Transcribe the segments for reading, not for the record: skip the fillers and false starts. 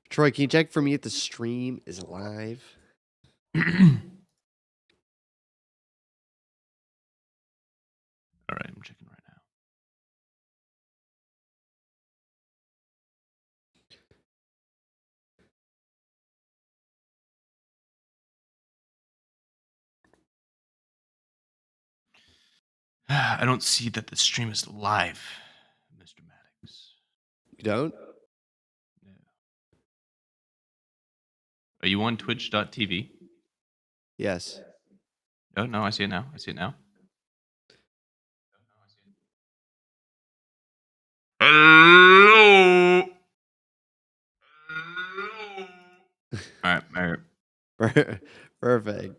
Troy, can you check for me if the stream is live? All right, I'm checking right now. I don't see that the stream is live, Mr. Maddox. You don't? No. Are you on twitch.tv? Yes. Oh, no, I see it now. I see it now. Hello. All right. Perfect.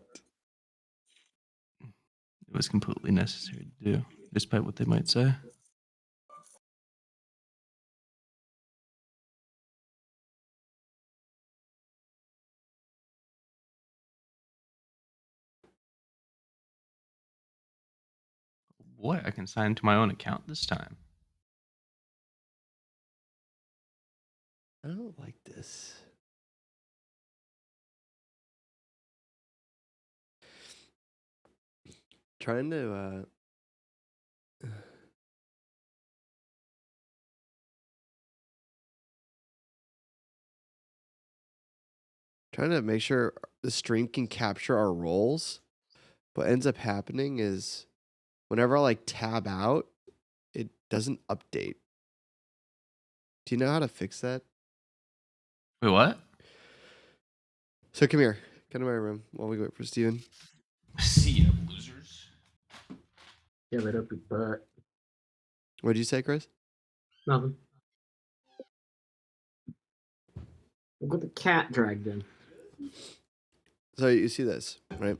It was completely necessary to do, despite what they might say. Boy, I can sign into my own account this time. I don't like this. Trying to make sure the stream can capture our roles. What ends up happening is whenever I like tab out, it doesn't update. Do you know how to fix that? Wait, what? So come here. Come to my room while we wait for Steven. See ya, losers. Yeah, right up your butt. What did you say, Chris? Nothing. We'll get the cat dragged in. So you see this, right?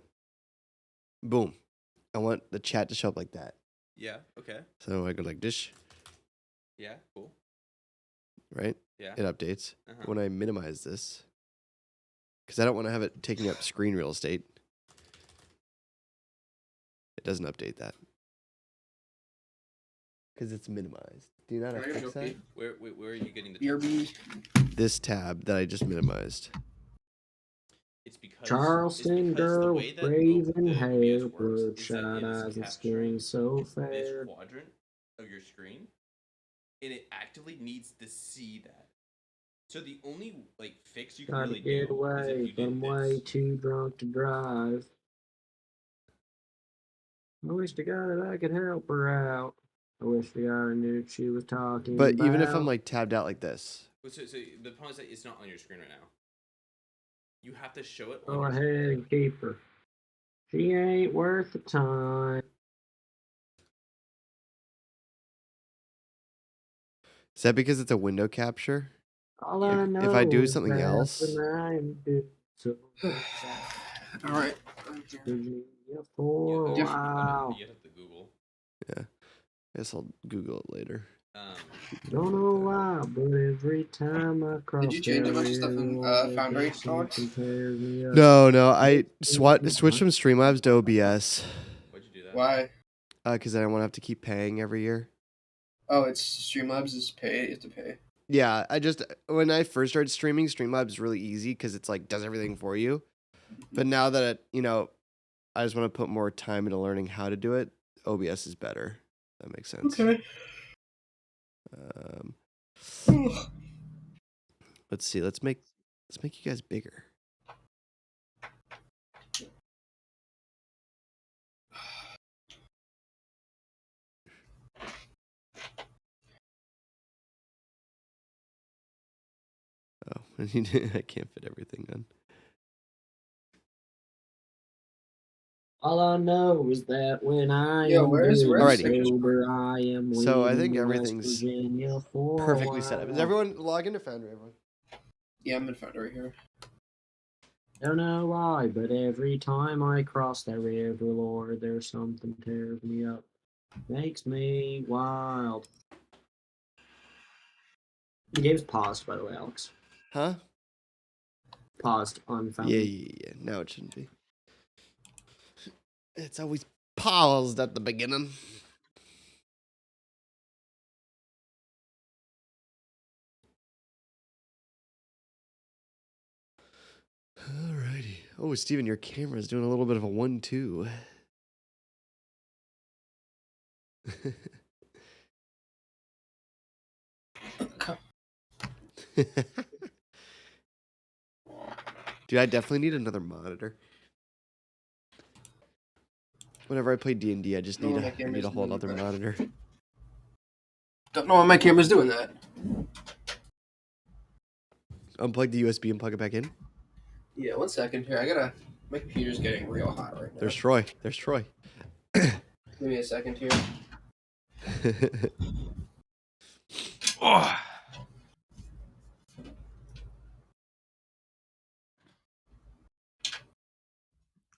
Boom. I want the chat to show up like that. Yeah, okay. So I go like this, Yeah, cool. right? Yeah. It updates. Uh-huh. When I minimize this, because I don't want to have it taking up screen real estate, it doesn't update that. Because it's minimized. Do you know how to fix that? Where are you getting the BRB. This tab that I just minimized. It's because Charleston the girl, way that raven the hair, OBS works bloodshot is eyes, and capturing skin so this fair. quadrant of your screen, and it actively needs to see that. So the only fix you can Try really to get do is away, if but you I'm did way this. too drunk to drive. I wish to God that I could help her out. I wish to God I knew what she was talking But about. even if I'm like tabbed out like this. So the problem is that it's not on your screen right now. You have to show it on Go your ahead screen. and keep her. She ain't worth the time. Is that because it's a window capture? All I know If I do is something that else. when I'm so All right. Virginia for a while. You have to Google. Yeah. I guess I'll Google it later. Don't know why, but every time I cross Did you change a bunch of stuff in Foundry, Alex? No. I switched from Streamlabs to OBS. Why'd you do that? Why? Because I don't want to have to keep paying every year. Oh, it's Streamlabs is pay. You have to pay. Yeah, when I first started streaming, Streamlabs is really easy because it's like does everything for you. But now that I just want to put more time into learning how to do it, OBS is better. That makes sense. Okay. Let's see. Let's make you guys bigger. Oh, I can't fit everything on. All I know is that when I am where's sober, I am So I think leaving everything's West Virginia for perfectly set up. Is everyone log into Foundry? Everyone? Yeah, I'm in Foundry here. Don't know why, but every time I cross that river, Lord, there's something tears me up. Makes me wild. The game's paused, by the way, Alex. Huh? Paused on Foundry. Yeah. Now it shouldn't be. It's always paused at the beginning. Oh, Steven, your camera's doing a little bit of a 1-2. Dude, I definitely need another monitor. Whenever I play D&D, I just No, need my I need camera's a whole doing other that. monitor. Don't know why my camera's doing that. Unplug the USB and plug it back in. Yeah, 1 second here. My computer's getting real hot right now. There's Troy. There's Troy. Give me a second here. Oh,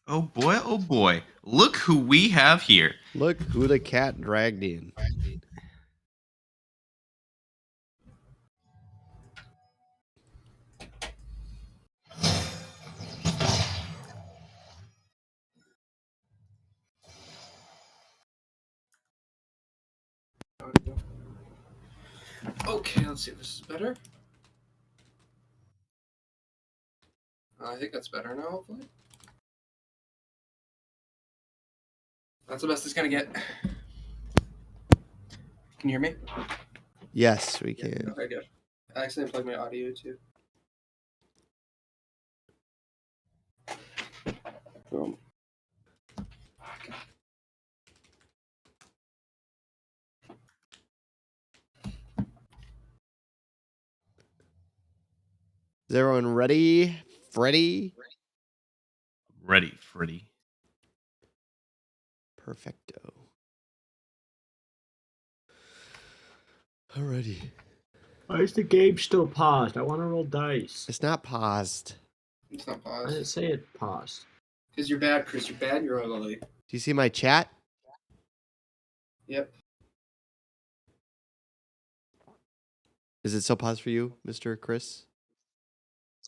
oh boy, oh boy. Look who we have here. Look who the cat dragged in. Okay, let's see if this is better. I think that's better now, hopefully. That's the best it's gonna get. Can you hear me? Yes, we can. Okay, good. I accidentally plugged my audio too. Boom. Is everyone ready? Freddy? Ready, Freddy. Perfecto. Alrighty. Why is the game still paused? I want to roll dice. It's not paused. It's not I didn't paused. say it paused. Because you're bad, Chris. You're bad, you're ugly. Do you see my chat? Yep. Is it still paused for you, Mr. Chris?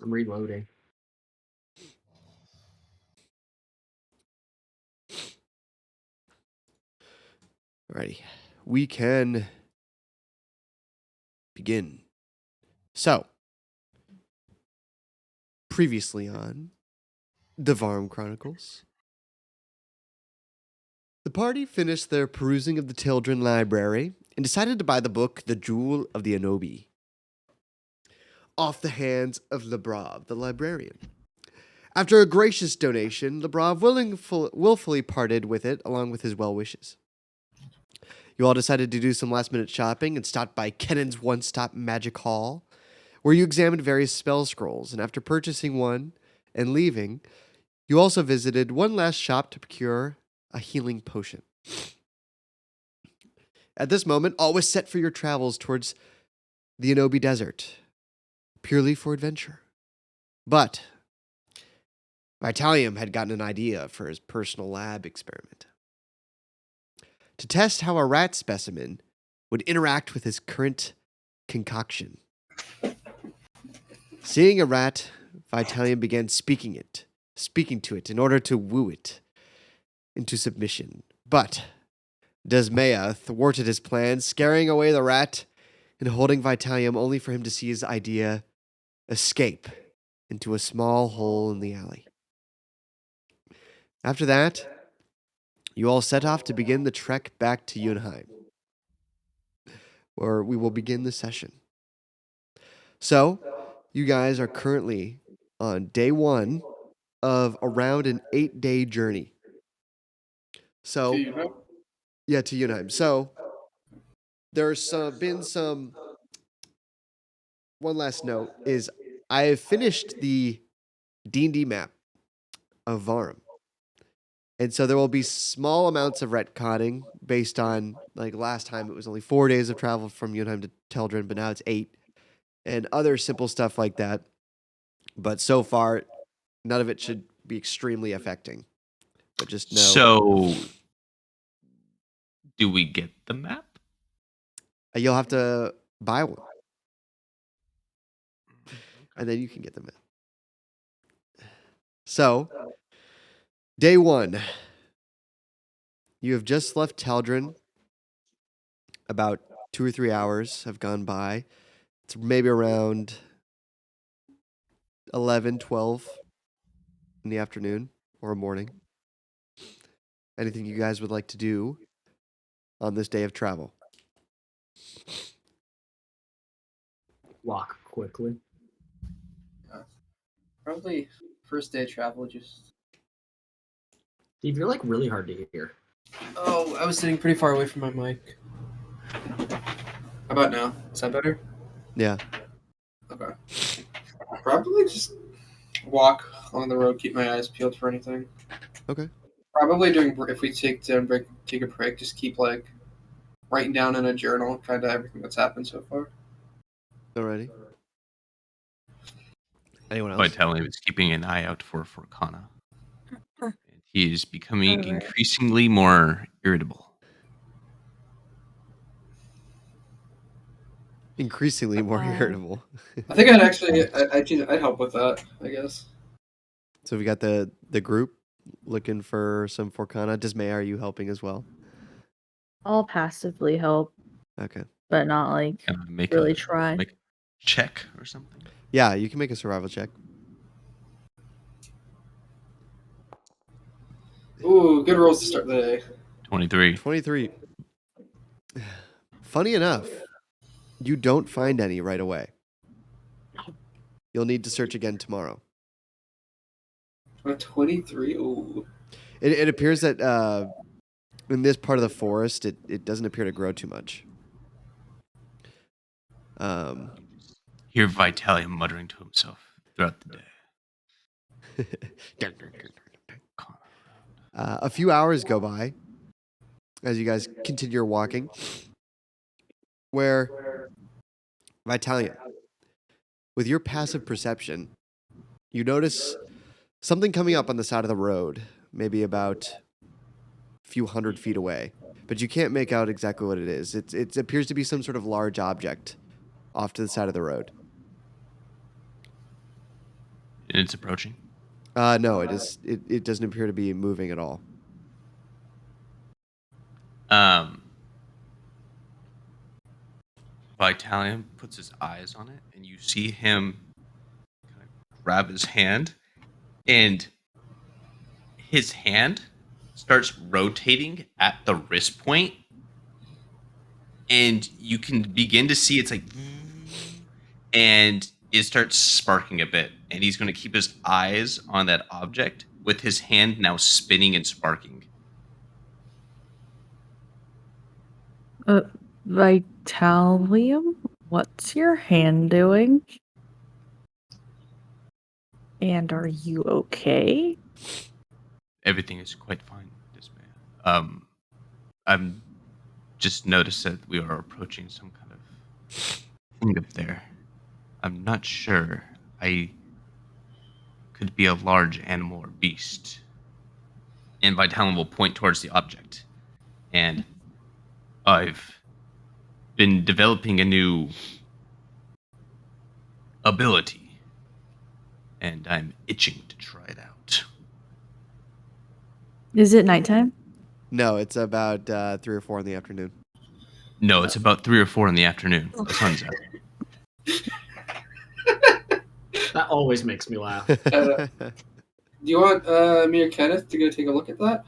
I'm reloading. Alrighty. We can begin. So, previously on the Varum Chronicles, the party finished their perusing of the Tildren Library and decided to buy the book The Jewel of the Anobi off the hands of Lebrov, the librarian. After a gracious donation, Lebrov willfully parted with it along with his well wishes. You all decided to do some last-minute shopping and stopped by Kennan's one-stop magic hall, where you examined various spell scrolls, and after purchasing one and leaving, you also visited one last shop to procure a healing potion. At this moment, all was set for your travels towards the Anobi Desert, purely for adventure. But Vitalium had gotten an idea for his personal lab experiment. To test how a rat specimen would interact with his current concoction. Seeing a rat, Vitalium began speaking to it in order to woo it into submission. But Desmea thwarted his plans, scaring away the rat and holding Vitalium only for him to see his idea escape into a small hole in the alley. After that, you all set off to begin the trek back to Yunheim, where we will begin the session. So, you guys are currently on day 1 of around an 8-day journey. So, Do you know? yeah, to Yunheim. So, there's been some. One last note is I have finished the D&D map of Varum. And so there will be small amounts of retconning based on, like last time it was only 4 days of travel from Yunheim to Teldrin, but now it's 8. And other simple stuff like that. But so far, none of it should be extremely affecting. But just know. So, do we get the map? You'll have to buy one. And then you can get the map. So, day 1. You have just left Teldrin. About 2 or 3 hours have gone by. It's maybe around 11, 12. in the afternoon or morning. Anything you guys would like to do on this day of travel? Walk quickly. Probably first day of travel. Just Steve, you're like really hard to hear. oh, I was sitting pretty far away from my mic. How about now? Is that better? Yeah. Okay. Probably just walk on the road, keep my eyes peeled for anything. Okay. Probably if we take a break, just keep like writing down in a journal kind of everything that's happened so far. Alrighty. Anyone else? Vitaly is keeping an eye out for Forcana. And he is becoming Alright. increasingly more irritable. Increasingly more irritable. I think I'd help with that, I guess. So we got the group looking for some Forcana. Dismay, are you helping as well? I'll passively help, Okay. but not like Can I make really a try. make a check or something? Yeah, you can make a survival check. Ooh, good rolls to start the day. 23. 23. Funny enough, you don't find any right away. You'll need to search again tomorrow. A 23. Ooh. It appears that in this part of the forest, it doesn't appear to grow too much. Hear Vitaly muttering to himself throughout the day. A few hours go by as you guys continue walking, where Vitalian, with your passive perception, you notice something coming up on the side of the road, maybe about a few 100 feet away, but you can't make out exactly what it is. It appears to be some sort of large object off to the side of the road. And it's approaching. No, it doesn't appear to be moving at all. Vitalian puts his eyes on it, and you see him kind of grab his hand, and his hand starts rotating at the wrist point, and you can begin to see it's like, and it starts sparking a bit, and he's going to keep his eyes on that object with his hand now spinning and sparking. Vitalium, what's your hand doing? And are you okay? Everything is quite fine, this man. I'm just noticed that we are approaching some kind of thing up there. I'm not sure. I could be a large animal or beast. And Vitalium will point towards the object. And I've been developing a new ability. And I'm itching to try it out. Is it nighttime? No, it's about 3 or 4 in the afternoon. No, it's about 3 or 4 in the afternoon. The sun's out. That always makes me laugh. Do you want me or Kenneth to go take a look at that?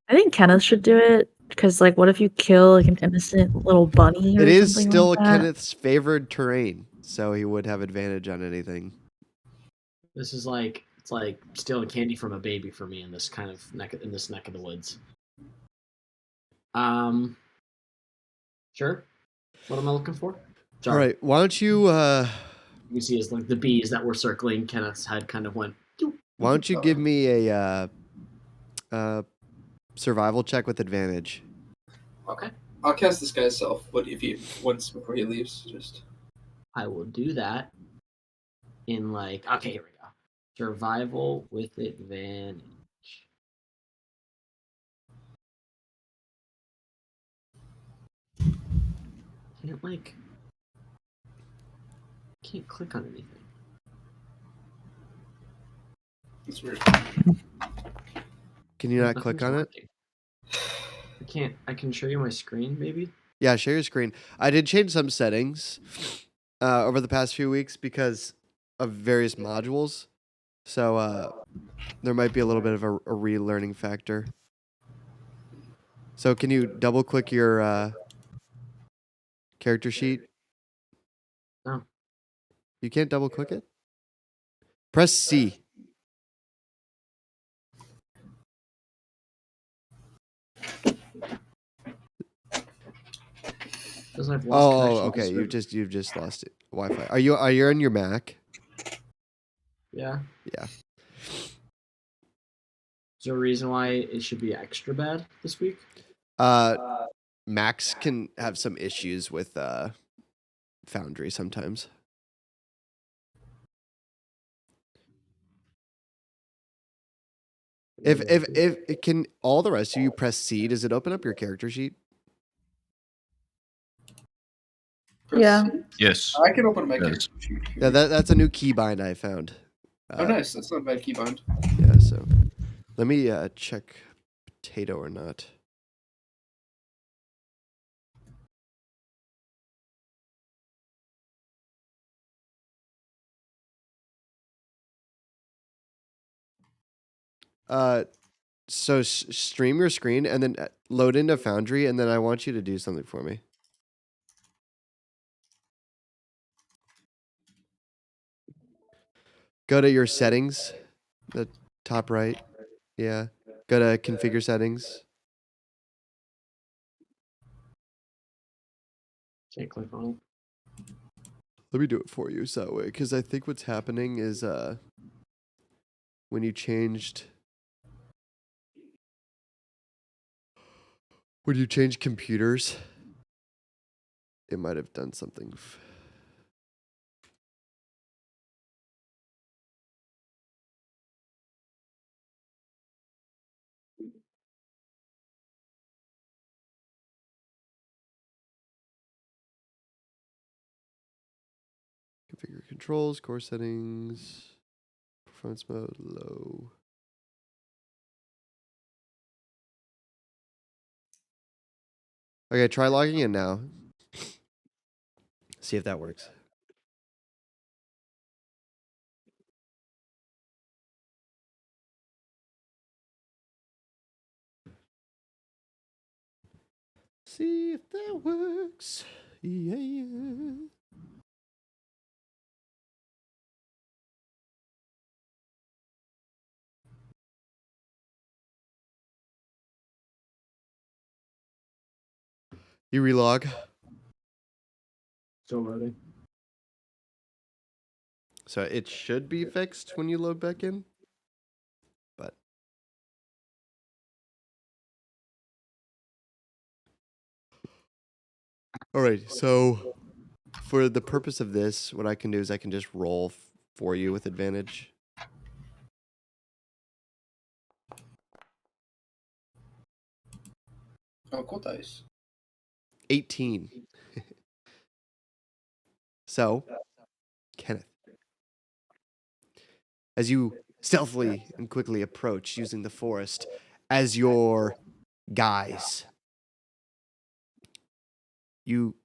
I think Kenneth should do it because, like, what if you kill like an innocent little bunny? Or It is something still like that? Kenneth's favored terrain, so he would have advantage on anything. This is like it's like stealing candy from a baby for me in this kind of neck of the woods. Sure. What am I looking for? All right, why don't you You see, is like the bees that were circling Kenneth's head kind of went. why don't you give me a survival check with advantage? Okay. I'll cast this guy's self, but once before he leaves, just I will do that. In like, okay, here we go. Survival with advantage. Can't click on anything. it's weird. Can you not click Nothing's on it? working. I can't. I can show you my screen, maybe. Yeah, share your screen. I did change some settings over the past few weeks because of various modules. So there might be a little bit of a relearning factor. So can you double click your character sheet? No. You can't double click it? Press C. Because I've lost Oh, connection. okay. You've just lost it. Wi-Fi. Are you on your Mac? Yeah. Yeah. Is there a reason why it should be extra bad this week? Macs can have some issues with Foundry sometimes. If it can, all the rest of you press C, does it open up your character sheet? Yeah. Yes. I can open my Yes. character sheet. Yeah, that's a new keybind I found. Oh, nice. That's not a bad keybind. Yeah, so let me check potato or not. So stream your screen and then load into Foundry, and then I want you to do something for me. Go to your settings, the top right. Yeah. Go to configure settings. Can't click on it. Let me do it for you so that way, because I think what's happening is when you changed computers, it might have done something. Configure controls, core settings, performance mode, low. Okay, try logging in now. See if that works. See if that works. Yeah. You relog. Still loading. So it should be fixed when you load back in. But all right, so for the purpose of this, what I can do is I can just roll for you with advantage. Oh, cool dice. 18. So, Kenneth, as you stealthily and quickly approach using the forest as your guise, you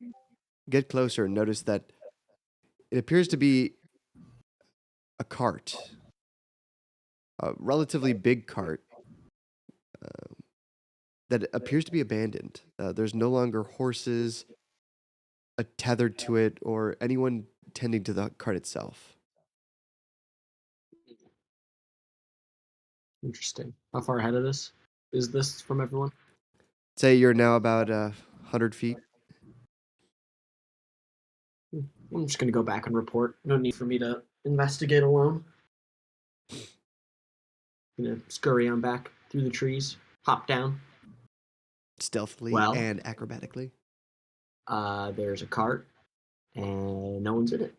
get closer and notice that it appears to be a cart, a relatively big cart that appears to be abandoned. There's no longer horses tethered to it or anyone tending to the cart itself. Interesting. How far ahead of this is this from everyone? Say you're now about 100 feet. I'm just gonna go back and report. No need for me to investigate alone. Gonna scurry on back through the trees, hop down. Stealthily Well. and acrobatically. There's a cart, and no one's in it.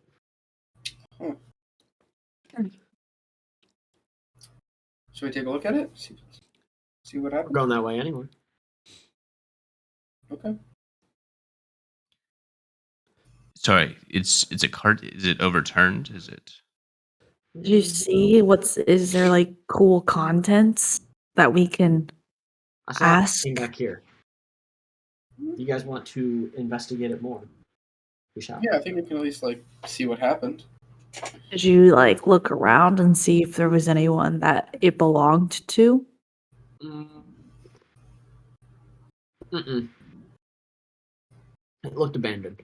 Should we take a look at it? See what We're happens? going that way anyway. Okay. Sorry, it's a cart. Is it overturned? Is it? Did you see is there like cool contents that we can I saw ask? it back here. You guys want to investigate it more? We shall. Yeah, I think we can at least like see what happened. Did you like look around and see if there was anyone that it belonged to? Mm. Mm-mm. It looked abandoned.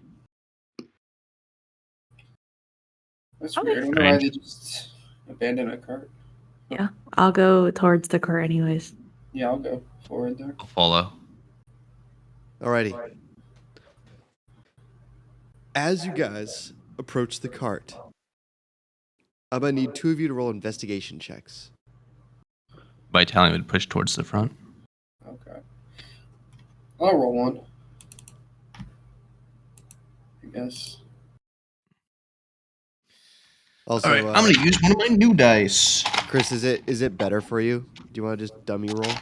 That's Okay. weird. I wonder why they Strange. just abandoned a cart. Yeah, I'll go towards the cart anyways. Yeah, I'll go forward there. I'll follow. Alrighty. As you guys approach the cart, I'm gonna need 2 of you to roll investigation checks. Vitalium would push towards the front. Okay. I'll roll one. I guess. Also, All right, I'm gonna use one of my new dice. Chris, is it better for you? Do you want to just dummy roll?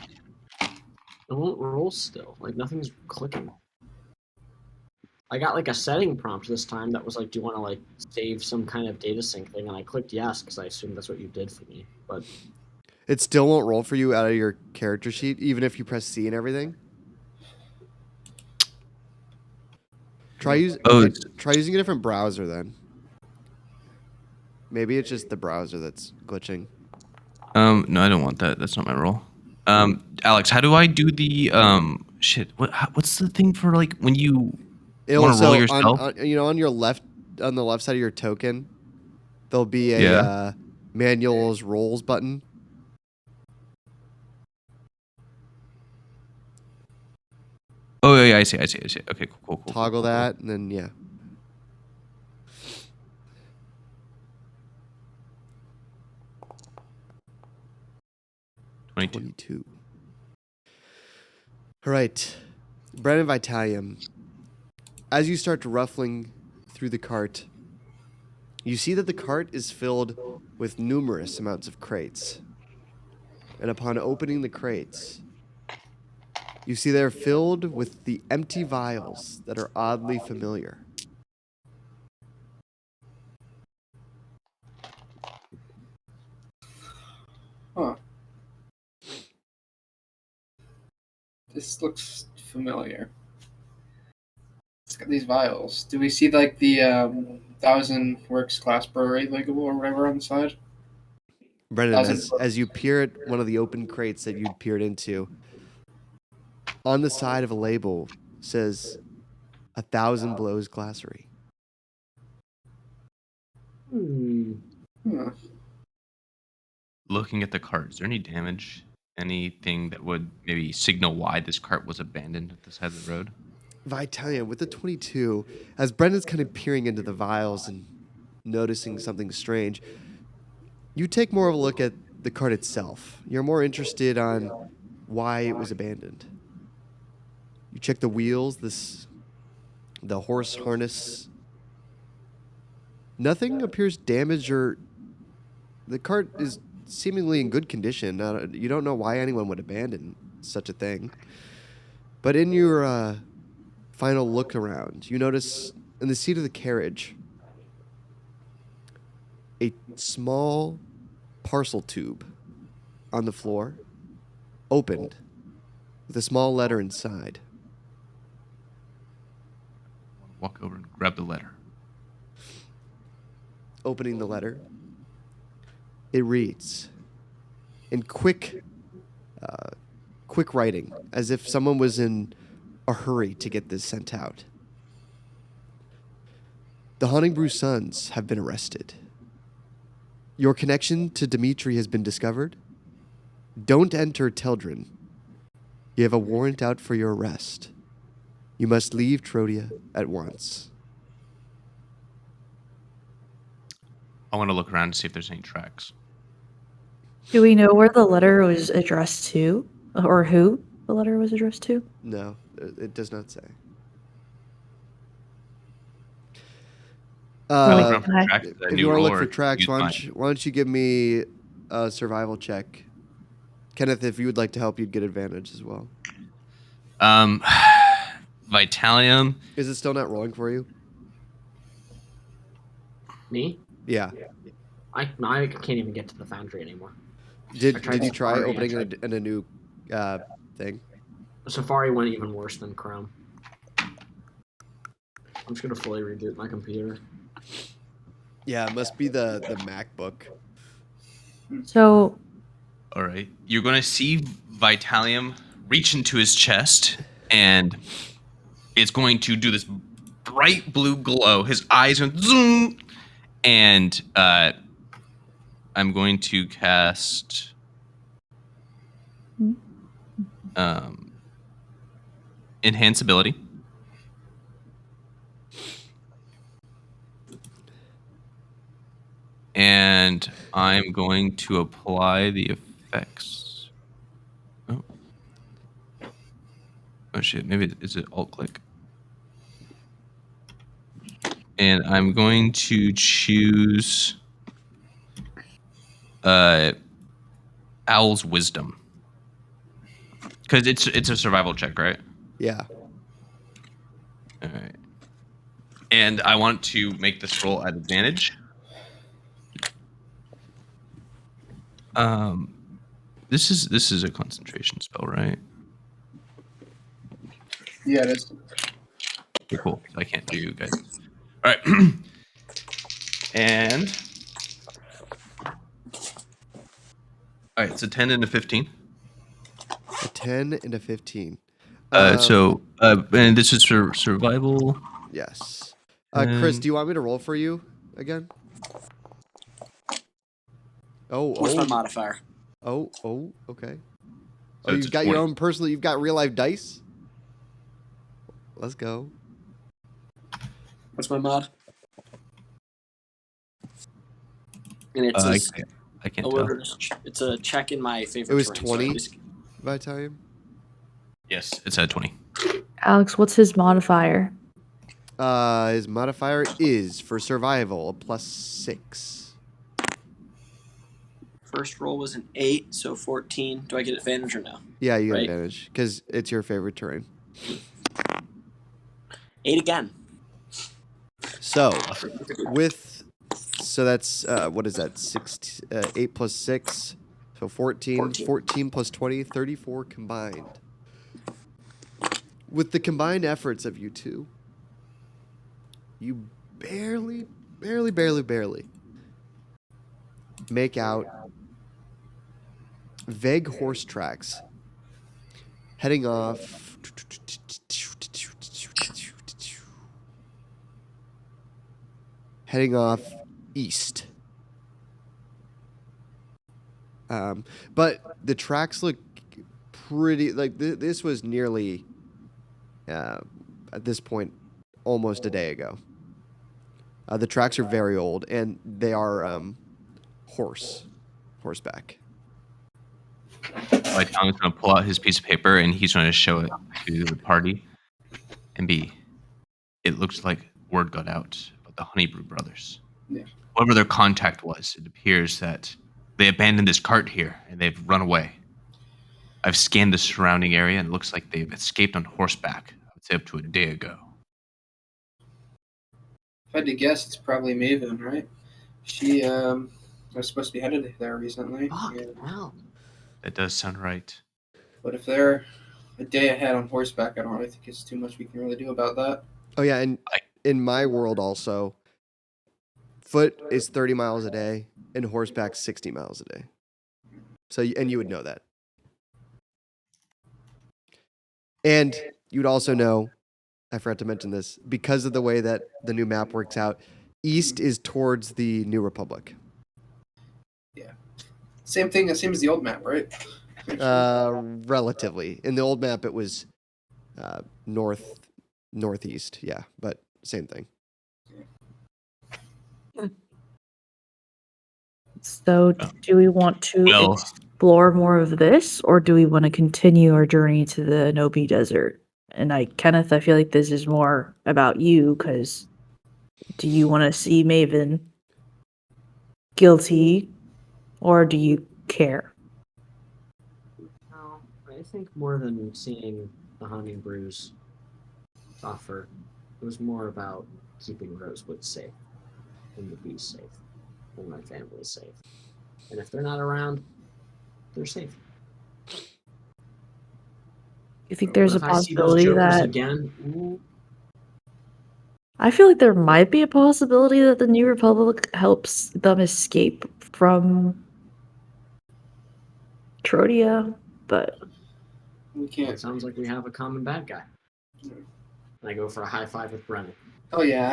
It won't roll still. Like nothing's clicking. I got like a setting prompt this time that was like, "Do you want to like save some kind of data sync thing?" And I clicked yes because I assumed that's what you did for me. But It still won't roll for you out of your character sheet, even if you press C and everything. Try using a different browser then. Maybe it's just the browser that's glitching. No, I don't want that. That's not my role. Alex, how do I do the shit? What's the thing for like when you want to roll yourself? On your left, on the left side of your token, there'll be a Yeah. manuals rolls button. Oh yeah, I see. Okay, cool. Toggle that, and then yeah. Cool. 22. 22. All right, Brandon Vitalium. As you start ruffling through the cart, you see that the cart is filled with numerous amounts of crates. And upon opening the crates, you see they're filled with the empty vials that are oddly familiar. Huh. This looks familiar. It's got these vials. Do we see like the 1,000 Works Class Brewery label or whatever on the side? Brendan, 1,000. as you peer at one of the open crates that you'd peered into, on the side of a label says 1,000 Blows Glassary. Huh. Looking at the cart, is there any damage? Anything that would maybe signal why this cart was abandoned at the side of the road? Vitalium, with the 22, as Brendan's kind of peering into the vials and noticing something strange, you take more of a look at the cart itself. You're more interested on why it was abandoned. You check the wheels, the horse harness. Nothing appears damaged, or the cart is seemingly in good condition. You don't know why anyone would abandon such a thing. But in your final look around, you notice in the seat of the carriage a small parcel tube on the floor, opened, with a small letter inside. Walk over and grab the letter. Opening the letter, it reads in quick writing, as if someone was in a hurry to get this sent out. The Honningbrew sons have been arrested. Your connection to Dimitri has been discovered. Don't enter Teldrin. You have a warrant out for your arrest. You must leave Trodia at once. I want to look around to see if there's any tracks. Do we know where the letter was addressed to, or who the letter was addressed to? No, it does not say. I look around Can for I- tracks. Is that a If new you want to roll, look for or tracks, use why mine? don't you give me a survival check? Kenneth, if you would like to help, you'd get advantage as well. Vitalium. Is it still not rolling for you? me, Yeah. I can't even get to the foundry anymore. Did tried you try Safari, I opening tried- in a new thing? Safari went even worse than Chrome. I'm just gonna fully reboot my computer. Yeah, it must be the MacBook. So, All right. You're going to see Vitalium reach into his chest, and it's going to do this bright blue glow. His eyes are zoom, and I'm going to cast um, enhance ability. And I'm going to apply the effects. Oh shit, maybe is it alt click? And I'm going to choose Owl's Wisdom. Because it's a survival check, right? Yeah. All right. And I want to make this roll at advantage. This is a concentration spell, right? Yeah, it is. Okay, cool. So I can't do guidance. All right. And all right, so 10 and a 15. A 10 and a 15. And this is for survival. Yes. Chris, And do you want me to roll for you again? What's my Oh, modifier? okay. So Oh, it's you've a got your 20. own personal, you've got real life dice? Let's go. What's my mod? And it's I a can't tell. it's a check in my favorite. It was terrain, so 20 by time. Yes, it's at 20. Alex, what's his modifier? His modifier is for survival, a +6. First roll was an 8, so 14. Do I get advantage or no? Yeah, you get Right. advantage because it's your favorite terrain. 8 again. So, so that's what is that? 8 plus 6, so 14. 14 plus 20, 34 combined. With the combined efforts of you two, you barely make out vague horse tracks heading off east. But the tracks look pretty like this was nearly at this point almost a day ago. The tracks are very old and they are horseback. Like Tom's gonna pull out his piece of paper and he's going to show it to the party and it looks like word got out about the Honeybrew brothers. Yeah. Whatever their contact was, it appears that they abandoned this cart here and they've run away. I've scanned the surrounding area and it looks like they've escaped on horseback. I would say up to a day ago. If I had to guess, it's probably Maven, right? She was supposed to be headed there recently. Fuck, Yeah. hell. That does sound right. But if they're a day ahead on horseback, I don't really think it's too much we can really do about that. Oh yeah, and in my world also, foot is 30 miles a day and horseback 60 miles a day. So and you would know that. And you'd also know, I forgot to mention this, because of the way that the new map works out, east is towards the New Republic. Same thing, same as the old map, right? Relatively. In the old map, it was northeast, yeah, but same thing. So, do we want to Well- explore more of this, or do we want to continue our journey to the Nobi Desert? And Kenneth, I feel like this is more about you, because do you want to see Maven guilty, or do you care? No, I think more than seeing the honey brews suffer, it was more about keeping Rosewood safe and the bees safe and my family safe. And if they're not around, they're safe. You think there's a If I see those possibility jokers that again, ooh, I feel like there might be a possibility that the New Republic helps them escape from Trodia, but We It can't. sounds like we have a common bad guy. And I go for a high five with Brennan. Oh yeah,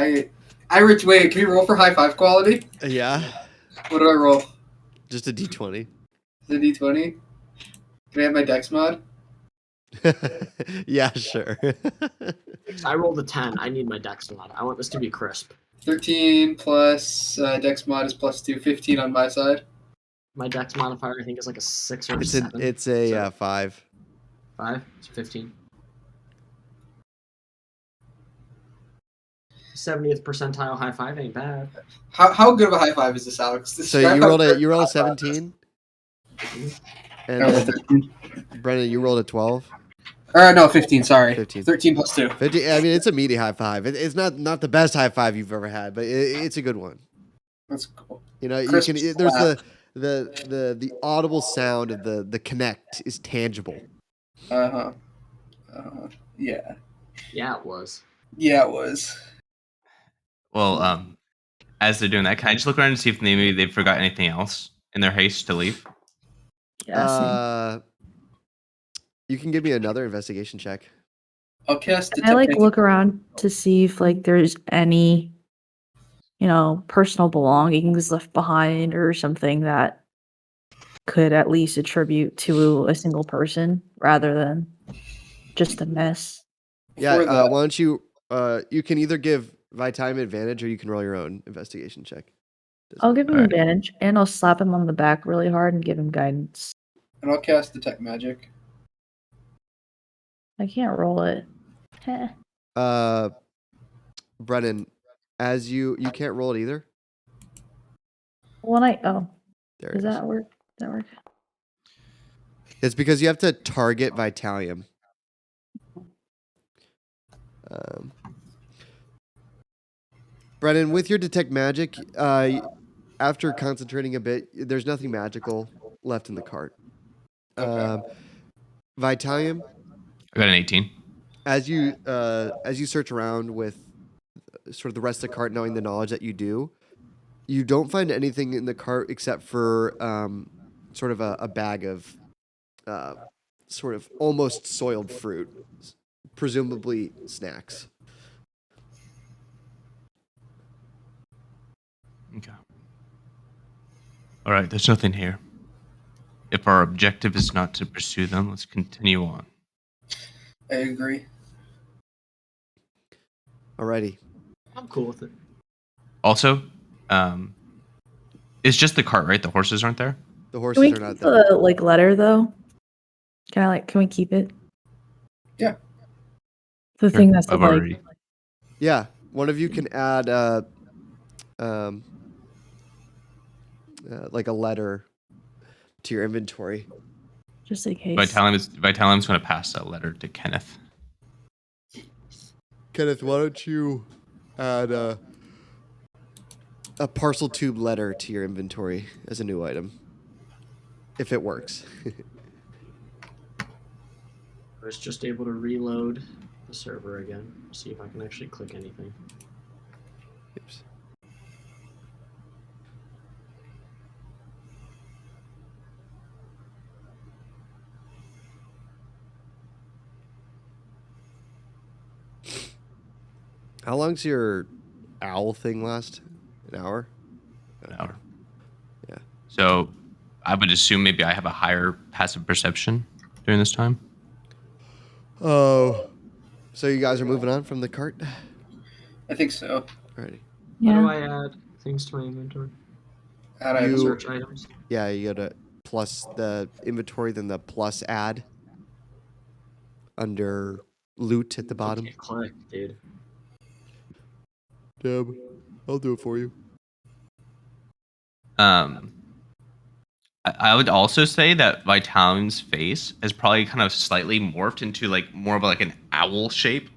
Rich. Wait, can we roll for high five quality? Yeah, What do I roll? just a d20. The D20. Can I have my Dex mod? Yeah, sure. I rolled a 10. I need my dex mod. I want this to be crisp. 13 plus Dex mod is +2. 15 on my side. My dex modifier, I think, is like a 6 or a it's 7. a So 5. 5? It's 15. 70th percentile high five ain't bad. How good of a high five is this, Alex? So you rolled a 17, and Oh, then 13. Brennan, you rolled a 12. No, 15. Sorry, 15. 13 plus 2. 50. I mean, it's a meaty high five. It's not the best high five you've ever had, but it's a good one. That's cool. You know, Crisp you can. There's slap. the audible sound of the connect is tangible. Yeah. Yeah, it was. Yeah, it was. Well, as they're doing that, can I just look around and see if maybe they forgot anything else in their haste to leave? yeah, same. You can give me another investigation check. I'll cast Can I like detect. look around to see if like there's any, personal belongings left behind or something that could at least attribute to a single person rather than just a mess. Yeah. Before that, Why don't you? You can either give Vitime advantage or you can roll your own investigation check. I'll give him Alright. advantage and I'll slap him on the back really hard and give him guidance. and I'll cast detect magic. I can't roll it. Heh. Brennan, as you can't roll it either. When I There does it is. that work? Does that work? It's because you have to target Vitalium. Brennan, with your detect magic, after concentrating a bit, there's nothing magical left in the cart. Okay. Vitalium, I got an 18. as you search around with sort of the rest of the cart, knowing the knowledge that you don't find anything in the cart except for sort of a bag of sort of almost soiled fruit, presumably snacks. Okay. All right, there's nothing here. If our objective is not to pursue them, let's continue on. I agree. Alrighty. I'm cool with it. Also, it's just the cart, right? The horses aren't there? The Can horses we are not keep there. the letter though? Can we keep it? Yeah. The Sure, thing that's I've like already. Yeah, one of you can add like a letter to your inventory. just in case. Vitalium's going to pass that letter to Kenneth. Kenneth, why don't you add a parcel tube letter to your inventory as a new item, if it works. I was just able to reload the server again. See if I can actually click anything. Oops. How long's your owl thing last? An hour? An hour. Yeah. So I would assume maybe I have a higher passive perception during this time. Oh. So you guys are moving on from the cart? I think so. Alrighty. How do Yeah. I add things to my inventory? Add You- items. Search items. Yeah, you go to plus the inventory, then the plus add under loot at the I bottom. can't click, dude. Deb, I'll do it for you. I would also say that Vitalium's face has probably kind of slightly morphed into like more of like an owl shape,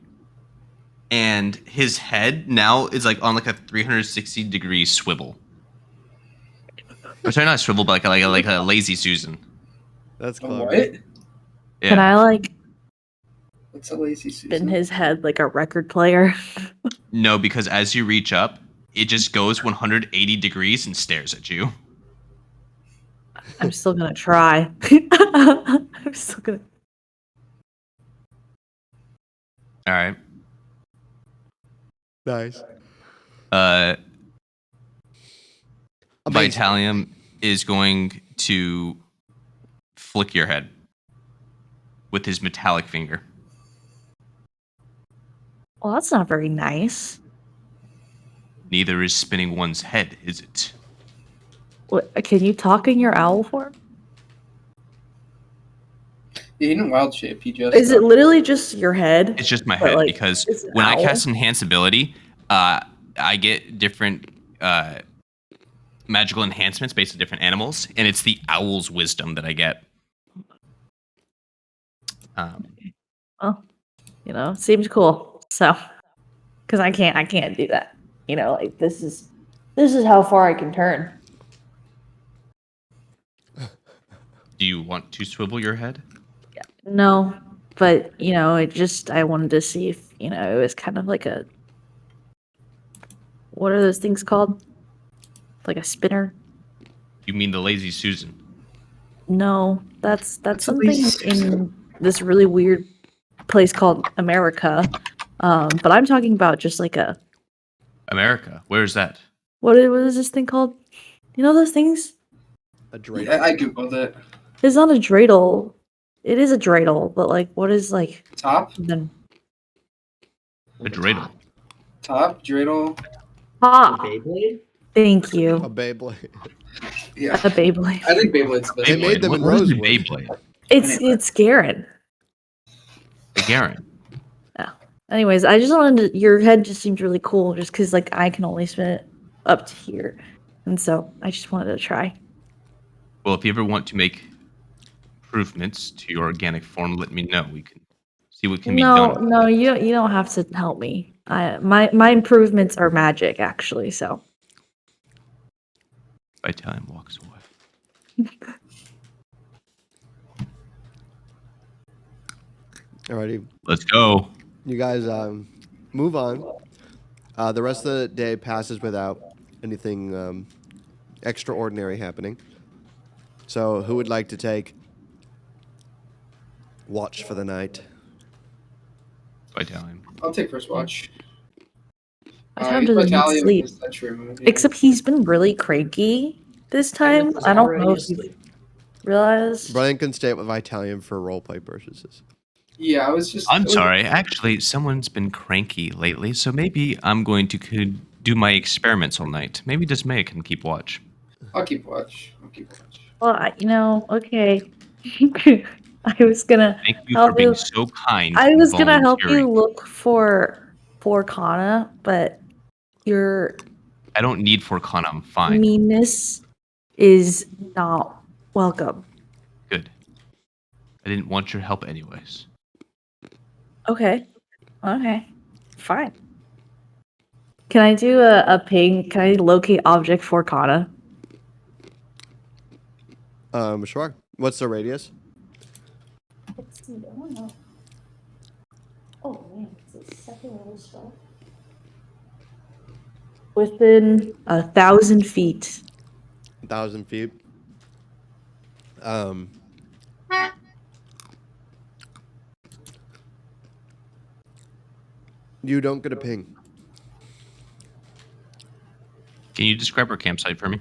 and his head now is like on like a 360-degree swivel. Or sorry, not a swivel, but like a lazy Susan. That's A clever. what? Yeah. Can I like What's a lazy in Susan? his head like a record player. No, because as you reach up, it just goes 180 degrees and stares at you. I'm still gonna try. I'm still gonna. All right. Nice. Amazing. Vitalium is going to flick your head with his metallic finger. Well, that's not very nice. Neither is spinning one's head, is it? What, can you talk in your owl form? Yeah, in wild shape, he just. Is it literally just your head? It's just my But, head like, because it's an when I owl? cast Enhance ability, I get different magical enhancements based on different animals, and it's the owl's wisdom that I get. Well, seems cool. So, because I can't do that. Like this is how far I can turn. Do you want to swivel your head? No, but I wanted to see if it was kind of like a. What are those things called? Like a spinner? You mean the lazy Susan? No, that's a something lazy in this really weird place called America. But I'm talking about just like a. America. Where's that? What is this thing called? You know those things? A dreidel. Yeah, I googled it. It's not a dreidel. It is a dreidel, but like, what is like? Top, Then A dreidel. top, dreidel. A ah, Beyblade? thank A you. Beyblade. Yeah, A Beyblade. I think Beyblade's the best. They made them in What is a Rosewood. Beyblade? It's Garen. A Garen. Anyways, I just wanted to, your head just seemed really cool, just because like I can only spin it up to here, and so I just wanted to try. Well, if you ever want to make improvements to your organic form, let me know. We can see what can be done. No, you don't have to help me. My improvements are magic, actually. So Vitalium walks away. Alrighty. Let's go. You guys move on. The rest of the day passes without anything extraordinary happening. So, who would like to take watch for the night? Vitalium. I'll take first watch. my time He's doesn't need Vitalium sleep. is that true? Yeah. Except he's been really cranky this time. He's I don't already know if you asleep. realized. Brian can stay with Vitalium for roleplay purposes. Yeah, I was just. I'm sorry. Actually, someone's been cranky lately, so maybe I'm going to do my experiments all night. Maybe Dismaya can keep watch. I'll keep watch. Well, okay. I was gonna Thank you for help being you. so kind I and was gonna help you volunteering. look for Kana, but your I don't need Forcana. I'm fine. meanness is not welcome. Good. I didn't want your help anyways. Okay. Fine. Can I do a ping? Can I locate object for Kana? Sure. What's the radius? Let's see. I don't know. Oh man, it's a second level spell. Within 1,000 feet. 1,000 feet. You don't get a ping. Can you describe our campsite for me?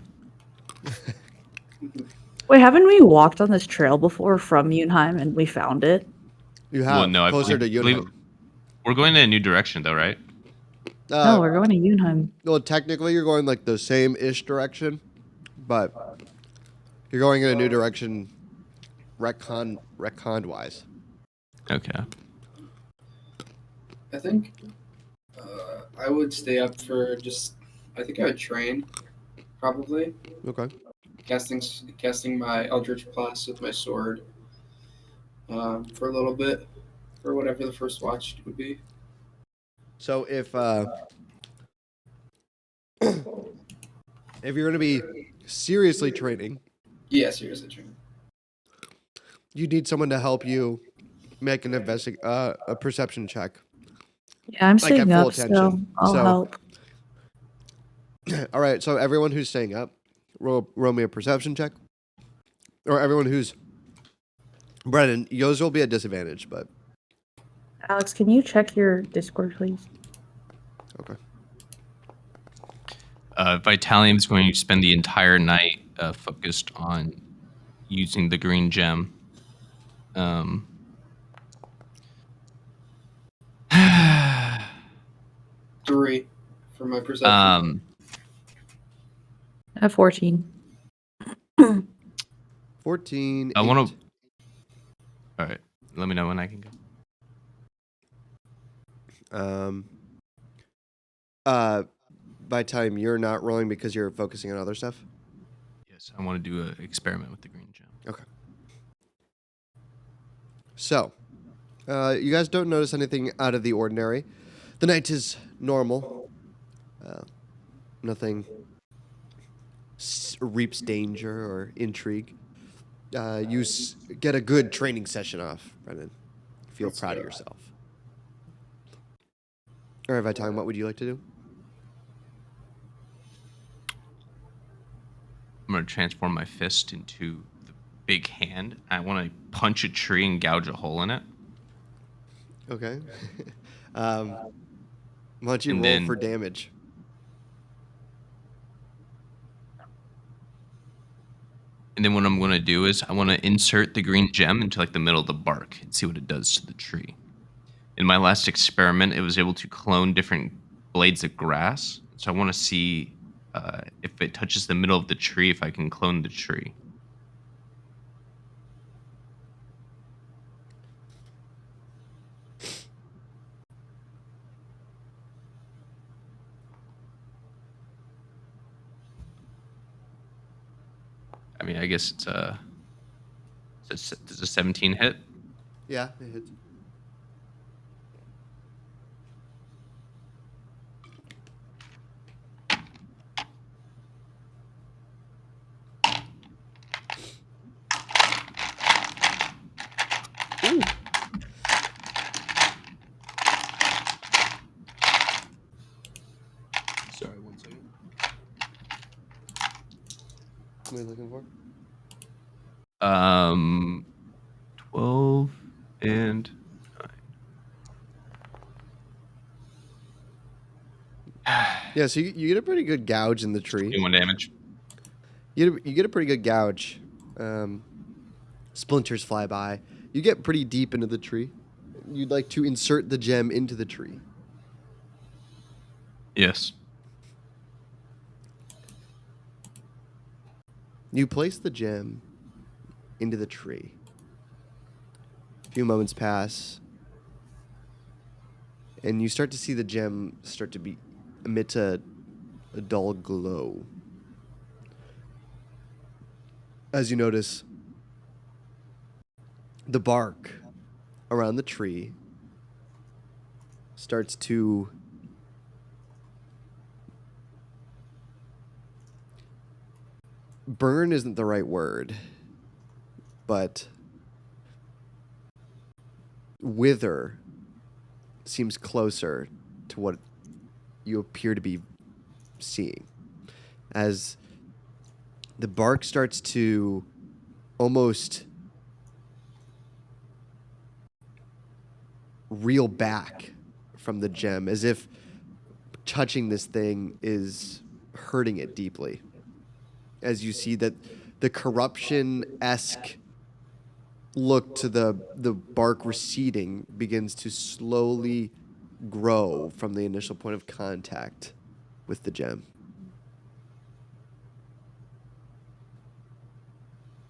Wait, haven't we walked on this trail before from Yunheim and we found it? You have no, I closer believe- to Yunheim. We're going in a new direction, though, right? No, we're going to Yunheim. Well, technically, you're going like the same-ish direction, but you're going in a new direction, retcon-wise. Okay. I think I would stay up for just. I think I would train, probably Okay. casting my Eldritch Blast with my sword for a little bit, or whatever the first watch would be. So if if you're going to be seriously training, Yeah, seriously, train. you need someone to help you make an a perception check. Yeah, I'm Like, at staying full up, so attention. I'll So- help. All right, so everyone who's staying up, roll me a perception check. Or everyone who's... Brennan, yours will be at disadvantage, but... Alex, can you check your Discord, please? Okay. Vitalium is going to spend the entire night focused on using the green gem. 3 for my perception. I have 14. 14, I want 8. to. All right, let me know when I can go. By time you're not rolling because you're focusing on other stuff? Yes, I want to do an experiment with the green gem. Okay. So, you guys don't notice anything out of the ordinary. The night is normal. Nothing reaps danger or intrigue. You get a good training session off, Brennan. Feel Let's proud of go. yourself. All right, Vitime, what would you like to do? I'm going to transform my fist into the big hand. I want to punch a tree and gouge a hole in it. Okay. Why don't you And roll then- for damage? And then what I'm going to do is I want to insert the green gem into like the middle of the bark and see what it does to the tree. In my last experiment, it was able to clone different blades of grass. So I want to see if it touches the middle of the tree, if I can clone the tree. I mean, I guess it's does a 17 hit? Yeah, it hits. Ooh. Sorry, 1 second. What are you looking for? 12 and 9. Yeah, so you get a pretty good gouge in the tree. 21 damage. You get a pretty good gouge. Splinters fly by. You get pretty deep into the tree. You'd like to insert the gem into the tree. Yes. You place the gem into the tree. A few moments pass, and you start to see the gem start to emit a dull glow. As you notice, the bark around the tree starts to burn isn't the right word, but wither seems closer to what you appear to be seeing. As the bark starts to almost reel back from the gem, as if touching this thing is hurting it deeply. As you see that the corruption-esque look to the bark receding begins to slowly grow from the initial point of contact with the gem.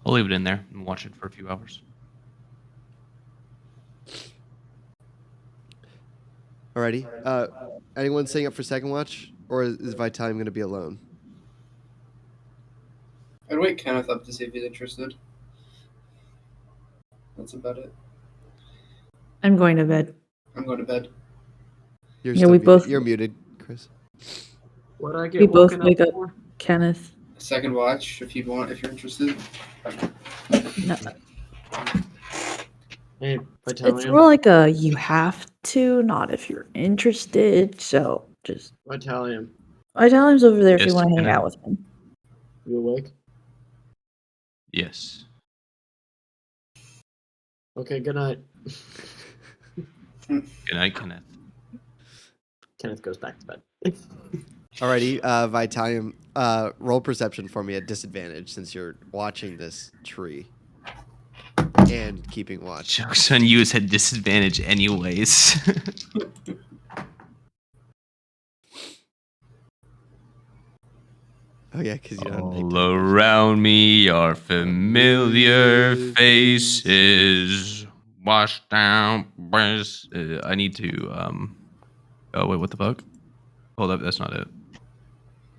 I'll leave it in there and watch it for a few hours. Alrighty. Anyone staying up for second watch, or is Vitalium going to be alone? I'd wake Kenneth up to see if he's interested. That's about it. I'm going to bed. I'm going to bed. You're Yeah, still we muted. both- You're muted, Chris. What I get We both woken wake up for? Kenneth. Second watch, if you're interested. No. Hey, It's Vitalium. more like a you have to, not if you're interested. So just Vitalium. Italian's over there if Yes, you want to hang Kenneth? out with him. You awake? Yes. Okay, good night. Good night, Kenneth. Kenneth goes back to bed. Alrighty, Vitalium, roll perception for me at disadvantage since you're watching this tree and keeping watch. Joke's on you, is at disadvantage anyways. Oh yeah, because you don't have All nighttime vision. around me are familiar faces. Washed down. I need to. Oh wait, what the fuck? Hold up, that's not it.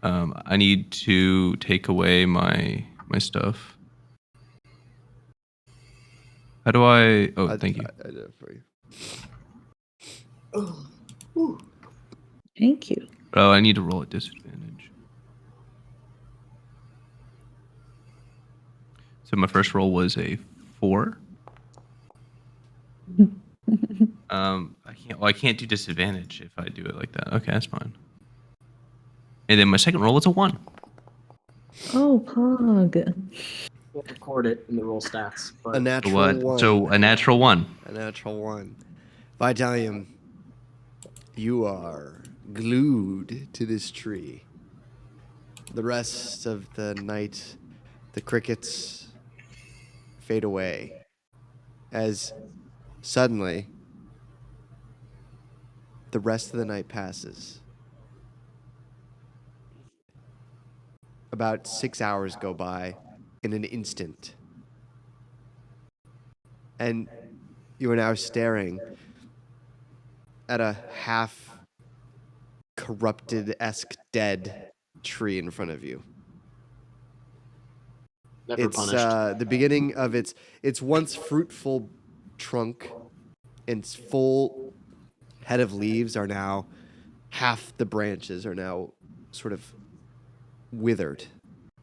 I need to take away my stuff. How do I? Oh, thank you. I did it for you. Thank you. Oh, I need to roll at disadvantage. So my first roll was a 4. I can't do disadvantage if I do it like that. Okay, that's fine. And then my second roll was a 1. Oh, Pug. We'll record it in the roll stats. A But natural one. So a natural 1. A natural one. Vitalium, you are glued to this tree. The rest of the night, the crickets fade away as suddenly the rest of the night passes. About 6 hours go by in an instant. And you are now staring at a half corrupted-esque dead tree in front of you. never It's punished. the beginning of its once fruitful trunk and its full head of leaves are now, half the branches are now sort of withered,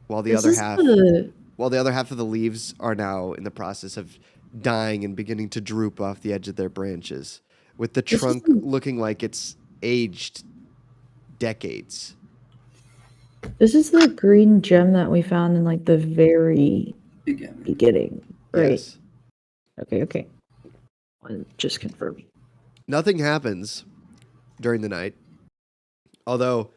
while the This other is half the of the leaves are now in the process of dying and beginning to droop off the edge of their branches, with the This is trunk the- looking like it's aged decades. this is the green gem that we found in like the very Beginning. beginning, right? Yes. Okay. I'm just confirming. Nothing happens during the night, although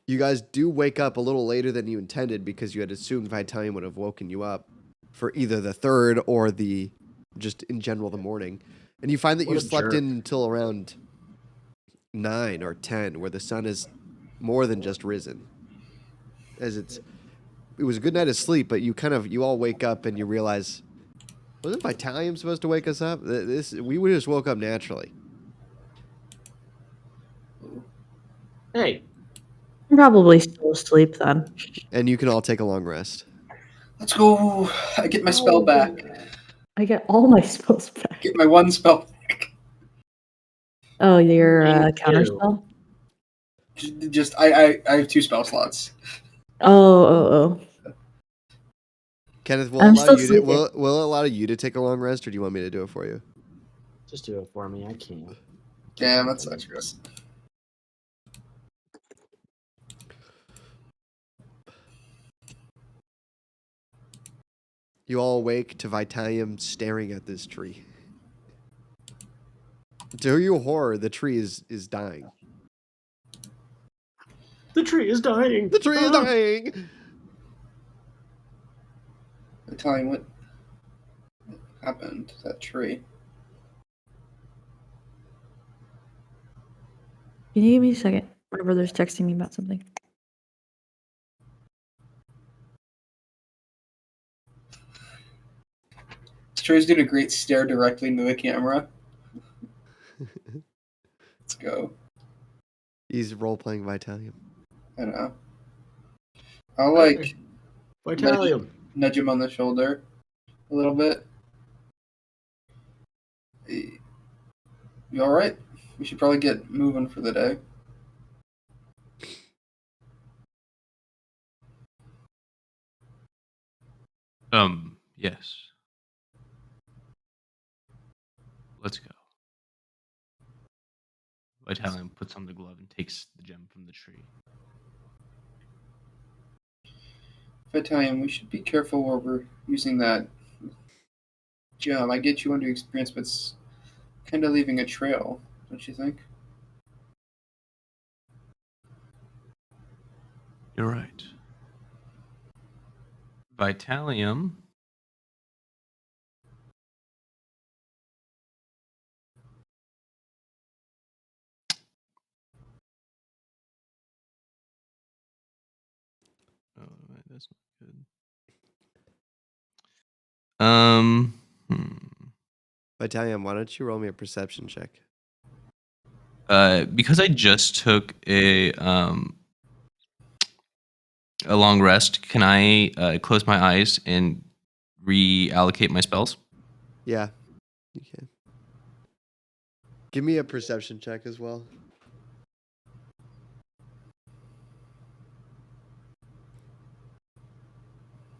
you guys do wake up a little later than you intended because you had assumed Vitalium would have woken you up for either the third or the just in general the morning. And you find that What you a slept jerk. in until around 9 or 10, where the sun is more than just risen. As it was a good night of sleep, but you all wake up and you realize, wasn't Vitalium supposed to wake us up? We just woke up naturally. Hey, I'm probably still asleep then. And you can all take a long rest. Let's go. I get my spell back. I get all my spells back. Get my one spell back. Oh, your Thank counter you. spell? Just I have 2 spell slots. Oh. Kenneth, I'm still sleeping. will it allow you to take a long rest, or do you want me to do it for you? just do it for me. I can't. Damn, that sucks, Chris. You all awake to Vitalium staring at this tree. To your horror, the tree is dying. The tree is dying. The tree is Ah. dying! I'm telling you what happened to that tree. Can you give me a second? My brother's texting me about something. This tree's doing a great stare directly into the camera. Let's go. He's role-playing Vitalium. I know. I'll like Vitalium. nudge him on the shoulder a little bit. Hey, you all right? We should probably get moving for the day. Yes. Let's go. Vitalium puts on the glove and takes the gem from the tree. Vitalium, we should be careful where we're using that gem. I get you under experience, but it's kind of leaving a trail, don't you think? You're right. Vitalium. Oh, that's not good. Vitalium, why don't you roll me a perception check? Because I just took a long rest, can I close my eyes and reallocate my spells? Yeah, you can. Give me a perception check as well.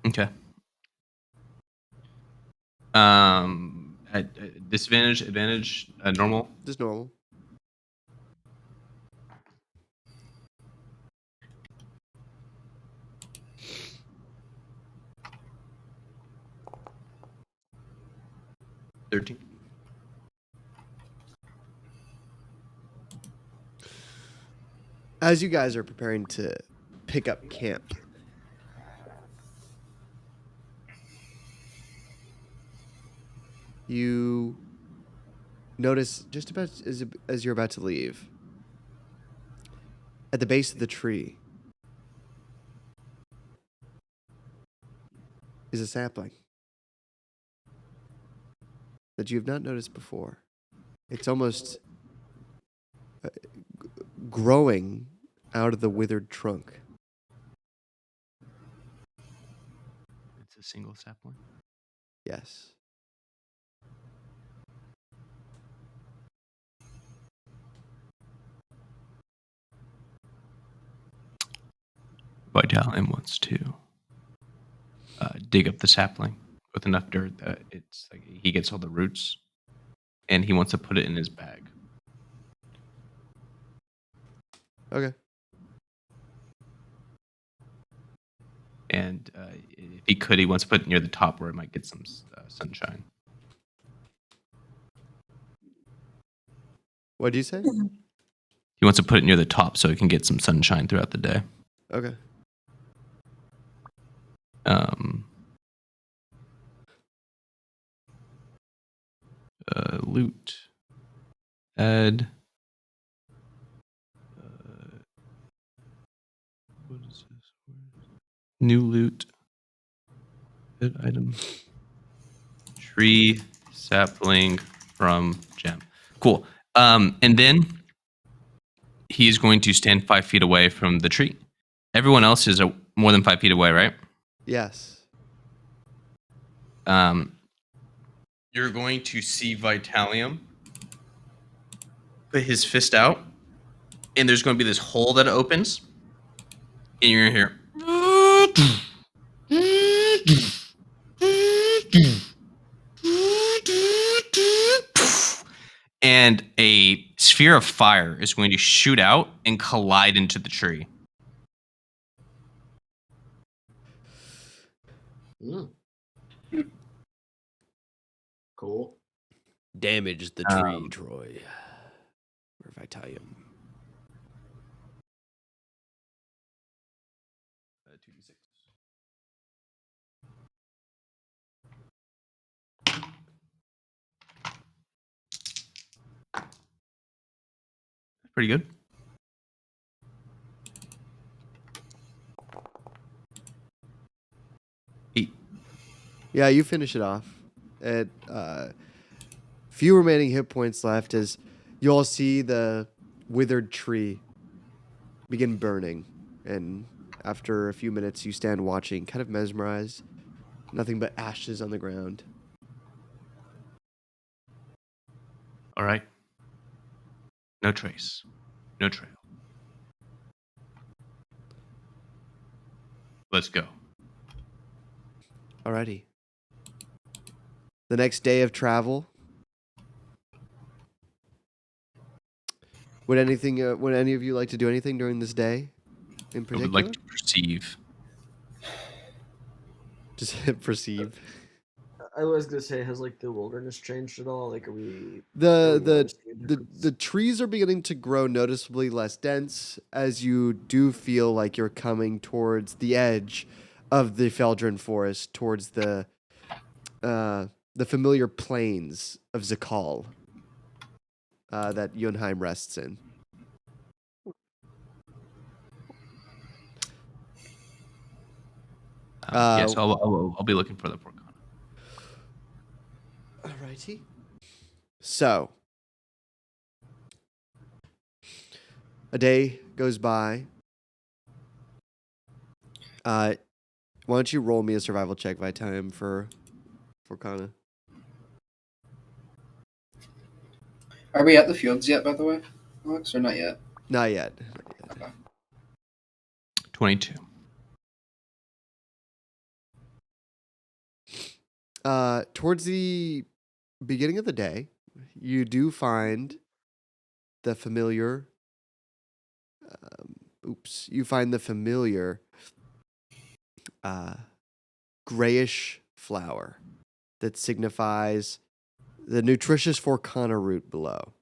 Okay. At disadvantage, advantage, normal. Just normal. $13. As you guys are preparing to pick up camp, you notice just about as you're about to leave, at the base of the tree is a sapling that you have not noticed before. It's almost growing out of the withered trunk. It's a single sapling. Yes. Vitalium wants to dig up the sapling with enough dirt that it's like he gets all the roots, and he wants to put it in his bag. Okay. And if he could, he wants to put it near the top where it might get some sunshine. What did you say? He wants to put it near the top so it can get some sunshine throughout the day. Okay. Loot. Add. What is this? New loot. Add item. Tree sapling from gem. Cool. And then he's going to stand 5 feet away from the tree. Everyone else is more than 5 feet away, right? Yes. You're going to see Vitalium put his fist out, and there's going to be this hole that opens, and you're going to hear, and a sphere of fire is going to shoot out and collide into the tree. Cool. Damage the tree, Troy. Or Vitalium. 2d6. Pretty good. Yeah, you finish it off. At few remaining hit points left as you all see the withered tree begin burning. And after a few minutes, you stand watching, kind of mesmerized. Nothing but ashes on the ground. All right. No trace. No trail. Let's go. Alrighty. The next day of travel, Would any of you like to do anything during this day in I would particular? like to perceive. Just hit perceive. I was gonna say, has like the wilderness changed at all? Like, are we The noticing a the difference? the trees are beginning to grow noticeably less dense as you do feel like you're coming towards the edge of the Feldrin forest, towards the familiar plains of Zakal that Yunheim rests in. Yes, I'll be looking for the Porcana. Alrighty. So, a day goes by. Why don't you roll me a survival check by time for Kana? Are we at the fields yet, by the way, Alex, or not yet? Not yet. 22. Towards the beginning of the day, you do find the familiar. You find the familiar grayish flower that signifies the nutritious Forcana root below.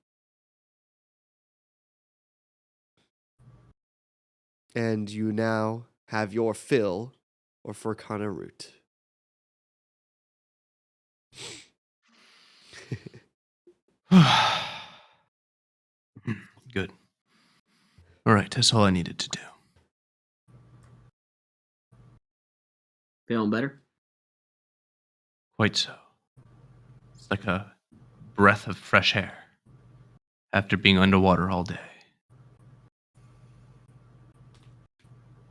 And you now have your fill of Forcana root. Good. All right, that's all I needed to do. Feeling better? Quite so. It's like a breath of fresh air after being underwater all day.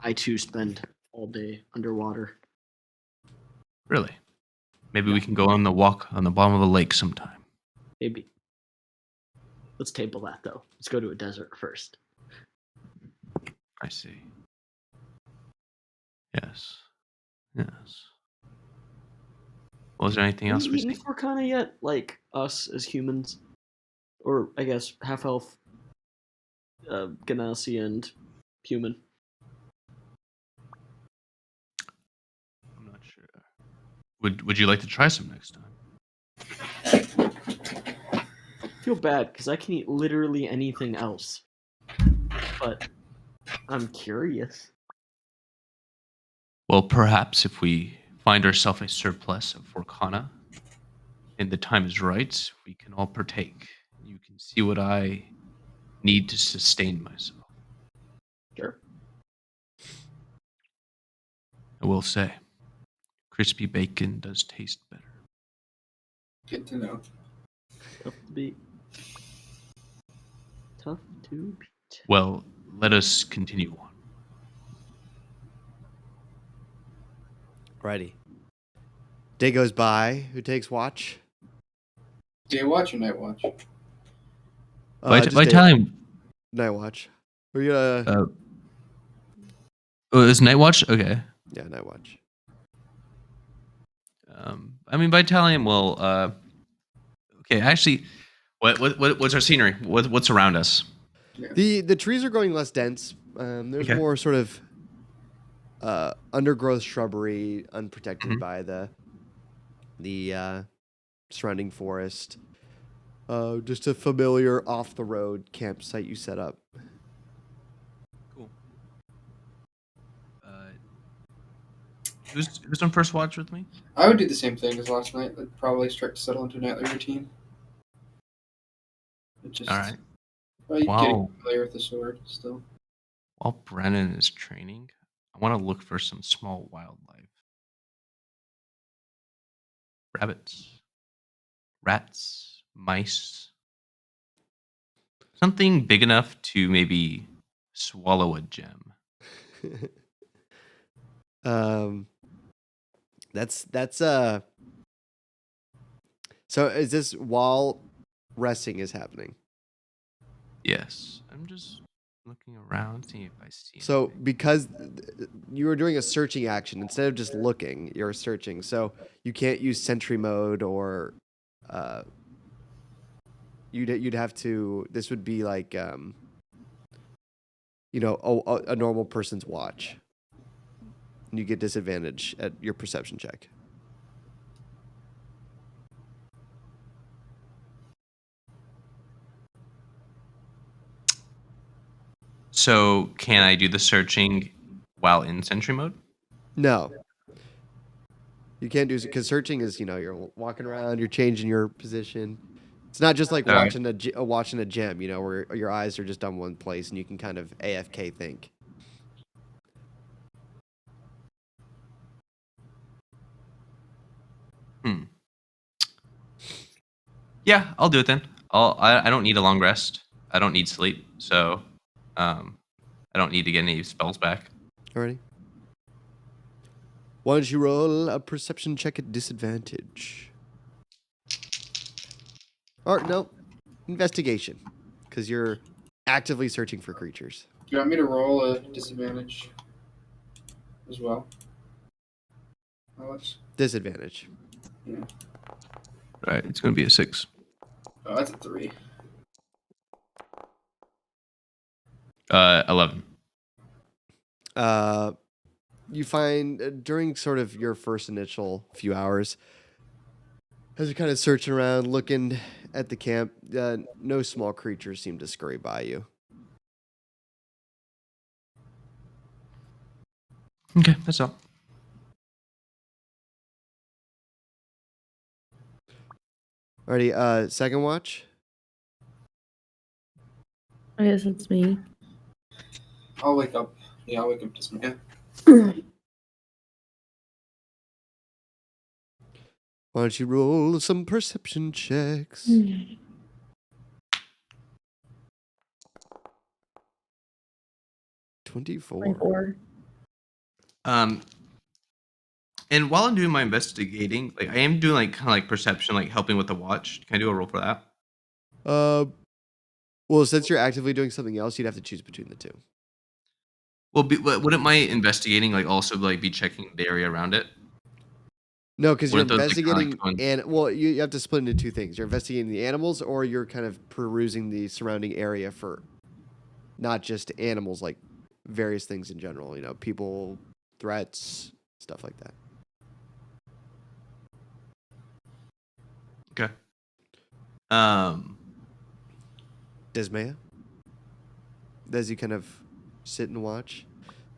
I too spend all day underwater. Really? Maybe we can go on the walk on the bottom of a lake sometime. Maybe. Let's table that though. Let's go to a desert first. I see. Yes. Yes. Was there anything else Have we you eaten see? Forcana yet? Like us as humans, or I guess half elf, Ganassi, and human. I'm not sure. Would you like to try some next time? I feel bad because I can eat literally anything else, but I'm curious. Well, perhaps if we find ourselves a surplus of Forcana and the time is right, we can all partake. You can see what I need to sustain myself. Sure. I will say, crispy bacon does taste better. Good to know. Tough to beat. Tough to beat. Well, let us continue on. Righty. Day goes by. Who takes watch? Day watch or night watch? Just day- Vitalium. Night watch. We're gonna. Is Night Watch? Okay. Yeah, night watch. I mean, Vitalium will. Okay, actually, what's our scenery? What's around us? The trees are growing less dense. There's Okay. more sort of undergrowth shrubbery, unprotected Mhm. by the surrounding forest. Just a familiar off the road campsite you set up. Cool. Who's on first watch with me? I would do the same thing as last night. I'd probably start to settle into a nightly routine. Just, All right. Getting Wow. familiar with the sword still. While Brennan is training, I want to look for some small wildlife. Rabbits, rats, mice. Something big enough to maybe swallow a gem. That's So is this while resting is happening? Yes. I'm just looking around, seeing if I see So anything. because you were doing a searching action instead of just looking, you're searching. So you can't use sentry mode or you'd have to. This would be like a normal person's watch. And you get disadvantage at your perception check. So can I do the searching while in sentry mode? No. You can't do it because searching is, you're walking around, you're changing your position. It's not just like Alright. watching a gym, where your eyes are just on one place and you can kind of AFK think. Yeah, I'll do it then. I don't need a long rest. I don't need sleep, so I don't need to get any spells back. Alrighty. Why don't you roll a perception check at disadvantage? Or no, investigation, because you're actively searching for creatures. Do you want me to roll a disadvantage as well, Alex? Disadvantage. Right, it's gonna be a 6. Oh, that's a 3. 11. You find during sort of your first initial few hours, as you're kind of searching around, looking at the camp, no small creatures seem to scurry by you. Okay, that's all. Alrighty, second watch. I guess it's me. I'll wake up. Yeah, I'll wake up just yeah. Why don't you roll some perception checks? 24. 24. And while I'm doing my investigating, like I am doing like kind of like perception, like helping with the watch. Can I do a roll for that? Well, since you're actively doing something else, you'd have to choose between the two. Well, wouldn't my investigating like also like be checking the area around it? No, because you're Wouldn't those, like, kinda, investigating, you have to split into two things. You're investigating the animals, or you're kind of perusing the surrounding area for not just animals, like various things in general. People, threats, stuff like that. Okay. Desmaya, as you kind of sit and watch,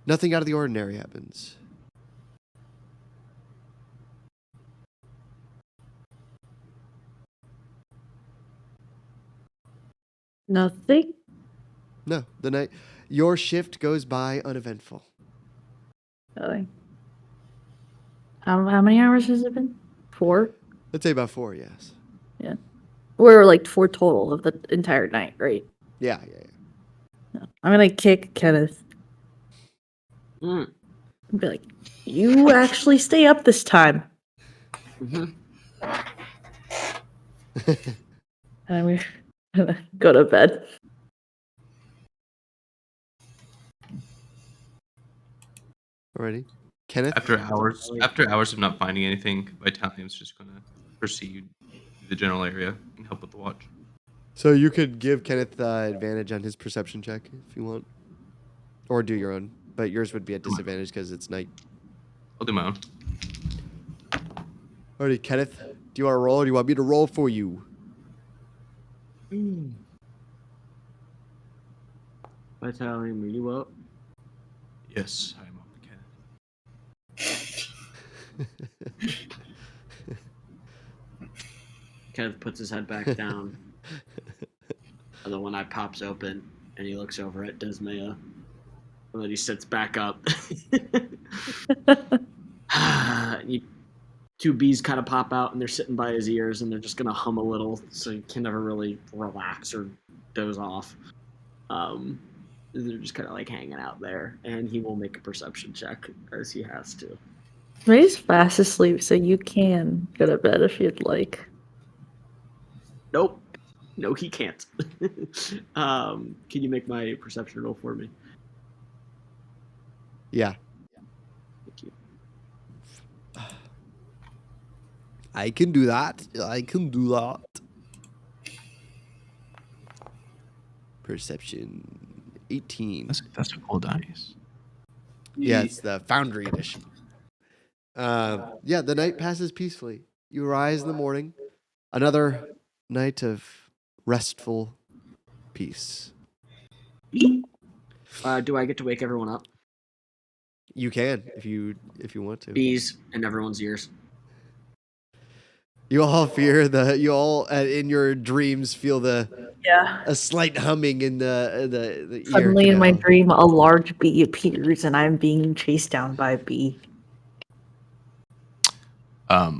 nothing out of the ordinary happens. Nothing? No, your shift goes by uneventful. Nothing. How many hours has it been? 4? I'd say about 4, yes. Yeah. We're like 4 total of the entire night, right? Yeah. No. I'm gonna kick Kenneth and be like, you actually stay up this time. And I'm gonna go to bed. Alrighty. Kenneth? After hours of not finding anything, Vitalium's just gonna proceed to the general area and help with the watch. So you could give Kenneth advantage on his perception check if you want. Or do your own. But yours would be at disadvantage because it's night. I'll do my own. Alrighty, Kenneth. Do you want to roll or do you want me to roll for you? Vitalium, are you up? Yes, I am up, Kenneth. Kenneth puts his head back down. And then one eye pops open, and he looks over at Desmaya. And then he sits back up. Two bees kind of pop out, and they're sitting by his ears, and they're just going to hum a little, so he can never really relax or doze off. They're just kind of like hanging out there, and he will make a perception check, as he has to. Ray's fast asleep, so you can go to bed if you'd like. Nope. No, he can't. Can you make my perception roll for me? Yeah. Thank you. I can do that. Perception. 18. That's a cool dice. Yeah, it's the Foundry edition. Yeah, the night passes peacefully. You rise in the morning. Another night of restful peace. Do I get to wake everyone up? You can if you want to. Bees in everyone's ears. You all fear you all in your dreams feel Yeah. a slight humming in the ear Suddenly in my canal. dream, a large bee appears and I'm being chased down by a bee. I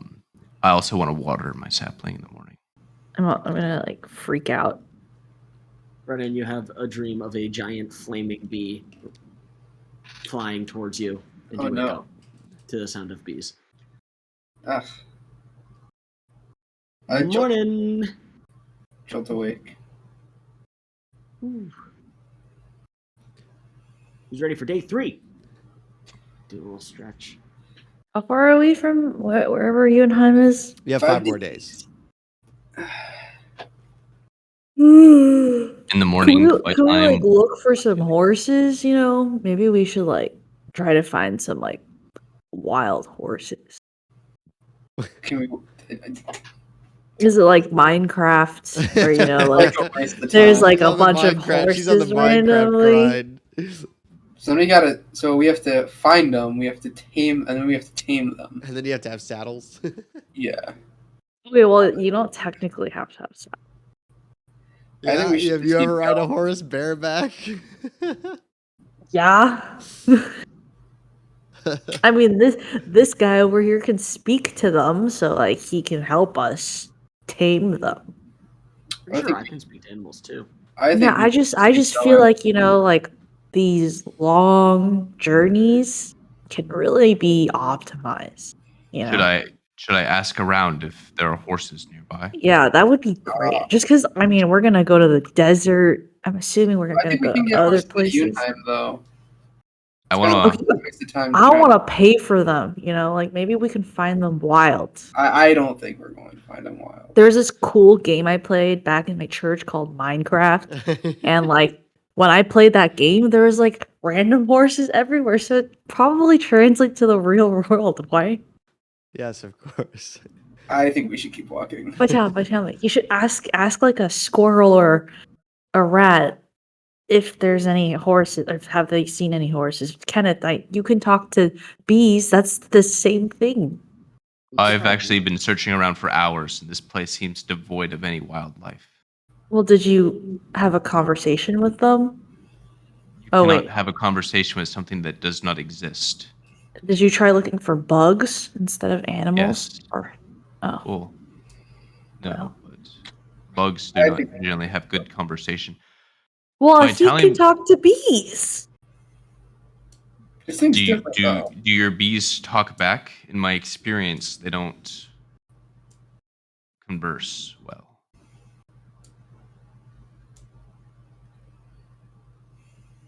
also want to water my sapling in the morning. I'm gonna like freak out. Brennan, you have a dream of a giant flaming bee flying towards you, and you Oh, wake no. up to the sound of bees. Ugh. Good morning. Jolt awake. Ooh. Who's ready for day 3? Do a little stretch. How far are we from wherever Yunheim is? You have 5 more days. In the morning, by Can we time like look for some horses? You know, maybe we should like try to find some like wild horses. Can we? Is it like Minecraft, or you know, like Don't waste the there's time. like She's a on the bunch of Minecraft- She's on the horses Minecraft randomly? grind. Somebody gotta. So we have to find them. We have to tame, and then we have to tame them. And then you have to have saddles. Yeah. Okay, well, you don't technically have to have stuff. I think we should Have just you keep ever ride a going. horse bareback? Yeah. I mean, this guy over here can speak to them, so like he can help us tame them. Pretty I sure think I can speak to animals too. I think. Yeah, we I should just keep feel going. like, you know, like these long journeys can really be optimized. You should know? I ask around if there are horses nearby? Yeah, that would be great. Just because I mean, we're gonna go to the desert. I'm assuming we're I gonna think we go can to get other horses to places. Unheim though. I It's want kind to. of waste of time. I don't want to pay for them. You know, like maybe we can find them wild. I don't think we're going to find them wild. There's this cool game I played back in my church called Minecraft. And like when I played that game, there was like random horses everywhere. So it probably translates to the real world, right? Yes, of course. I think we should keep walking. But tell me, you should ask like a squirrel or a rat if there's any horses, or have they seen any horses. Kenneth, you can talk to bees. That's the same thing. I've actually been searching around for hours, and this place seems devoid of any wildlife. Well, did you have a conversation with them? You Oh cannot wait, have a conversation with something that does not exist. did you try looking for bugs instead of animals? Yes. Or oh, Well, no, Well. but bugs do I not think- generally have good conversation. well, My he can Italian- talk to bees. This thing's Do you, different do though. do your bees talk back? In my experience, they don't converse well.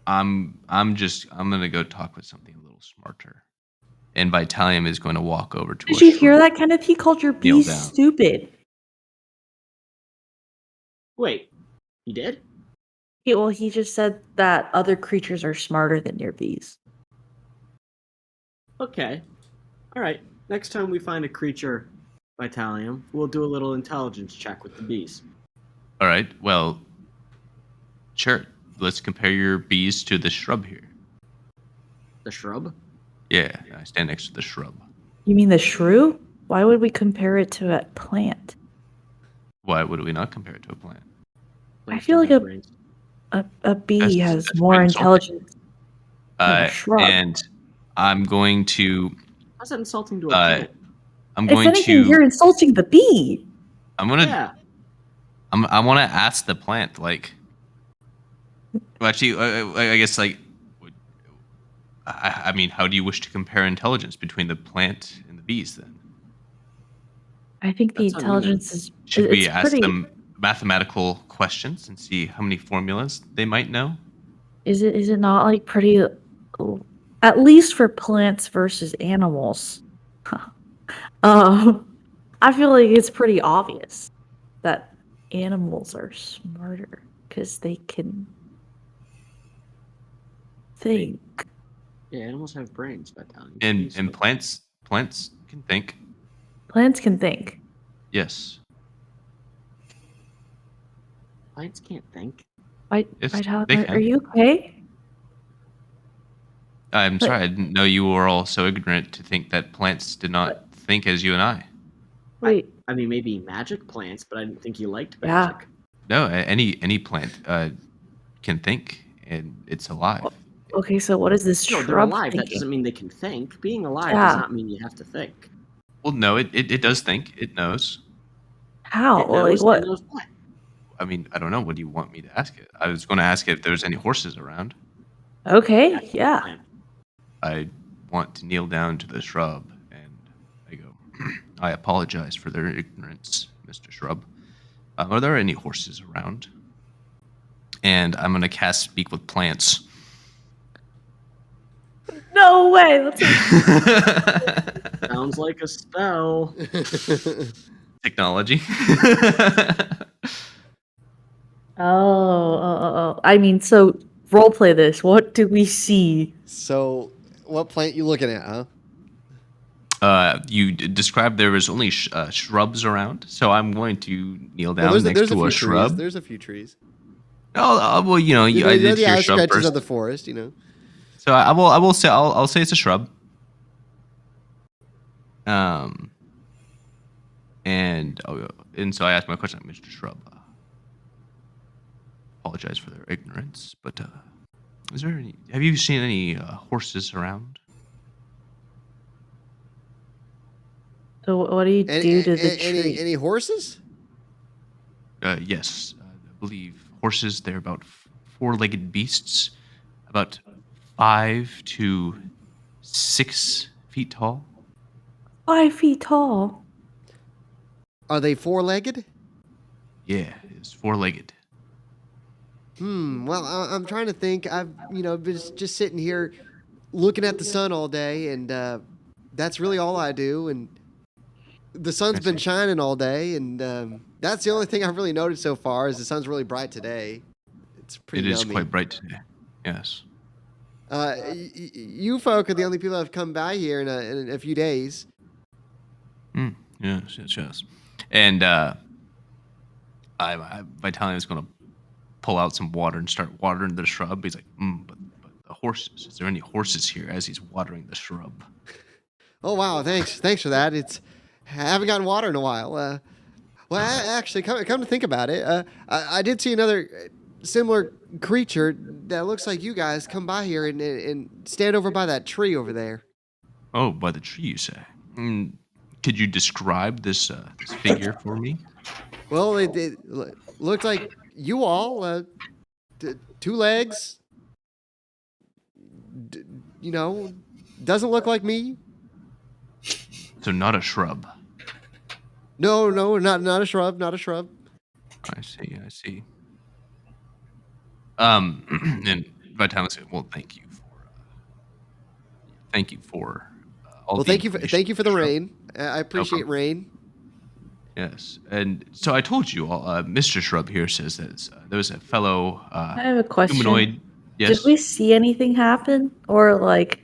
I'm gonna go talk with something a little smarter. And Vitalium is going to walk over to. Did you hear that, Kenneth? He called your Kneel bees down. stupid. Wait, you did? He just said that other creatures are smarter than your bees. Okay. All right. Next time we find a creature, Vitalium, we'll do a little intelligence check with the bees. All right. Well, sure. Let's compare your bees to the shrub here. The shrub? Yeah, I stand next to the shrub. You mean the shrew? Why would we compare it to a plant? Why would we not compare it to a plant? Plants feel don't like have a- brains. A bee has that's more quite insulting. intelligence than a shrub. And I'm going to. How's that insulting to a Uh, plant? I'm If going anything, you're to. insulting the bee. I'm gonna. Yeah. I want to ask the plant, like. Well, actually, I guess like. I mean, how do you wish to compare intelligence between the plant and the bees? Then I think the That's on you. intelligence is should we it's ask pretty. them mathematical questions and see how many formulas they might know? Is it not like pretty? At least for plants versus animals. I feel like it's pretty obvious that animals are smarter because they can think. Yeah, animals have brains, Battalion. And plants can think. Plants can think. Yes. Plants can't think. Yes, Vital, they are can. you okay? I'm But- sorry, I didn't know you were all so ignorant to think that plants did not think as you and I. Wait. I mean, maybe magic plants, but I didn't think you liked Yeah. magic. No, any plant can think, and it's alive. Okay, so what is this No, shrub they're alive. That thinking? doesn't mean they can think. Being alive does not mean you have to think. Well, no, it does think. It knows. How? It knows. Like It knows what? I mean, I don't know. What do you want me to ask it? I was going to ask it if there's any horses around. Okay, yeah. Plant. I want to kneel down to the shrub, and I go, I apologize for their ignorance, Mr. Shrub. Are there any horses around? And I'm going to cast Speak with Plants. No way. Sounds like a spell. Technology. Oh. I mean, so role play this. What do we see? So, what plant you looking at, huh? You described there was only shrubs around, so I'm going to kneel down Well, next to few a shrub. trees. There's a few trees. Oh, well, you know, I They're did the hear shrub outskirts first. of the forest, you know. So I'll say it's a shrub. And so I asked my question, Mr. Shrub. Apologize for their ignorance, but have you seen any horses around? So what do you do to the tree? Any horses? Yes, I believe horses. They're about four-legged beasts, about 5 to 6 feet tall. 5 feet tall. Are they four-legged? Yeah, it's four-legged. Well, I'm trying to think. I've been just sitting here looking at the sun all day, and that's really all I do. And the sun's been shining all day, and that's the only thing I've really noticed so far is the sun's really bright today. It's pretty. It is yummy. quite bright today. Yes. You folk are the only people that have come by here in a few days. Yes. And Vitalian is going to pull out some water and start watering the shrub. He's like, but the horses. Is there any horses here? As he's watering the shrub. Oh wow! Thanks for that. I haven't gotten water in a while. Actually, come to think about it, I did see another similar creature that looks like you guys come by here and stand over by that tree over there. Oh, by the tree, you say? Could you describe this figure for me? Well, it looked like you all, 2 legs. Doesn't look like me. So not a shrub. No, not a shrub, not a shrub. I see. And Vitalian said, "Well, thank you for all Well, the thank you for the shrub." rain. I appreciate rain. Yes, and so I told you all. Mr. Shrub here says that there was a fellow I have a question. humanoid. Yes. Did we see anything happen? Or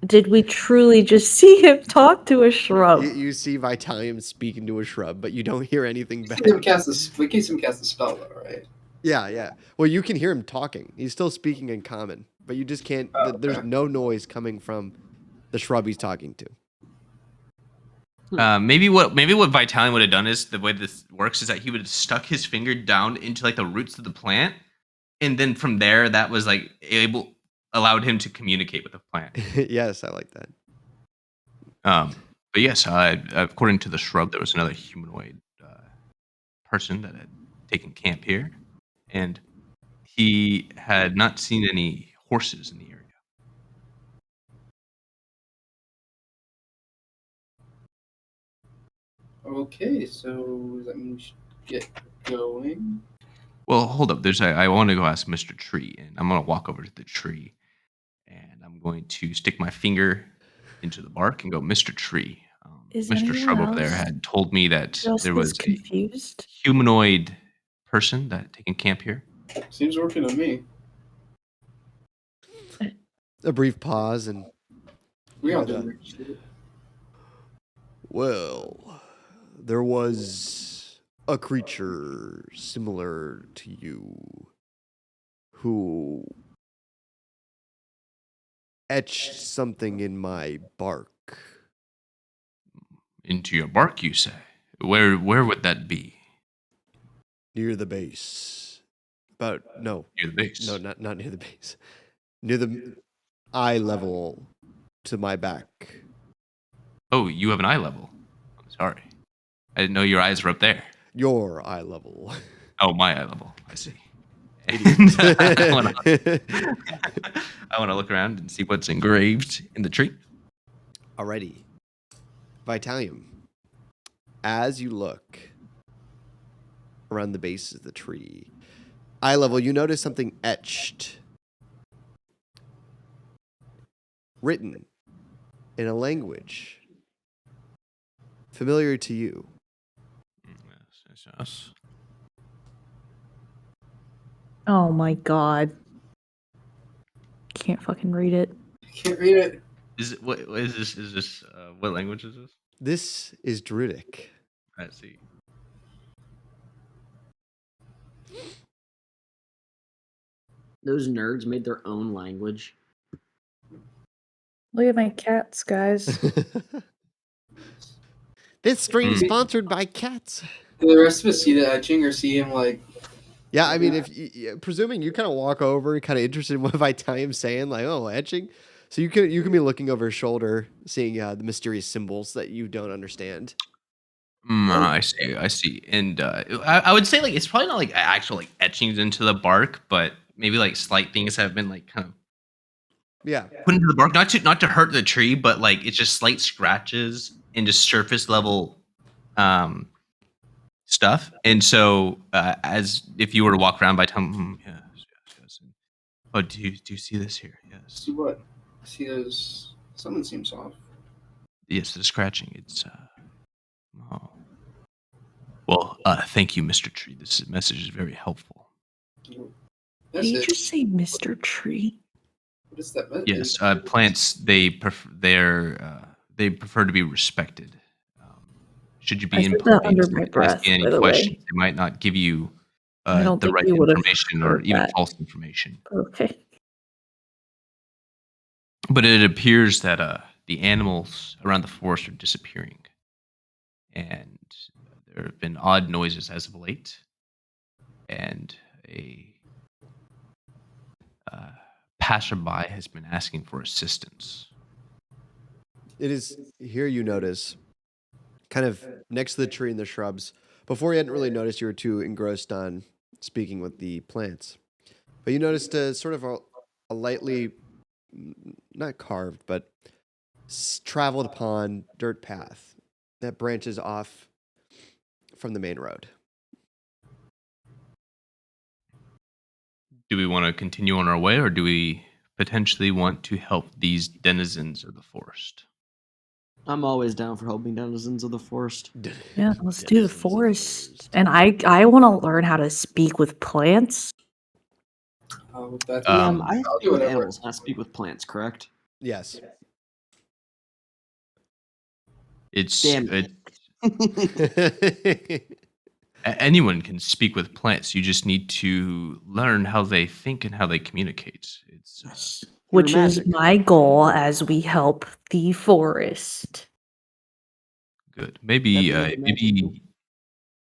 did we truly just see him talk to a shrub? You see Vitalium speaking to a shrub, but you don't hear anything back. We can see him cast a spell, though, right? Yeah. Well, you can hear him talking. He's still speaking in common, but you just can't. There's no noise coming from the shrub he's talking to. Maybe what Vitalian would have done is the way this works is that he would have stuck his finger down into the roots of the plant, and then from there that was allowed him to communicate with the plant. Yes, I like that. But yes, according to the shrub, there was another humanoid person that had taken camp here, and he had not seen any horses in the area. Okay, so does that mean we should get going? Well, hold up. I want to go ask Mr. Tree, and I'm going to walk over to the tree, and I'm going to stick my finger into the bark and go, Mr. Tree. Is Mr. Shrub anyone over there else had told me that just there was confused? a humanoid person that had taken camp here. Seems working to me. A brief pause, and We all hear did the, appreciate it. well, there was a creature similar to you who etched something in my bark. Into your bark, you say? Where would that be? Near the base. Near Near the base. not near the base. Near the eye level to my back. Oh, you have an eye level. I'm sorry. I didn't know your eyes were up there. Your eye level. Oh, my eye level. I see. Idiot. I want to look around and see what's engraved in the tree. Alrighty. Vitalium. As you look around the base of the tree, eye level, you notice something etched, written in a language familiar to you. Yes. Oh my god. Can't fucking read it. Can't read it. Is it what is this? Is this what language is this? This is Druidic. I see. Those nerds made their own language. Look at my cats, guys. This stream Hmm. sponsored by cats. Do the rest of us see the etching or see him like? Yeah, I mean, presuming you kind of walk over, kind of interested in what Vitalium's saying, like, oh, etching. So you can be looking over his shoulder, seeing the mysterious symbols that you don't understand. I see. And I would say like it's probably not like actual like etchings into the bark, but maybe like slight things have been like kind of Yeah. put into the bark, not to hurt the tree, but like it's just slight scratches and just surface level stuff. And so as if you were to walk around by time, yes. Oh, do you see this here? Yes. See what? See those? Something seems off. Yes, the scratching. It's oh. Well, thank you, Mr. Tree. This message is very helpful. Did That's you it. just say Mr. Tree? What is that? Yes, plants they prefer to be respected. Should you I be in said that place, under my if they breath, see any by the questions, way. they might not give you I don't the think right you would have information or heard even that. false information. Okay. But it appears that the animals around the forest are disappearing, and there have been odd noises as of late, and a passerby has been asking for assistance. It is here you notice, kind of next to the tree and the shrubs. Before you hadn't really noticed, you were too engrossed on speaking with the plants. But you noticed sort of a lightly, not carved, but traveled upon dirt path that branches off from the main road. Do we want to continue on our way, or do we potentially want to help these denizens of the forest? I'm always down for helping denizens of the forest. Yeah, let's do the Denizens of the forest. And I want to learn how to speak with plants. With that, I I'll speak do with whatever. animals, not speak with plants, correct? Yes. It's Damn anyone can speak with plants. You just need to learn how they think and how they communicate. It's Which Human is magic. my goal as we help the forest. good. Maybe That'd be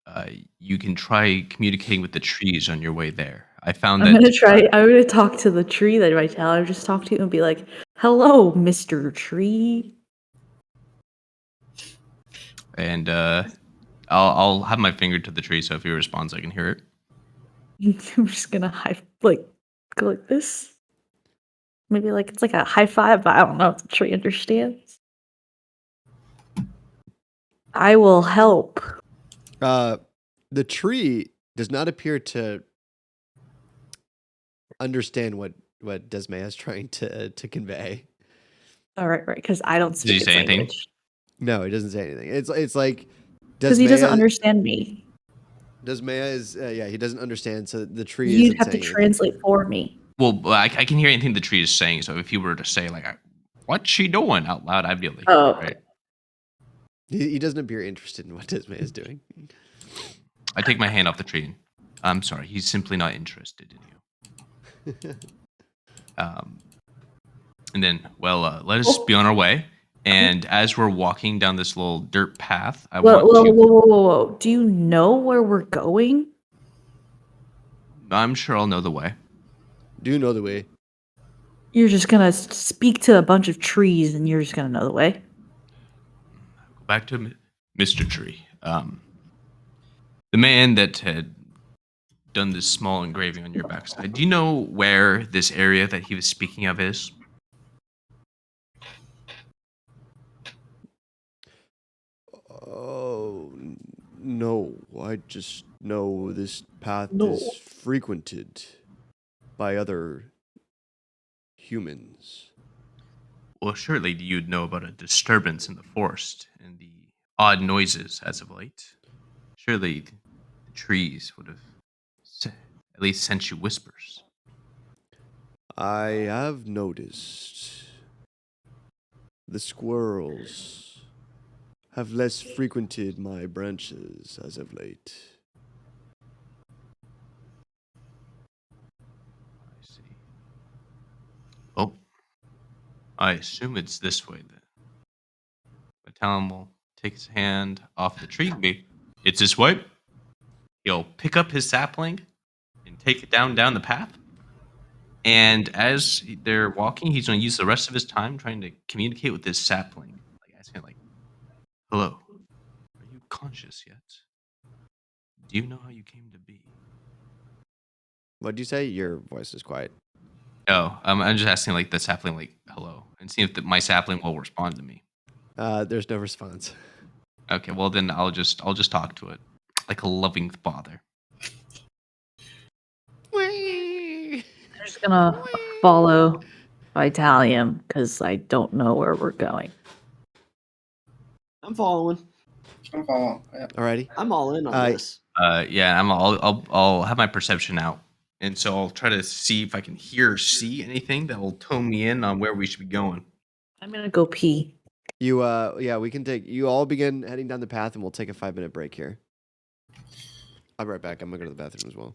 magical. you can try communicating with the trees on your way there. I found I'm that gonna try. I'm gonna talk to the tree that I tell. I just talk to you and be like, "Hello, Mr. Tree." and I'll have my finger to the tree, so if he responds, I can hear it. I'm just gonna go like this. Maybe like it's like a high five, but I don't know if the tree understands. I will help. The tree does not appear to understand what Desmaya is trying to convey. All right, because I don't he speak its say anything? language. No, he doesn't say anything. It's like Because he doesn't Desmaya- understand me. Desmaya is he doesn't understand, so the tree You'd isn't have to saying anything. translate for me. Well, I can hear anything the tree is saying. So if you were to say like, "What's she doing?" out loud, I'd be able to hear Oh, it, right? He doesn't appear interested in what Dismay is doing. I take my hand off the tree. And, I'm sorry. He's simply not interested in you. And then, well, let us be on our way. And as we're walking down this little dirt path, I whoa, want whoa, to. whoa, whoa, whoa, whoa. Do you know where we're going? I'm sure I'll know the way. Do you know the way? You're just gonna speak to a bunch of trees and you're just gonna know the way? Go back to Mr. Tree. The man that had done this small engraving on your backside. Do you know where this area that he was speaking of is? Oh, no. I just know this path No. is frequented by other humans. Well, surely you'd know about a disturbance in the forest and the odd noises as of late. Surely the trees would have at least sent you whispers. I have noticed the squirrels have less frequented my branches as of late. I see. Oh, I assume it's this way then. But Talon will take his hand off the tree. It's this way. He'll pick up his sapling and take it down the path. And as they're walking, he's going to use the rest of his time trying to communicate with this sapling, like asking, like, "Hello, are you conscious yet? Do you know how you came to be?" What'd you say? Your voice is quiet. Oh, I'm just asking like the sapling, like, "Hello," and see if my sapling will respond to me. There's no response. Okay, well then I'll just talk to it like a loving father. I'm just gonna follow Vitalium because I don't know where we're going. I'm following. Just gonna follow. Yeah. Alrighty. I'm all in on this. Yeah, I'll have my perception out, and so I'll try to see if I can hear or see anything that will tone me in on where we should be going. I'm gonna go pee. Yeah, we can take. You all begin heading down the path, and we'll take a 5-minute break here. I'll be right back. I'm gonna go to the bathroom as well.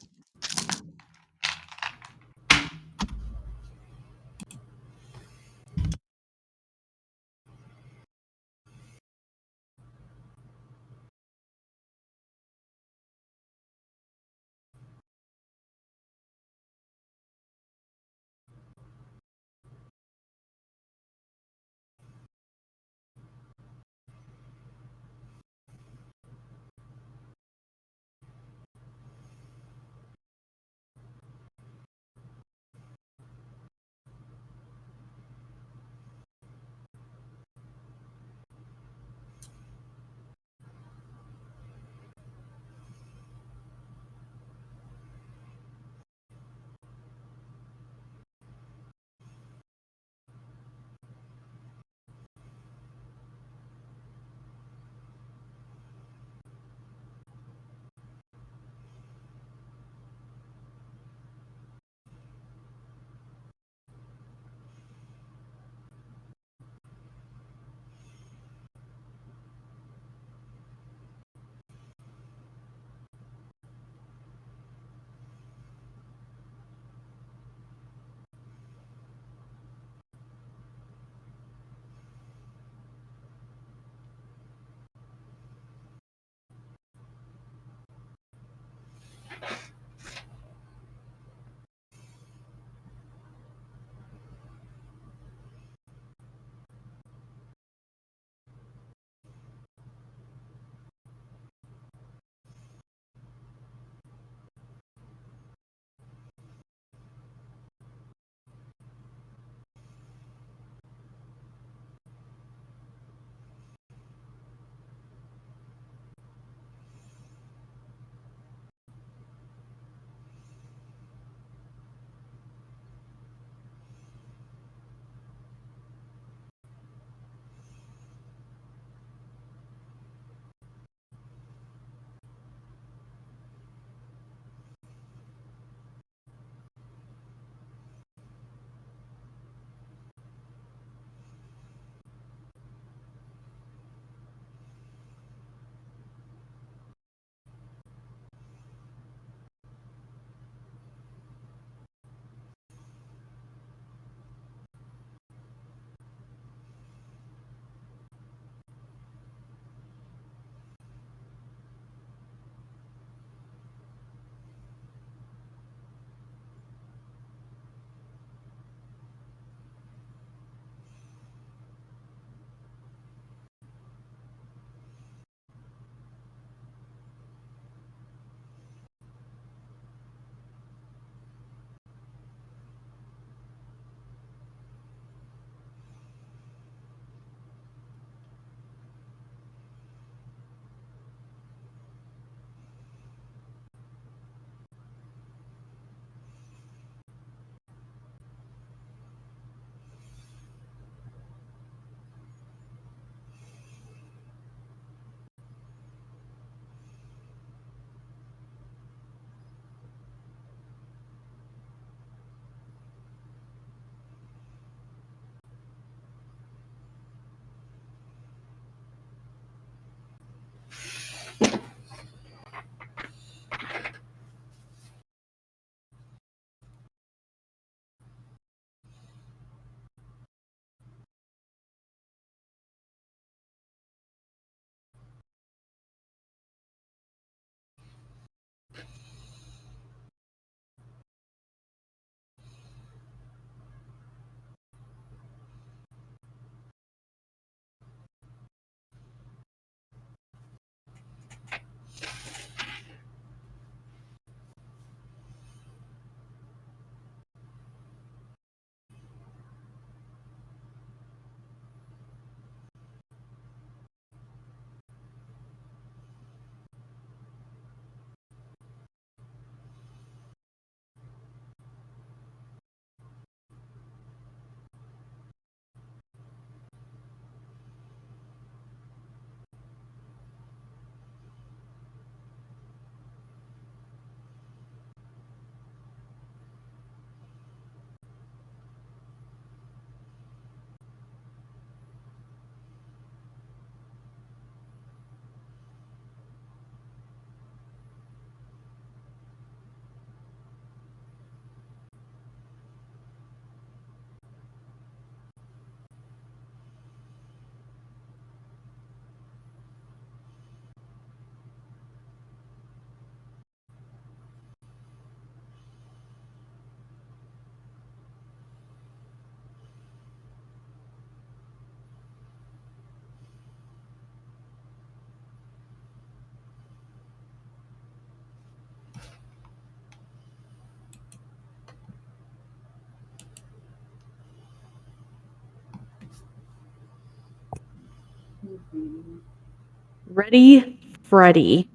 Ready, Freddy.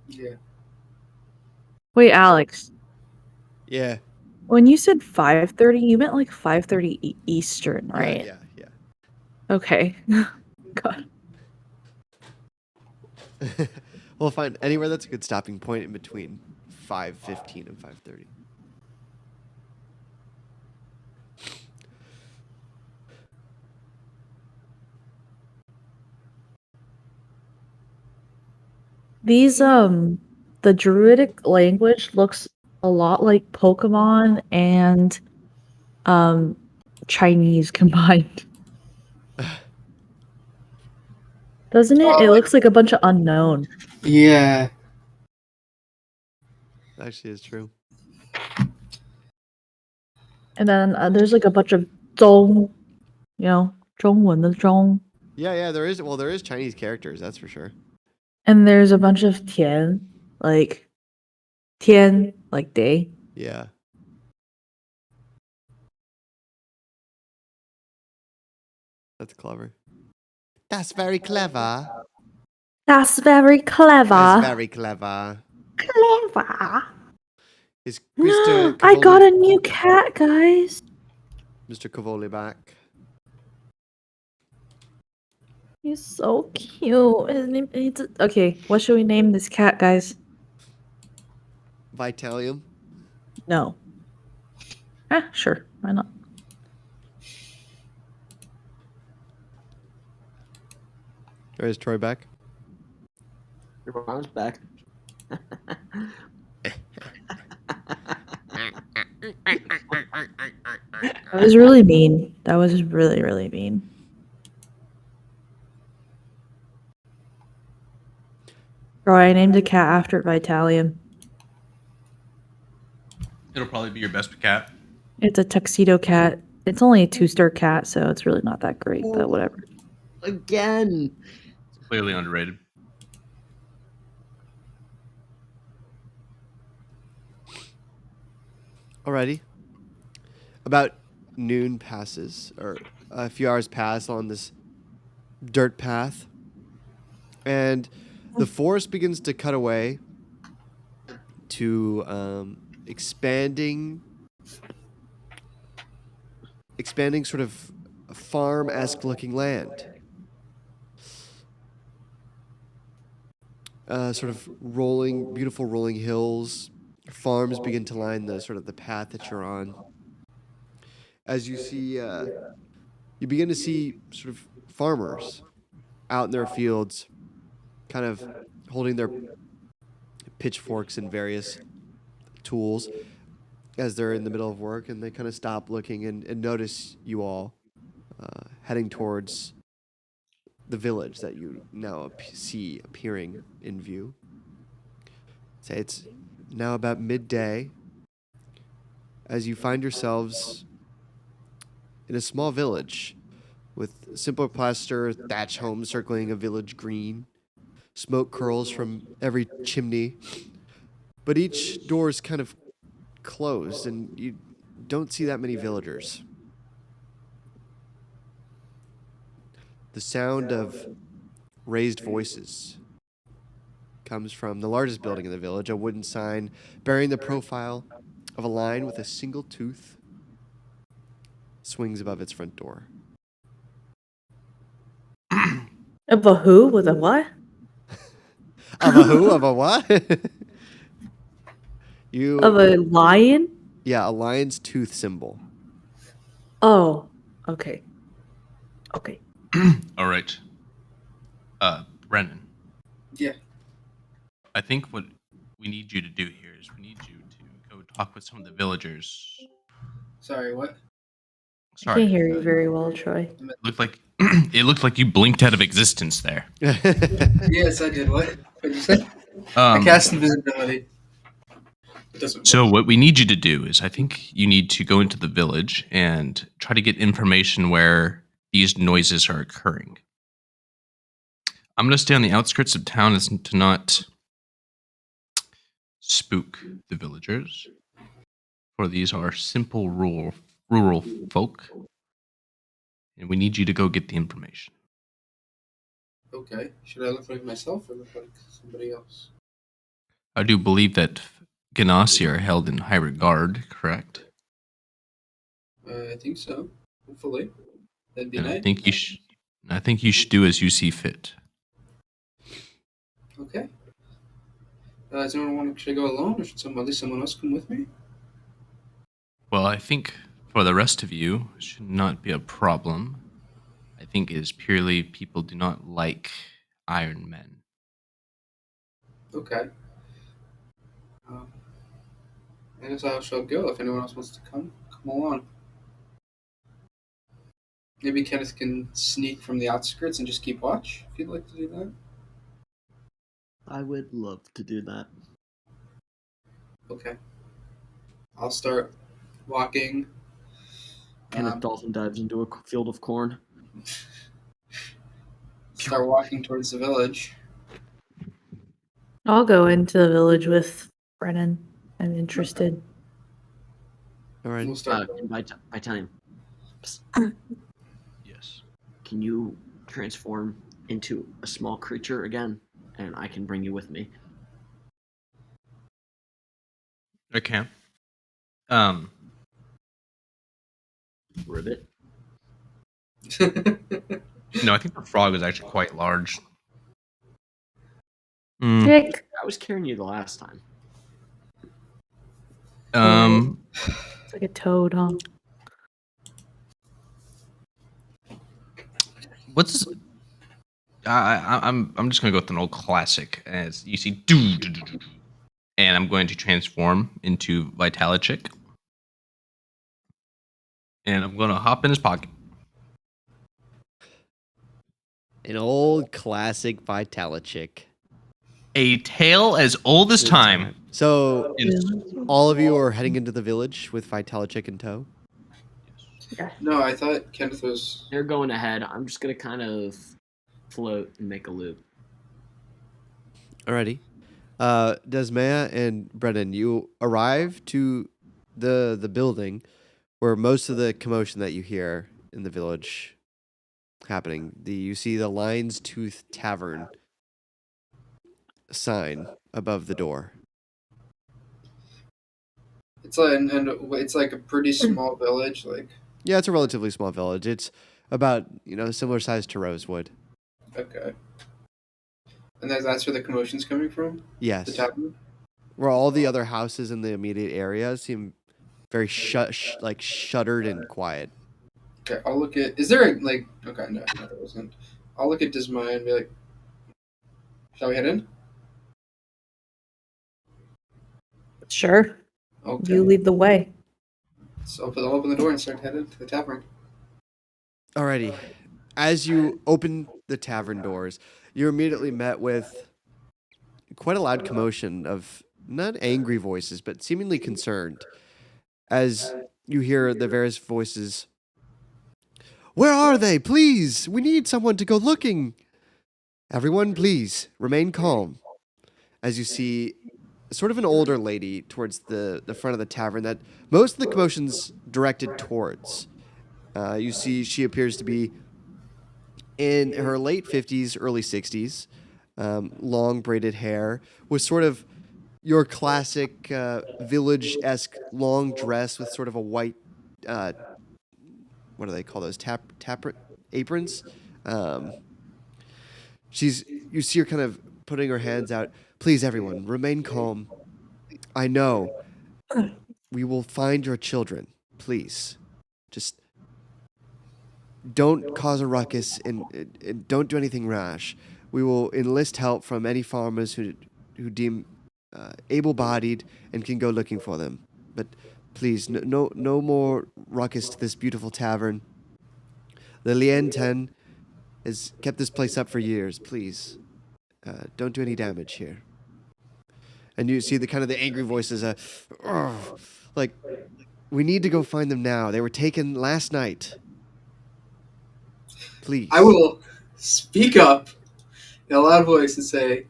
Yeah. Wait, Alex. Yeah. When you said 5:30, you meant like 5:30 Eastern, right? Yeah. Okay. God. We'll find anywhere that's a good stopping point in between 5:15 and 5:30. These the druidic language looks a lot like Pokemon and Chinese combined. Doesn't it? It like, looks like a bunch of unknown. yeah. Actually, it's true. And then there's like a bunch of 中, 中文的中. Yeah. There is. Well, there is Chinese characters. That's for sure. And there's a bunch of 田, like 天, like day. Yeah. That's clever. That's very clever. That's very clever. That's very clever. Clever. Is Mr. I got Cavoli, a new cat, guys. Mr. Cavoli back? He's so cute. Okay, what should we name this cat, guys? Vitalium. No. Sure. Why not? Or is Troy back? Your mom's back. That was really mean. That was really, really mean. Bro, I named a cat after Vitalium. It'll probably be your best cat. It's a tuxedo cat. It's only a 2-star cat, so it's really not that great, but whatever. Again. It's clearly underrated. Alrighty. About noon passes, or a few hours pass on this dirt path, and the forest begins to cut away to expanding sort of farm-esque looking land. Sort of beautiful rolling hills. Farms begin to line the sort of the path that you're on. As you see, you begin to see sort of farmers out in their fields, kind of holding their pitchforks and various tools as they're in the middle of work, and they kind of stop looking and notice you all heading towards the village that you now see appearing in view. Say it's now about midday as you find yourselves in a small village with simple plaster thatch homes circling a village green. Smoke curls from every chimney, but each door is kind of closed and you don't see that many villagers. The sound of raised voices comes from the largest building in the village, a wooden sign bearing the profile of a lion with a single tooth swings above its front door. Of a who with a what? Of a who? Of a what? Of a lion? Yeah, a lion's tooth symbol. Oh, okay. Okay. All right. Brennan. Yeah. I think what we need you to do here is we need you to go talk with some of the villagers. Sorry, what? I Sorry. can't hear you very well, Troy. It looked like you blinked out of existence there. Yes, I did. What? What'd you say? I cast invisibility. It doesn't So work. what we need you to do is I think you need to go into the village and try to get information where these noises are occurring. I'm going to stay on the outskirts of town as to not spook the villagers, for these are simple rural folk, and we need you to go get the information. Okay. Should I look like myself or look like somebody else? I do believe that Ganassi are held in high regard, correct? I think so. Hopefully. That'd be And nice. I think you should do as you see fit. Okay. Does anyone want to, should I go alone or should at least someone else come with me? Well, I think for the rest of you, it should not be a problem. I think it is purely people do not like Iron Men. Okay. I guess I shall go. If anyone else wants to come along. Maybe Kenneth can sneak from the outskirts and just keep watch if you'd like to do that. I would love to do that. Okay. I'll start walking. Kenneth dolphin dives into a field of corn. Start walking towards the village. I'll go into the village with Brennan. I'm interested. All right. We'll start. By time. Yes. Can you transform into a small creature again, and I can bring you with me? I can. Ribbit. No, I think the frog is actually quite large. Nick. I was carrying you the last time. It's like a toad, huh? What's I'm just gonna go with an old classic. As you see, do, and I'm going to transform into Vitalichick, and I'm gonna hop in his pocket. An old classic Vitalichick. A tale as old as time. So In- all of you are heading into the village with Vitalichick in tow. No, I thought Kenneth was. They're going ahead. I'm just gonna kind of float and make a loop. Alrighty. Desmaya and Brennan, you arrive to the building where most of the commotion that you hear in the village happening. You see the Lion's Tooth Tavern sign above the door. It's like and it's like a pretty small village. Like Yeah, it's a relatively small village. It's about, similar size to Rosewood. okay, and that's where the commotion's coming from. Yes. The tavern. Where all the other houses in the immediate area seem very shuttered and quiet. Okay, I'll look at. Is there a like? Okay, no, there wasn't. I'll look at Dismaya and be like, "Shall we head in?" Sure. Okay. You lead the way. So I'll open the door and start heading to the tavern. Alrighty. As you open the tavern doors, you're immediately met with quite a loud commotion of not angry voices, but seemingly concerned. As you hear the various voices, "Where are they? Please! We need someone to go looking!" Everyone, please, remain calm. As you see sort of an older lady towards the front of the tavern that most of the commotion's directed towards. You see she appears to be in her late 50s, early 60s, long braided hair, with sort of your classic village-esque long dress with sort of a white, what do they call those, aprons? You see her kind of putting her hands out. "Please, everyone, remain calm. I know. We will find your children. Please. Just don't cause a ruckus and don't do anything rash. We will enlist help from any farmers who deem able-bodied and can go looking for them. But please, no more ruckus to this beautiful tavern. The Lien Ten has kept this place up for years. Please, don't do any damage here." And you see the angry voices, like, "We need to go find them now. They were taken last night. Please." I will speak up in a loud voice and say,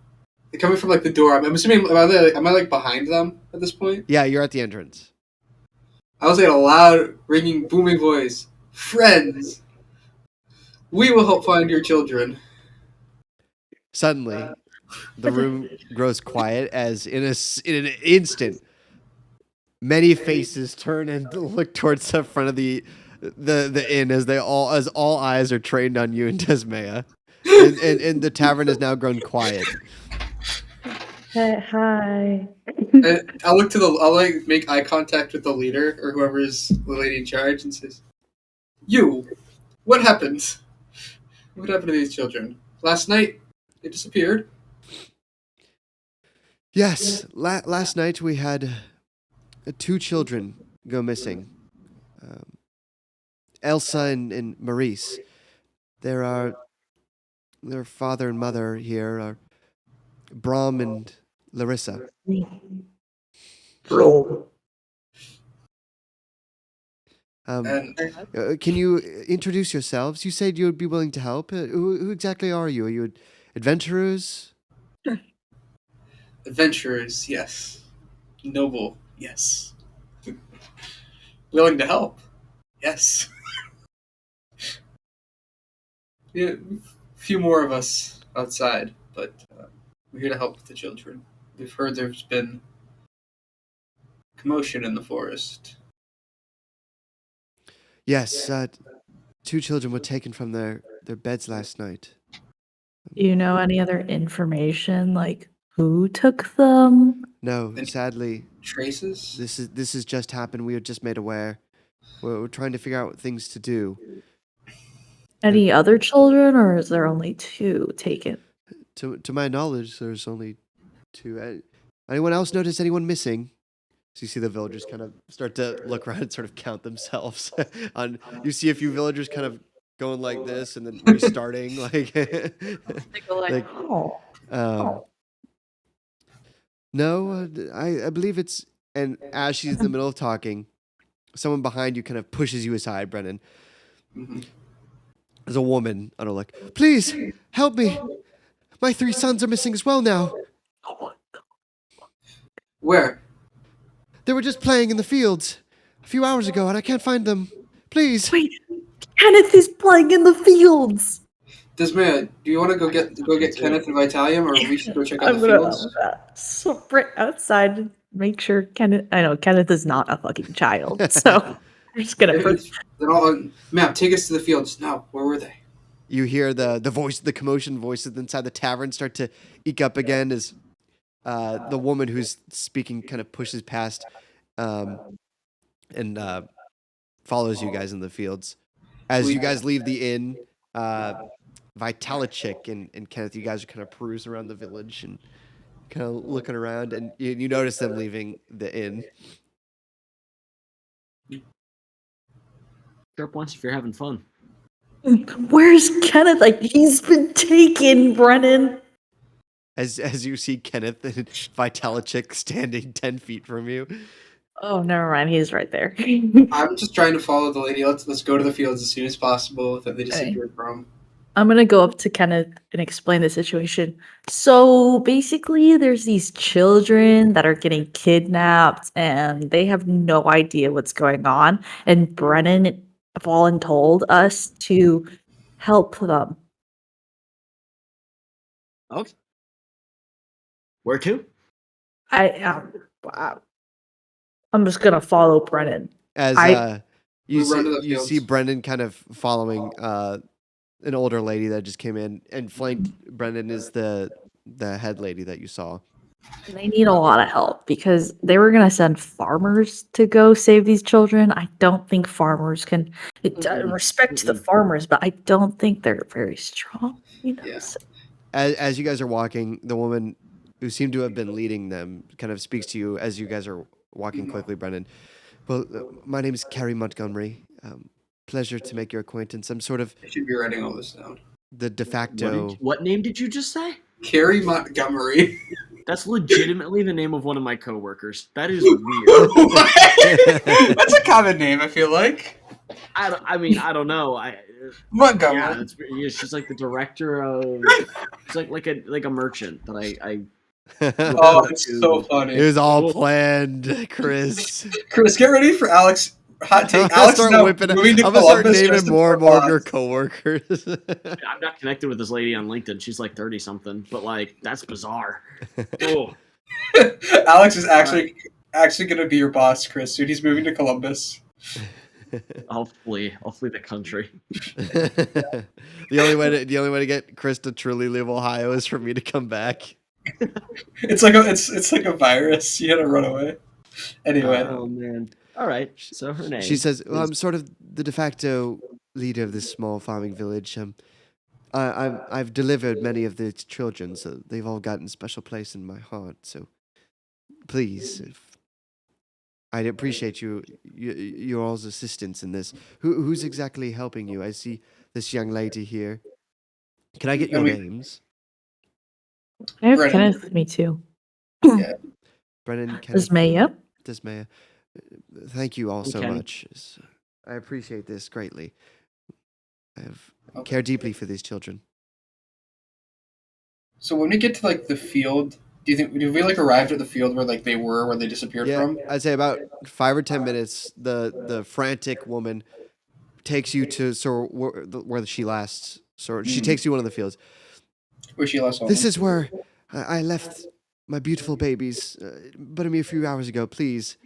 "They're coming from like the door." I'm assuming am I like behind them at this point? Yeah, you're at the entrance. I will say in a loud, ringing, booming voice, "Friends, we will help find your children." Suddenly, the room grows quiet as in an instant, many faces turn and look towards the front of the inn as all eyes are trained on you and Desmaya. And the tavern has now grown quiet. Hi. I'll like make eye contact with the leader or whoever's the lady in charge and says, "You, what happened? What happened to these children? Last night, they disappeared." Yes, last night we had 2 children go missing. Um, Elsa and Maurice. Their father and mother here are Brom and Larissa. Roll. And Can you introduce yourselves? You said you would be willing to help. Who exactly are you? Are you adventurers? adventurers, yes. Noble, yes. Willing to help, yes. Yeah, few more of us outside, but we're here to help with the children. We've heard there's been commotion in the forest. Yes, 2 children were taken from their beds last night. Do you know any other information, like who took them? No, Any sadly, traces? this has just happened. We were just made aware. We're trying to figure out what things to do. Any other children, or is there only 2 taken? To my knowledge, there's only 2. Anyone else notice anyone missing? So you see the villagers kind of start to look around and sort of count themselves. You see a few villagers kind of going like this and then restarting, like, They go like, oh. um, no, I believe it's. And as she's in the middle of talking, someone behind you kind of pushes you aside, Brennan. Mhm. There's a woman on her like, please help me. My 3 sons are missing as well now. Where? They were just playing in the fields a few hours ago, and I can't find them. Please. Wait, Kenneth is playing in the fields. Desmaya, do you want to go get Kenneth and Vitalium, or we should go check out I'm the gonna fields? sprint outside and make sure Kenneth. I know Kenneth is not a fucking child, so I'm just gonna. They're all, ma'am, take us to the fields. No, where were they? You hear the commotion voices inside the tavern start to eke up again as the woman who's speaking kind of pushes past and follows you guys in the fields. As you guys leave the inn, Vitalichik and Kenneth, you guys are kind of perusing around the village and kind of looking around, and you notice them leaving the inn. Sharp once if you're having fun. Where's Kenneth? Like he's been taken, Brennan. As you see Kenneth and Vitalichik standing 10 feet from you. Oh, never mind. He's right there. I'm just trying to follow the lady. Let's go to the fields as soon as possible that they Okay. disappeared from. I'm gonna go up to Kenneth and explain the situation. So basically, there's these children that are getting kidnapped, and they have no idea what's going on. And Brennan voluntold us to help them. Okay. Where to? I I'm just gonna follow Brennan. As We run to the you see fields. Brendan kind of following an older lady that just came in, and flanked Brendan is the head lady that you saw. They need a lot of help because they were gonna send farmers to go save these children. I don't think farmers can respect to the farmers, but I don't think they're very strong. You know. Yeah. So- As you guys are walking, the woman who seemed to have been leading them kind of speaks to you as you guys are walking quickly, Brendan. Well, my name is Carrie Montgomery. Pleasure to make your acquaintance. I'm sort of I should be writing all this down. the de facto. What name did you just say? Carrie Montgomery. That's legitimately the name of one of my coworkers. That is weird. That's a common name, I feel like. I don't know. Montgomery. Yeah, she's like the director of. She's like a merchant that I Oh, it's so funny. It was all planned, Chris. Chris, get ready for Alex Hot I'm take. gonna Alex is start now whipping. moving to I'm gonna start Columbus naming just to more put and more of your bots. coworkers. I'm not connected with this lady on LinkedIn. She's like 30 something, but like that's bizarre. Oh, Alex is actually gonna be your boss, Chris. Dude, he's moving to Columbus. I'll flee the country. The only way to get Chris to truly leave Ohio is for me to come back. It's like a virus. You gotta run away. Anyway, Oh man. All right. So her name. She says, "Well, is- I'm sort of the de facto leader of this small farming village. I've delivered many of the children, so they've all gotten a special place in my heart. So please, if I'd appreciate your all's assistance in this. Who's exactly helping you? I see this young lady here. Can I get your And we- names? I have Brennan. Kenneth with me too. Yeah. Brennan, Kenneth, Ismaya. Dismaya. Thank you all so Kenny. much. I appreciate this greatly. I Okay. care deeply for these children. So when we get to like the field, do we like arrived at the field where like they were where they disappeared Yeah, from? I'd say about 5 or 10 minutes. The frantic woman takes you to where she last. She takes you one of the fields. Where she last saw This them. is where I left my beautiful babies, but a mere few hours ago. Please,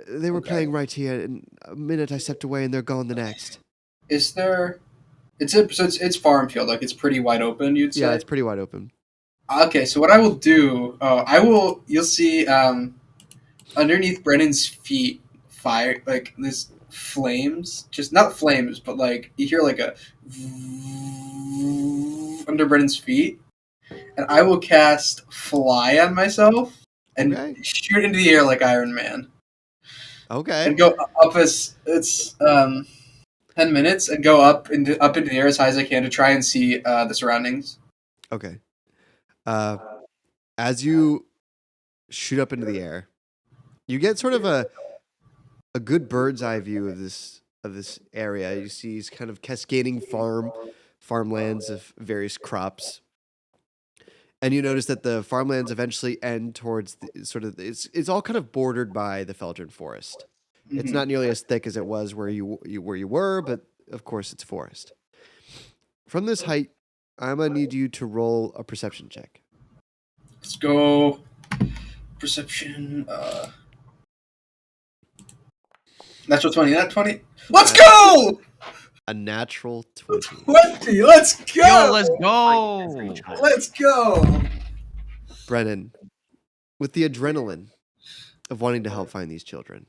they were playing right here, and a minute I stepped away, and they're gone the next. Is there? It's farm field. Like it's pretty wide open. You'd say. Yeah, it's pretty wide open. Okay, so what I will do, you'll see underneath Brennan's feet, fire, like this flames, just not flames, but like you hear like a under Brennan's feet, and I will cast fly on myself and Okay. shoot into the air like Iron Man, Okay. and go up as it's 10 minutes, and go up into the air as high as I can to try and see the surroundings. Okay. As you shoot up into the air, you get sort of a good bird's eye view of this area. You see these kind of cascading farmlands of various crops. And you notice that the farmlands eventually end towards it's all kind of bordered by the Feldrin forest. It's Mhm. not nearly as thick as it was where you were, but of course it's forest. From this height, I'm gonna need you to roll a perception check. Let's go. Perception. Natural 20. Not 20. Let's go! A natural 20. 20. Let's go! Yo, let's go. Let's go! Brennan, with the adrenaline of wanting to help find these children,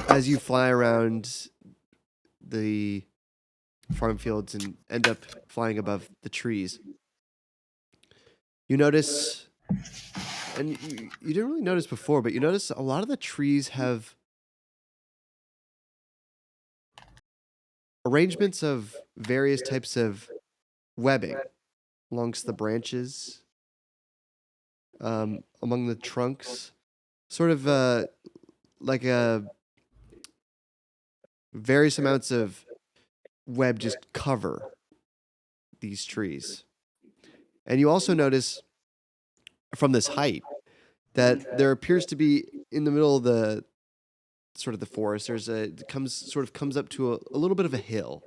as you fly around the farm fields and end up flying above the trees, you notice, and you didn't really notice before, but you notice a lot of the trees have arrangements of various types of webbing amongst the branches, among the trunks, sort of like a various amounts of web just cover these trees. And you also notice from this height that there appears to be in the middle of the sort of the forest, it comes up to a little bit of a hill.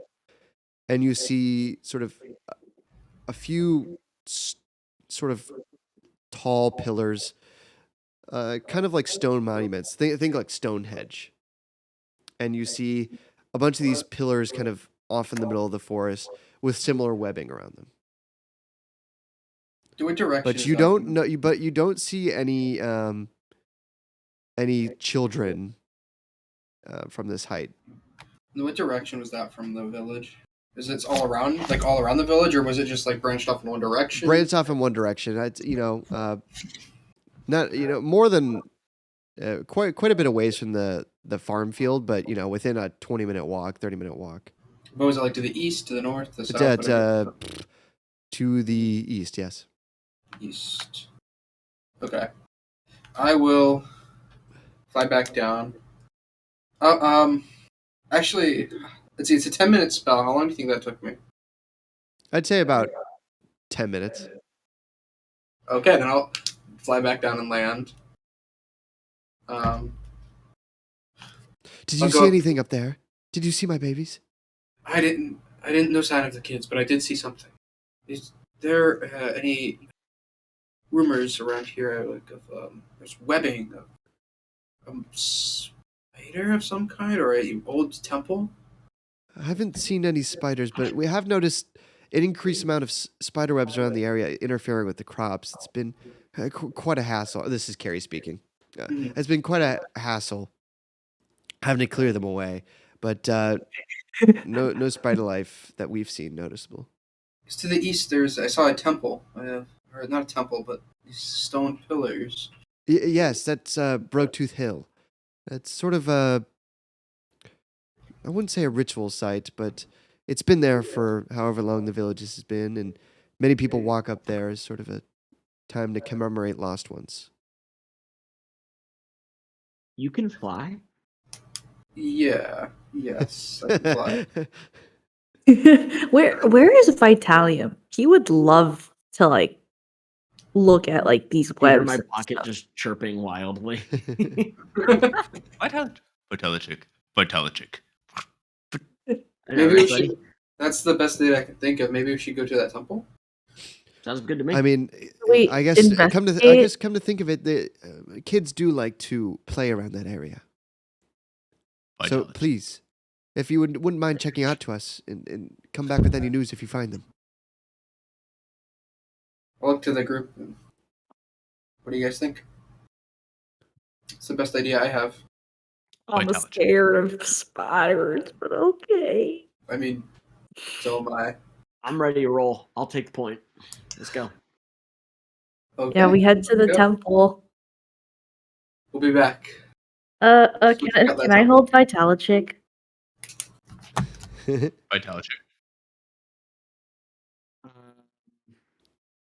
And you see sort of a few sort of tall pillars, kind of like stone monuments. Think like Stonehenge. And you see a bunch of these pillars kind of off in the middle of the forest with similar webbing around them. What direction? But is you that don't from? know. You don't see any children from this height. What direction was that from the village? Is it all around the village, or was it just like branched off in one direction? Branched off in one direction. Not more than quite a bit of ways from the farm field, but within a 20-minute walk, 30-minute walk. What was it like, to the east, to the north, to the It's south? Whatever. to the east. Yes. East. Okay. I will fly back down. Actually, let's see. It's a 10-minute spell. How long do you think that took me? I'd say about 10 minutes. Okay, then I'll fly back down and land. Did I'll you see go- anything up there? Did you see my babies? I didn't no sign of the kids, but I did see something. Is there any rumors around here like of there's webbing of spider of some kind or a old temple? I haven't seen any spiders, but we have noticed an increased amount of spider webs around the area interfering with the crops. It's been quite a hassle. This is Carrie speaking. Mhm. It's been quite a hassle having to clear them away, but no spider life that we've seen noticeable. Because to the east, I saw a temple, or not a temple, but these stone pillars. Yes, that's Broadtooth Hill. That's sort of a, I wouldn't say a ritual site, but it's been there for however long the village has been, and many people walk up there as sort of a time to commemorate lost ones. You can fly? Yeah, yes, I can fly. Where is Vitalium? He would love to like look at like these Finger in webs my and pocket, stuff. just chirping wildly. Vitalic. I know, Maybe right, we buddy? should. That's the best date I can think of. Maybe we should go to that temple. Sounds good to me. I mean, Wait, I guess come investigate? to think of it, the kids do like to play around that area. So Vitalic. please, if you wouldn't mind checking out to us and come back with any news if you find them. I'll look to the group. What do you guys think? It's the best idea I have. I'm Vitalic. scared of spiders, but okay. I mean, so am I. I'm ready to roll. I'll take the point. Let's go. Okay. Yeah, we head to the Go. temple. We'll be back. Can Check I, out that can I temple. hold Vitalic? Vitalic.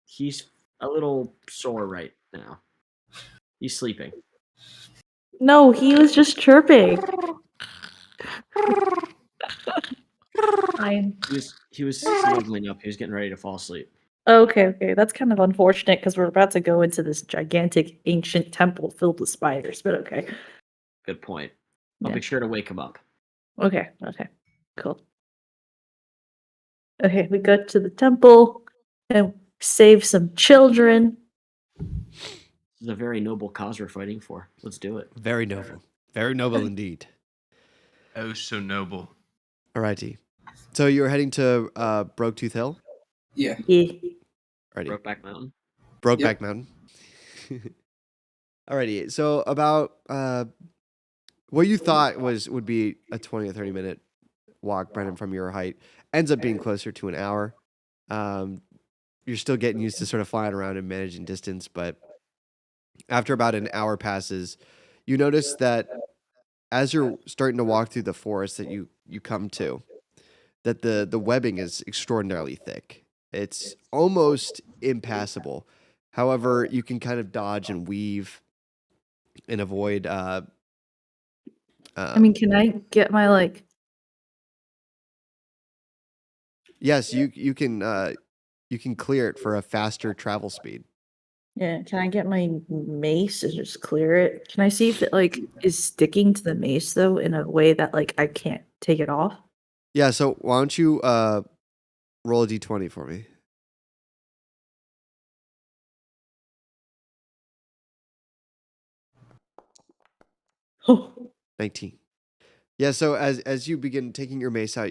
He's a little sore right now. He's sleeping. No, he was just chirping. Fine. He was snuggling up. He was getting ready to fall asleep. Okay. That's kind of unfortunate because we're about to go into this gigantic ancient temple filled with spiders, but okay. Good point. I'll Yeah. be sure to wake him up. Okay. Cool. Okay, we go to the temple and save some children. This is a very noble cause we're fighting for. Let's do it. Very noble. Very noble indeed. Oh, so noble. Alrighty. So you're heading to Broadtooth Hill? Yeah. Yeah. Alrighty. Brokeback Mountain. Brokeback Yep. Mountain. Alrighty. So about what you thought would be a 20 or 30-minute walk, Brennan, from your height, ends up being closer to an hour. You're still getting used to sort of flying around and managing distance, but after about an hour passes, you notice that as you're starting to walk through the forest that you come to, that the webbing is extraordinarily thick. It's almost impassable. However, you can kind of dodge and weave and avoid. I mean, can I get my like? Yes, you can clear it for a faster travel speed. Yeah, can I get my mace to just clear it? Can I see if it like is sticking to the mace though in a way that like I can't take it off? Yeah. So why don't you roll a d20 for me? Oh, 19. Yeah, so as you begin taking your mace out,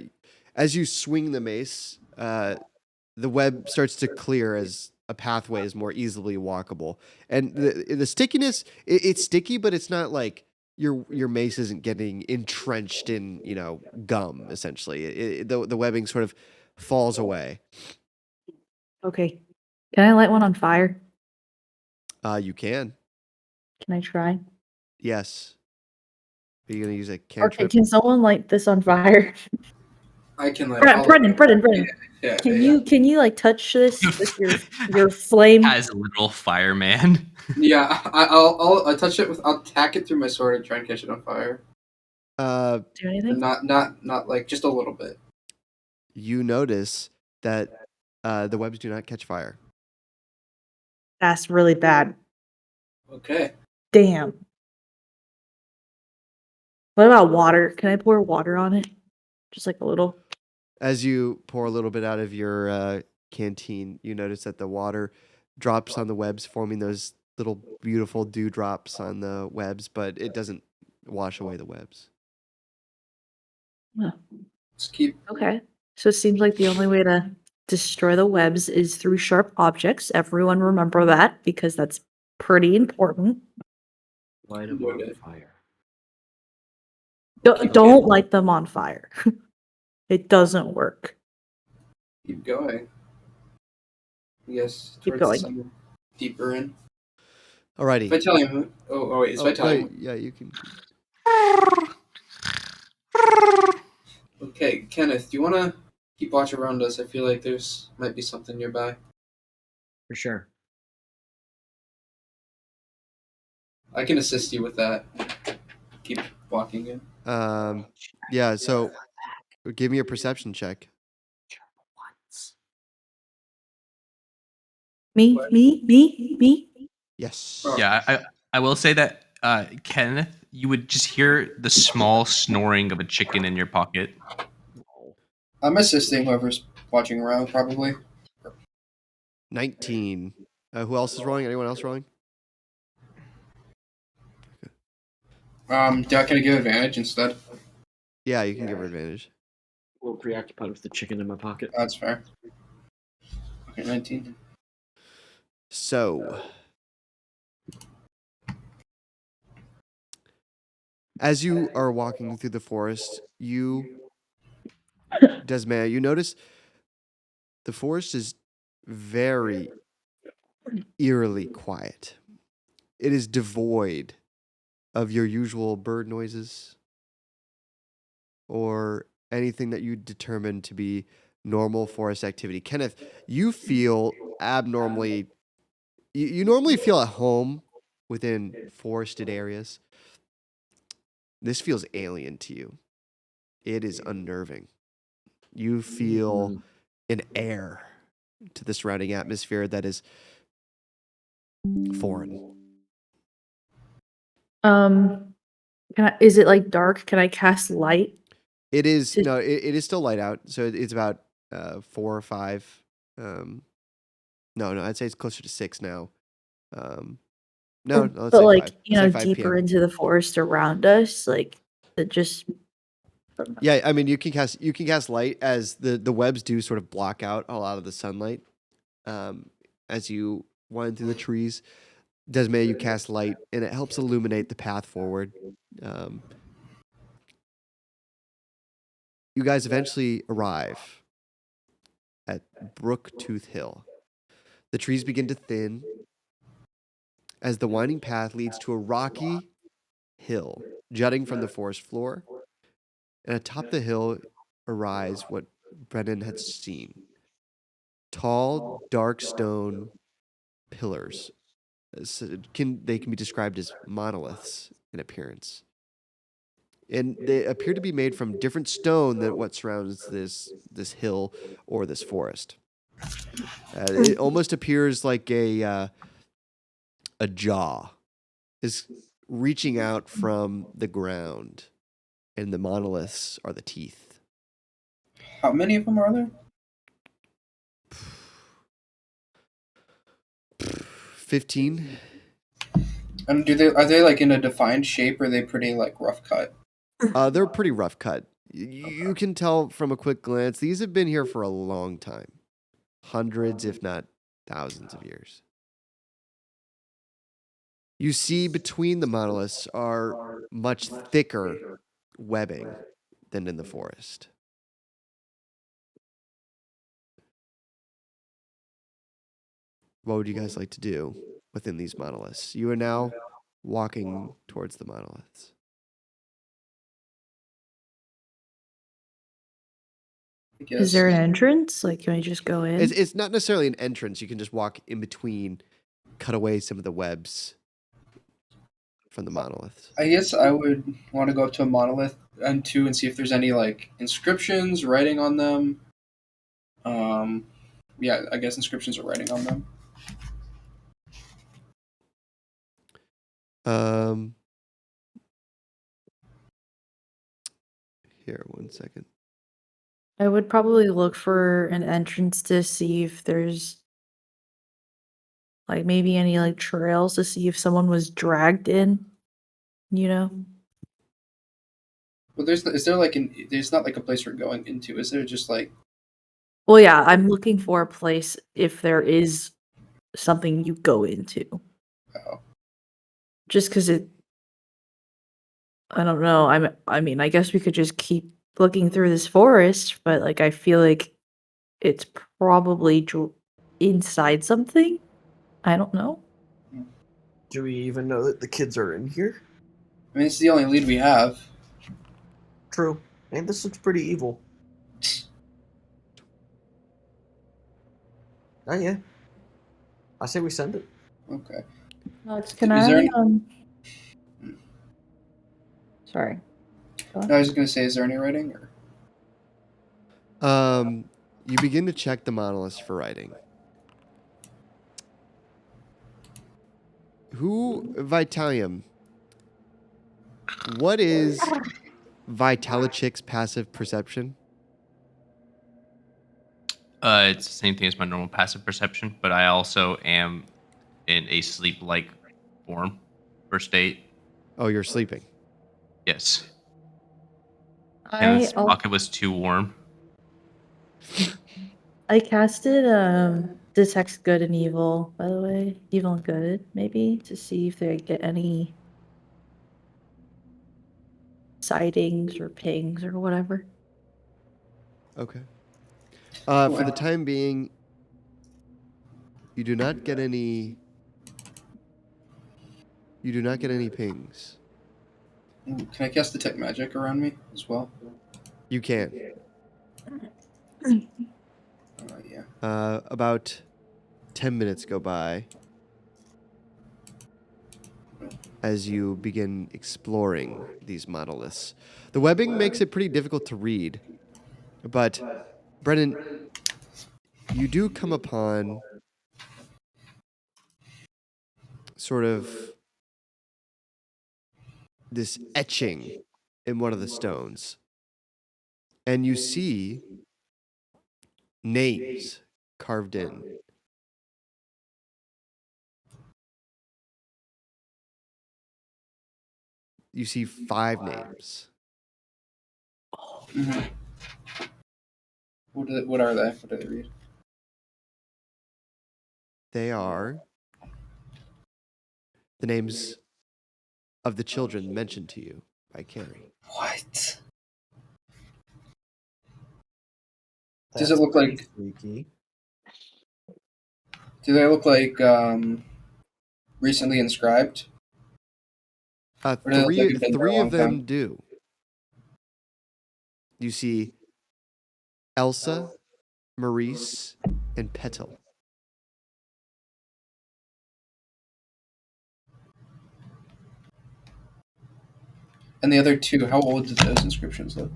as you swing the mace, the web starts to clear as a pathway is more easily walkable. And the stickiness, it's sticky, but it's not like your mace isn't getting entrenched in, gum, essentially. The webbing sort of falls away. okay. Can I light one on fire? You can. Can I try? Yes. Are you going to use a Okay, cantrip? can someone light this on fire? I can let. Brennan. Yeah. Can you like touch this with your flame? As a literal fireman. Yeah. I'll touch it with. I'll tack it through my sword and try and catch it on fire. Do But anything? not like just a little bit. You notice that the webs do not catch fire. That's really bad. Okay. Damn. What about water? Can I pour water on it? Just like a little. As you pour a little bit out of your canteen, you notice that the water drops on the webs, forming those little beautiful dewdrops on the webs, but it doesn't wash away the webs. Just keep. Okay. So it seems like the only way to destroy the webs is through sharp objects. Everyone remember that because that's pretty important. Light them Doing on it. fire. Don't light them on fire. It doesn't work. Keep going. Yes, Keep towards the going. sun, deeper in. Alrighty. If I tell him, wait, if I tell no, him, yeah, you can. okay, Kenneth, do you want to keep watch around us? I feel like there's might be something nearby. For sure. I can assist you with that. Keep walking in. Yeah. So, give me a perception check. Me. Yes. Oh. Yeah, I will say that Kenneth, you would just hear the small snoring of a chicken in your pocket. I'm assisting whoever's watching around, probably. 19. Who else is rolling? Anyone else rolling? Can I give advantage instead? Yeah, you can give her advantage. A little preoccupied with the chicken in my pocket. That's fair. Okay, 19. So, as you are walking through the forest, Desmaya, you notice the forest is very eerily quiet. It is devoid of your usual bird noises or anything that you determine to be normal forest activity. Kenneth, you feel abnormally. You normally feel at home within forested areas. This feels alien to you. It is unnerving. You feel an air to the surrounding atmosphere that is foreign. Is it like dark? Can I cast light? It is To- no, it is still light out. So it's about 4 or 5. No, I'd say it's closer to 6 now. No, let's But say like, 5. Let's say 5 deeper p.m. into the forest around us, like it just Yeah, I mean you can cast light as the webs do sort of block out a lot of the sunlight. As you wind through the trees, Desmay, you cast light and it helps illuminate the path forward. You guys eventually arrive at Brooktooth Hill. The trees begin to thin as the winding path leads to a rocky hill jutting from the forest floor. And atop the hill arise what Brennan had seen: tall, dark stone pillars. They can be described as monoliths in appearance. And they appear to be made from different stone than what surrounds this hill or this forest. It almost appears like a jaw is reaching out from the ground, and the monoliths are the teeth. How many of them are there? 15. And are they like in a defined shape, or are they pretty like rough cut? They're pretty rough cut. You can tell from a quick glance, these have been here for a long time. Hundreds, if not thousands of years. You see between the monoliths are much thicker webbing than in the forest. What would you guys like to do within these monoliths? You are now walking towards the monoliths. I guess. is there an entrance? Like, can we just go in? It's not necessarily an entrance. You can just walk in between, cut away some of the webs from the monoliths. I guess I would want to go up to a monolith and see if there's any like inscriptions, writing on them. Yeah, I guess inscriptions or writing on them. Here, 1 second. I would probably look for an entrance to see if there's like maybe any like trails to see if someone was dragged in, you know? Well, is there like there's not like a place we're going into, is there? Just like, Well, yeah, I'm looking for a place if there is something you go into. oh, Just because I don't know. I mean, I guess we could just keep looking through this forest, but like I feel like it's probably inside something. I don't know. Do we even know that the kids are in here? I mean, it's the only lead we have. True. And this looks pretty evil. Oh yeah. I say we send it. Okay. Alex, Is there any? Sorry. Go on. No, I was gonna say, is there any writing? Or You begin to check the monoliths for writing. Vitalium, what is Vitalichic's passive perception? It's the same thing as my normal passive perception, but I also am in a sleep-like form or state. Oh, you're sleeping. Yes. And this I pocket was too warm. casted detects good and evil, by the way. Evil and good, maybe, to see if they get any sightings or pings or whatever. Okay. For the time being, you do not get any. You do not get any pings. Can I cast detect magic around me as well? You can. Yeah. About 10 minutes go by as you begin exploring these monoliths. The webbing makes it pretty difficult to read, but Brennan, you do come upon sort of this etching in one of the stones, and you see names carved in. You see 5 names. Mm-hmm. What are they? What do they read? They are the names of the children mentioned to you by Carrie. What? That's Does it look pretty like? freaky. Do they look like recently inscribed? Or do they look like they've been there a Three of long them time? do. You see Elsa, Maurice, and Petal. And the other two, how old do those inscriptions look?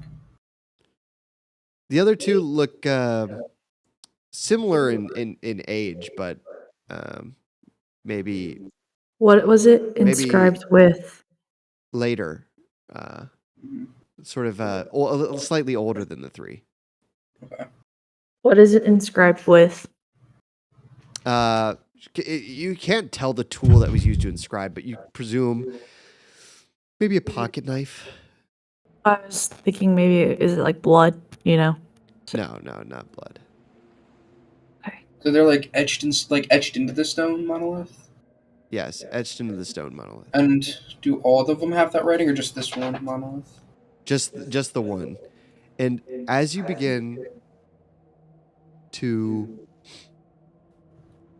The other 2 look similar in age, but maybe What was it inscribed with? later, sort of a little slightly older than the 3. Okay. What is it inscribed with? You can't tell the tool that was used to inscribe, but you presume maybe a pocket knife. I was thinking maybe is it like blood, you know? No, not blood. Okay. So they're like etched into the stone monolith. Yes, etched into the stone monolith. And do all of them have that writing, or just this one monolith? Just the one. And as you begin to,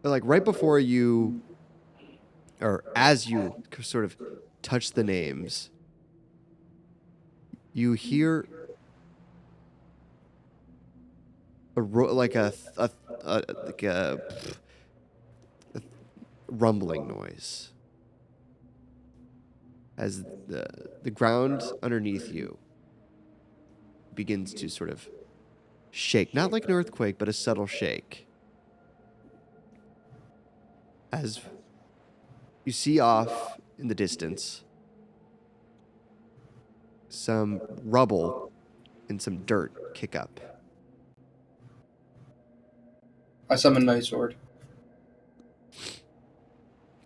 like, right before you, or as you sort of touch the names, you hear like a rumbling noise as the ground underneath you begins to sort of shake, not like an earthquake, but a subtle shake. As you see off in the distance some rubble and some dirt kick up. I summon my sword.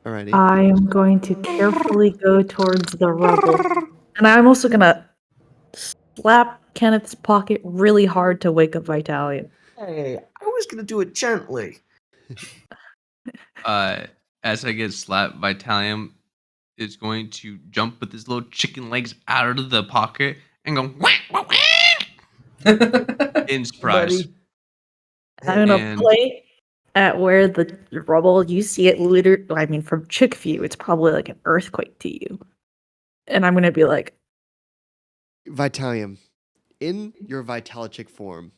Alrighty. I am going to carefully go towards the rubble. And I'm also gonna slap Kenneth's pocket really hard to wake up Vitalian. Hey, I was gonna do it gently. As I get slapped, Vitalium is going to jump with his little chicken legs out of the pocket and go whack, whack, whack, in surprise. Buddy. I'm gonna And play at where the rubble, you see it literally, I mean, from chick view, it's probably like an earthquake to you. And I'm gonna be like, Vitalium, in your Vitalic form,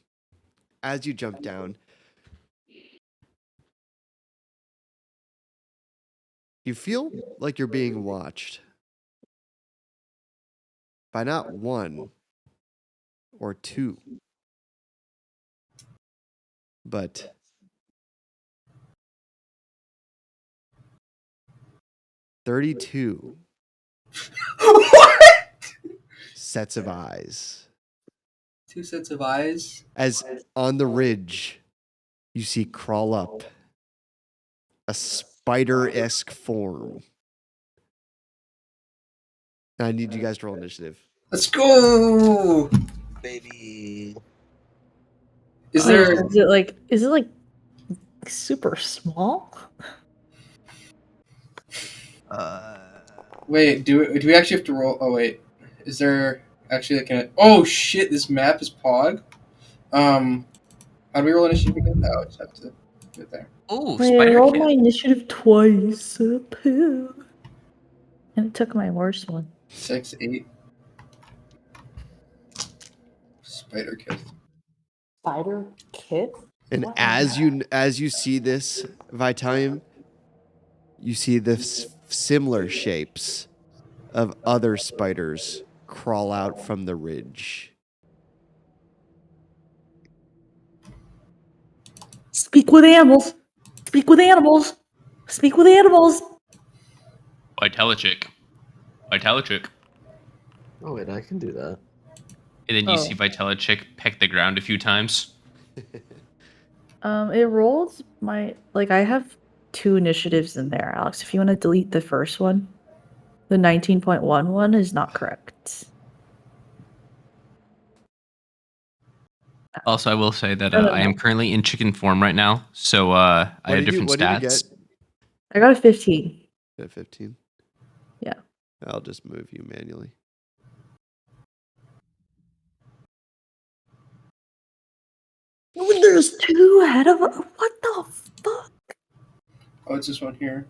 as you jump down, you feel like you're being watched by not one or two, but 32 What? sets of eyes. 2 sets of eyes. As on the ridge, you see crawl up a spider-esque form. And I need you guys to roll initiative. Let's go. Baby. Is wait, there? is it like super small? Wait, do we actually have to roll? Oh wait, is there actually like a? Oh shit! This map is Pog. How do we roll initiative again? No, I just have to get there. oh, Wait, I spider rolled kid. my initiative twice. And it took my worst one. 6, 8. Spider kill. Spider kit? And What? as you see this Vitalium, you see the similar shapes of other spiders crawl out from the ridge. Speak with animals! Speak with animals! Speak with animals! Vitalic. Oh wait, I can do that. And then you Oh. see Vitalic peck the ground a few times. It rolled my, I have 2 initiatives in there, Alex. If you want to delete the first one, the 19.1 one is not correct. Also, I will say that No, no, I am no. currently in chicken form right now, so I have different What did you stats. get? I got a 15. At 15? Yeah. I'll just move you manually. When there's 2 ahead of us, what the fuck? Oh, it's this one here.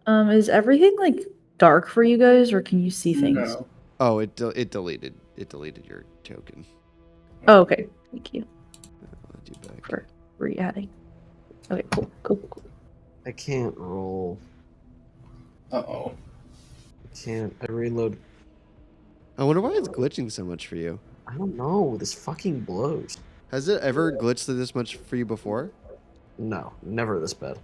Is everything dark for you guys, or can you see things? No. Oh, it deleted your token. Oh, okay. Thank you I'll add you back. for re-adding. Okay, cool. I can't roll. Uh-oh. I can't. I reload. I wonder why it's glitching so much for you. I don't know. This fucking blows. Has it ever glitched this much for you before? No, never this bad.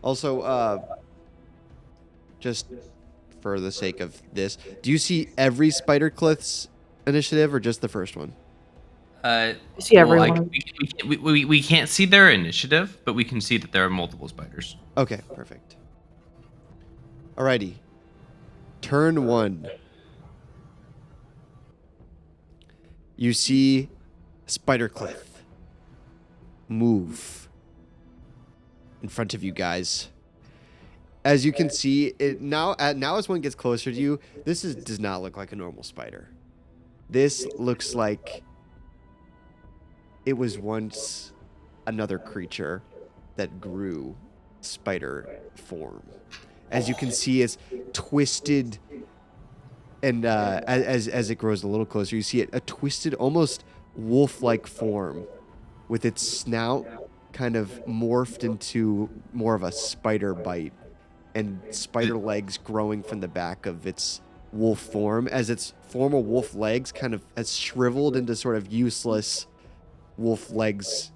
Also, just for the sake of this, do you see every Spider Cliff's initiative or just the first one? See everyone. We can't see their initiative, but we can see that there are multiple spiders. Okay, perfect. Alrighty. Turn 1. You see Spider Cliff move in front of you guys. As you can see, it now as one gets closer to you, does not look like a normal spider. This looks like it was once another creature that grew spider form. As you can see, it's twisted, and as it grows a little closer, you see a twisted, almost wolf-like form, with its snout kind of morphed into more of a spider bite, and spider legs growing from the back of its wolf form, as its former wolf legs kind of has shriveled into sort of useless wolf legs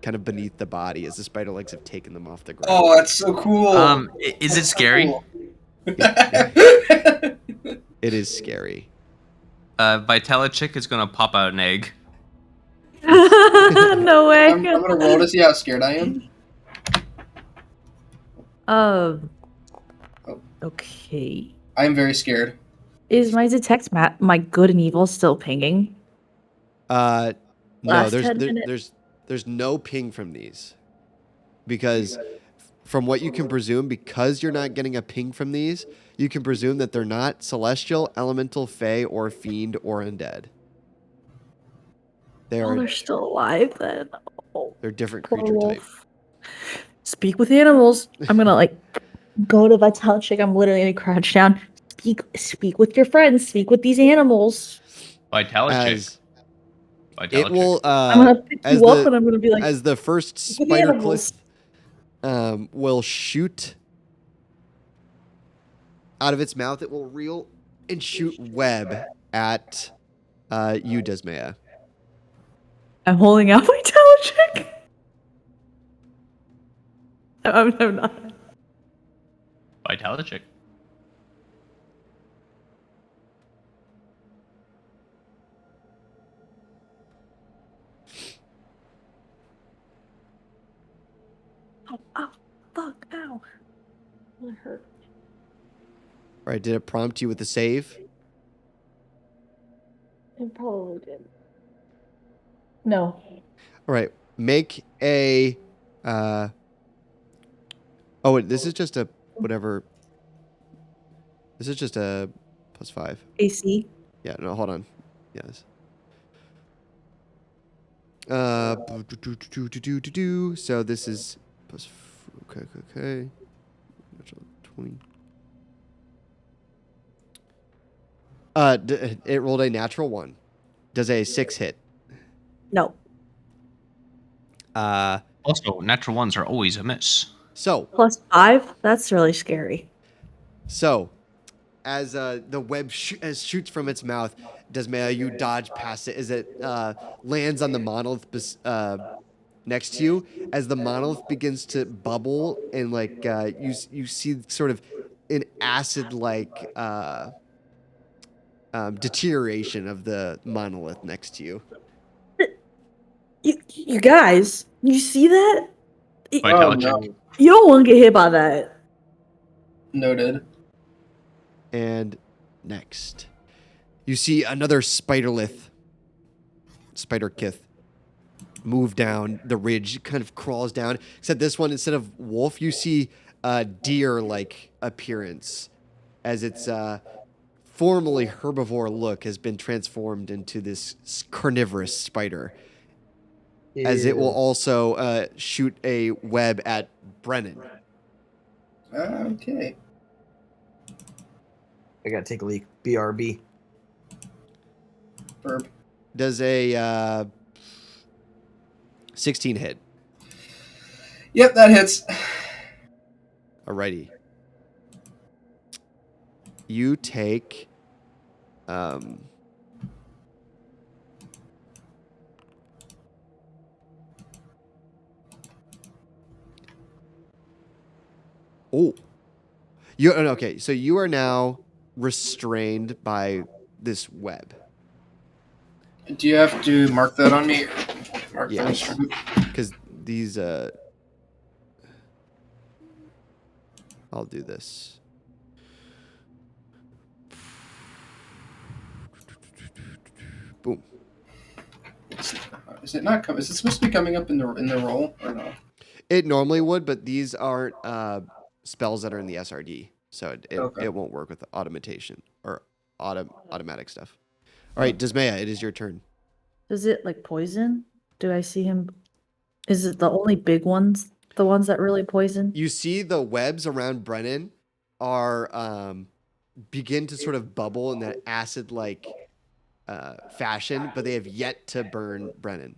kind of beneath the body as the spider legs have taken them off the ground. Oh, that's so cool. Is it scary? It is scary. Vitalichik is gonna pop out an egg. No way. I'm gonna roll to see how scared I am. Okay. I am very scared. Is my detect my good and evil still pinging? No, Last 10 minutes. there's no ping from these. Because from what you can presume, because you're not getting a ping from these, you can presume that they're not celestial, elemental, fey, or fiend, or undead. They're still alive then. Oh, They're different poor creature type. wolf. Speak with the animals. I'm gonna like go to Vitalichik. I'm literally gonna crouch down. Speak with your friends. Speak with these animals. Vitalichik. It will I'm gonna pick you up and I'm gonna be like, as the first with the spider animals. cliff will shoot out of its mouth. It will reel and shoot web at you, Desmaya. I'm holding out Vitalichik. I'm not. Vitalichik. Oh, fuck, ow. That hurt. All right, did it prompt you with a save? It probably did. No. All right, make a. Oh, wait, this is just a whatever. This is just a +5. AC. Yeah, no, hold on. Yes. So this is okay. Natural 20. It rolled a natural 1. Does a 6 hit? No. Also, natural ones are always a miss. So +5? That's really scary. So, as the web shoots from its mouth, Desmaya, you dodge past it as it lands on the monolith next to you. As the monolith begins to bubble and like you see sort of an acid-like deterioration of the monolith next to you. You guys, you see that? Vitalichik. no. You don't want to get hit by that. Noted. And next, you see another spiderkith move down the ridge, kind of crawls down. Except this one, instead of wolf, you see a deer-like appearance, as its formerly herbivore look has been transformed into this carnivorous spider. As it will also shoot a web at Brennan. Okay. I gotta take a leak. BRB. Burp. Does a 16 hit? Yep, that hits. Alrighty. You take okay, so you are now restrained by this web. Do you have to mark that on me? Mark Yes. that. Because these I'll do this. Boom. Is it not coming? Is it supposed to be coming up in the roll or no? It normally would, but these aren't spells that are in the SRD, so it won't work with automation or automatic stuff. All right, Desmaya, it is your turn. Does it like poison? Do I see him? Is it the only big ones? The ones that really poison? You see the webs around Brennan are begin to sort of bubble in that acid-like fashion, but they have yet to burn Brennan.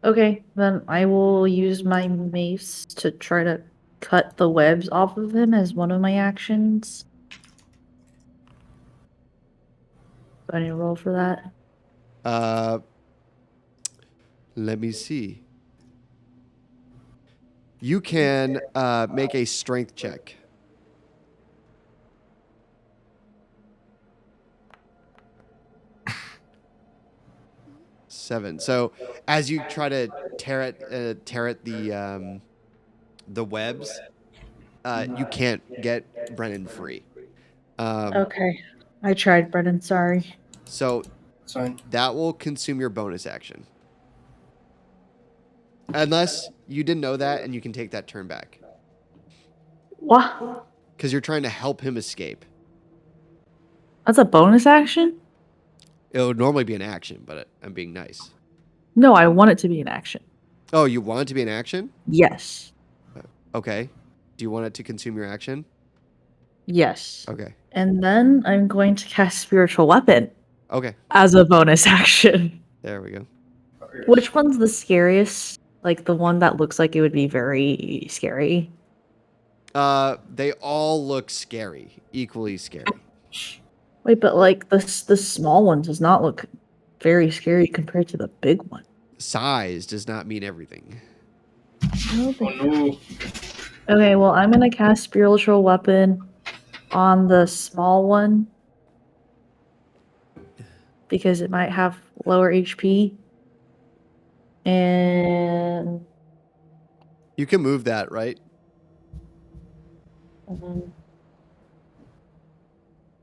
Okay, then I will use my mace to try to cut the webs off of him as one of my actions. Do I need to roll for that? Let me see. You can make a strength check. Seven. So as you try to tear at the webs, you can't get Brennan free. Okay. I tried, Brennan. Sorry. So It's fine. that will consume your bonus action. Unless you didn't know that and you can take that turn back. What? Because you're trying to help him escape. That's a bonus action? It would normally be an action, but I'm being nice. No, I want it to be an action. Oh, you want it to be an action? Yes. Okay. Do you want it to consume your action? Yes. Okay. And then I'm going to cast Spiritual Weapon Okay. as a bonus action. There we go. Which one's the scariest? Like the one that looks like it would be very scary? They all look scary, equally scary. Wait, but like the small one does not look very scary compared to the big one. Size does not mean everything. Oh no. Okay, well I'm gonna cast Spiritual Weapon on the small one because it might have lower HP. And You can move that, right?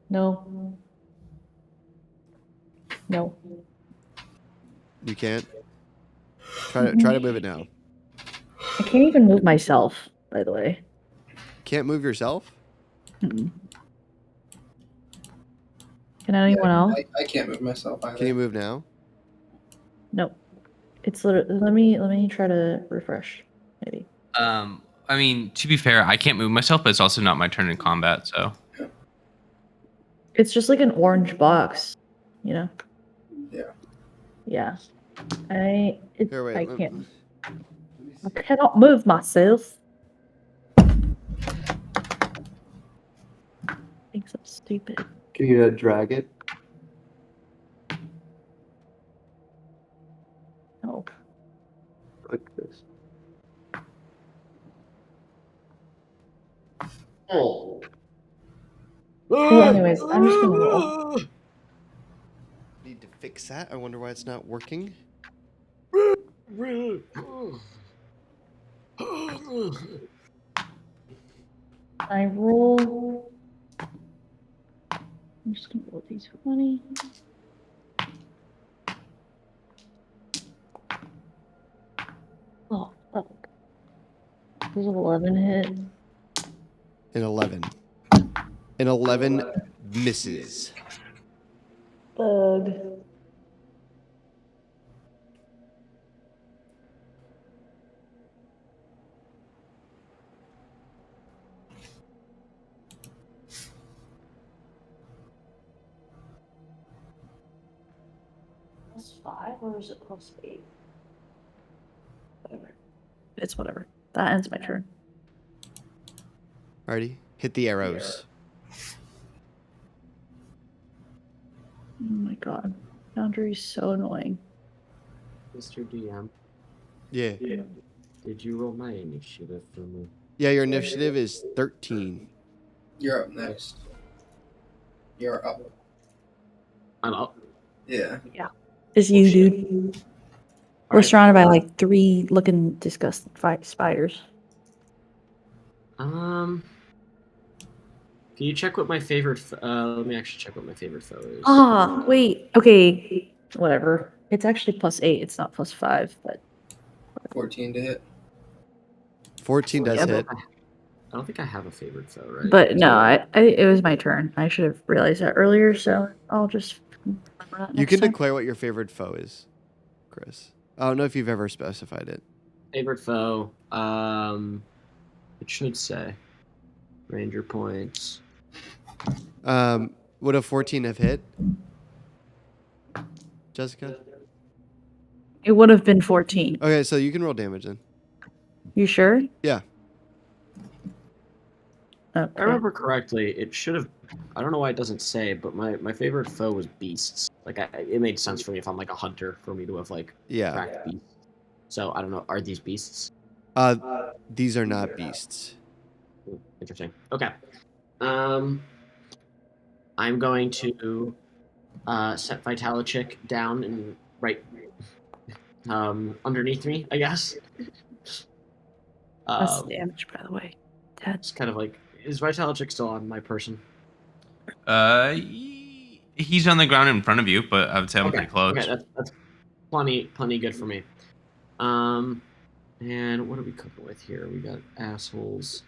no. No. You can't. Try to move it now. I can't even move myself, by the way. Can't move yourself? Mm-mm. Can anyone else? I can't move myself either. Can you move now? No. It's literally, let me try to refresh. Maybe. I mean, to be fair, I can't move myself, but it's also not my turn in combat, so. It's just like an orange box, you know? Yeah. Yeah. Here, wait. I can't. I cannot move myself. Thinks I'm stupid. Can you drag it? No. Like this. Oh. Well, anyways, I'm just gonna roll. Need to fix that. I wonder why it's not working. I roll. I'm just gonna roll d20. Oh, fuck. Does 11 hit? An 11. An 11 misses. Bug. +5 or is it +8? Whatever. It's whatever. That ends my turn. Alrighty. Hit the arrows. Oh my god. Foundry's so annoying. Mr. DM, Yeah. did you roll my initiative for me? Yeah, your initiative is 13. You're up next. You're up. I'm up. Yeah. It's you, dude. We're Alright. surrounded by like 3 looking disgusting spiders. Can you check what my favorite? Let me actually check what my favorite foe is. Ah, wait. Okay. Whatever. It's actually +8. It's not +5, but 14 to hit. 14 does Yeah, hit. I don't think I have a favorite foe, right? but no, it was my turn. I should have realized that earlier, so I'll just remember that You next can time. declare what your favorite foe is, Chris. I don't know if you've ever specified it. Favorite foe. It should say Ranger points. Would a 14 have hit? Jessica? It would have been 14. Okay, so you can roll damage then. You sure? Yeah. If I remember correctly, it should have. I don't know why it doesn't say, but my favorite foe was beasts. Like it made sense for me if I'm like a hunter for me to have like Yeah. tracked beasts. So I don't know. Are these beasts? These are not beasts. Interesting. Okay. I'm going to set Vitalichick down and right underneath me, I guess. That's damage, by the way. 10. It's kind of like, is Vitalichick still on my person? He's on the ground in front of you, but I would say I'm pretty close. Okay, that's plenty good for me. And what are we cooking with here? We got assholes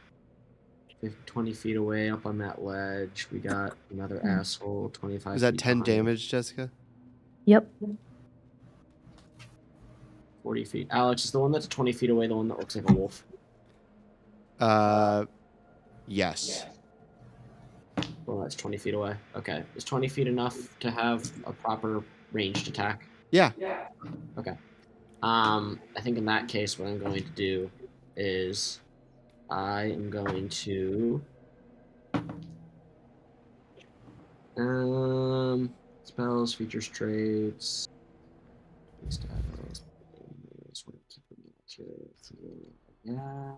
20 feet away up on that ledge. We got another asshole 25 Is that feet 10 behind. damage, Jessica? Yep. 40 feet. Alex, is the one that's 20 feet away the one that looks like a wolf? Yes. Well, that's 20 feet away. Okay. Is 20 feet enough to have a proper ranged attack? Yeah. Okay. I think in that case, what I'm going to do is I am going to spells, features, traits, styles. Yeah.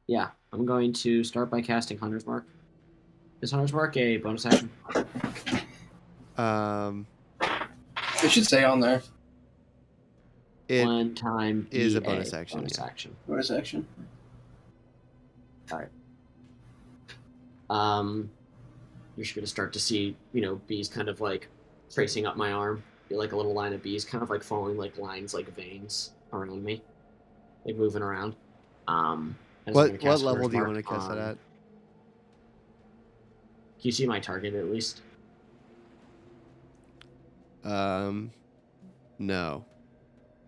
Yeah. I'm going to start by casting Hunter's Mark. Is Hunter's Mark a bonus action? It should say on there. It One time is a BA, bonus action. Bonus Yeah. action. Bonus action. All right. You're just gonna start to see, bees kind of like tracing up my arm, like a little line of bees, kind of like following like lines, like veins around me, like moving around. What level do you want to cast that at? Can you see my target at least? No.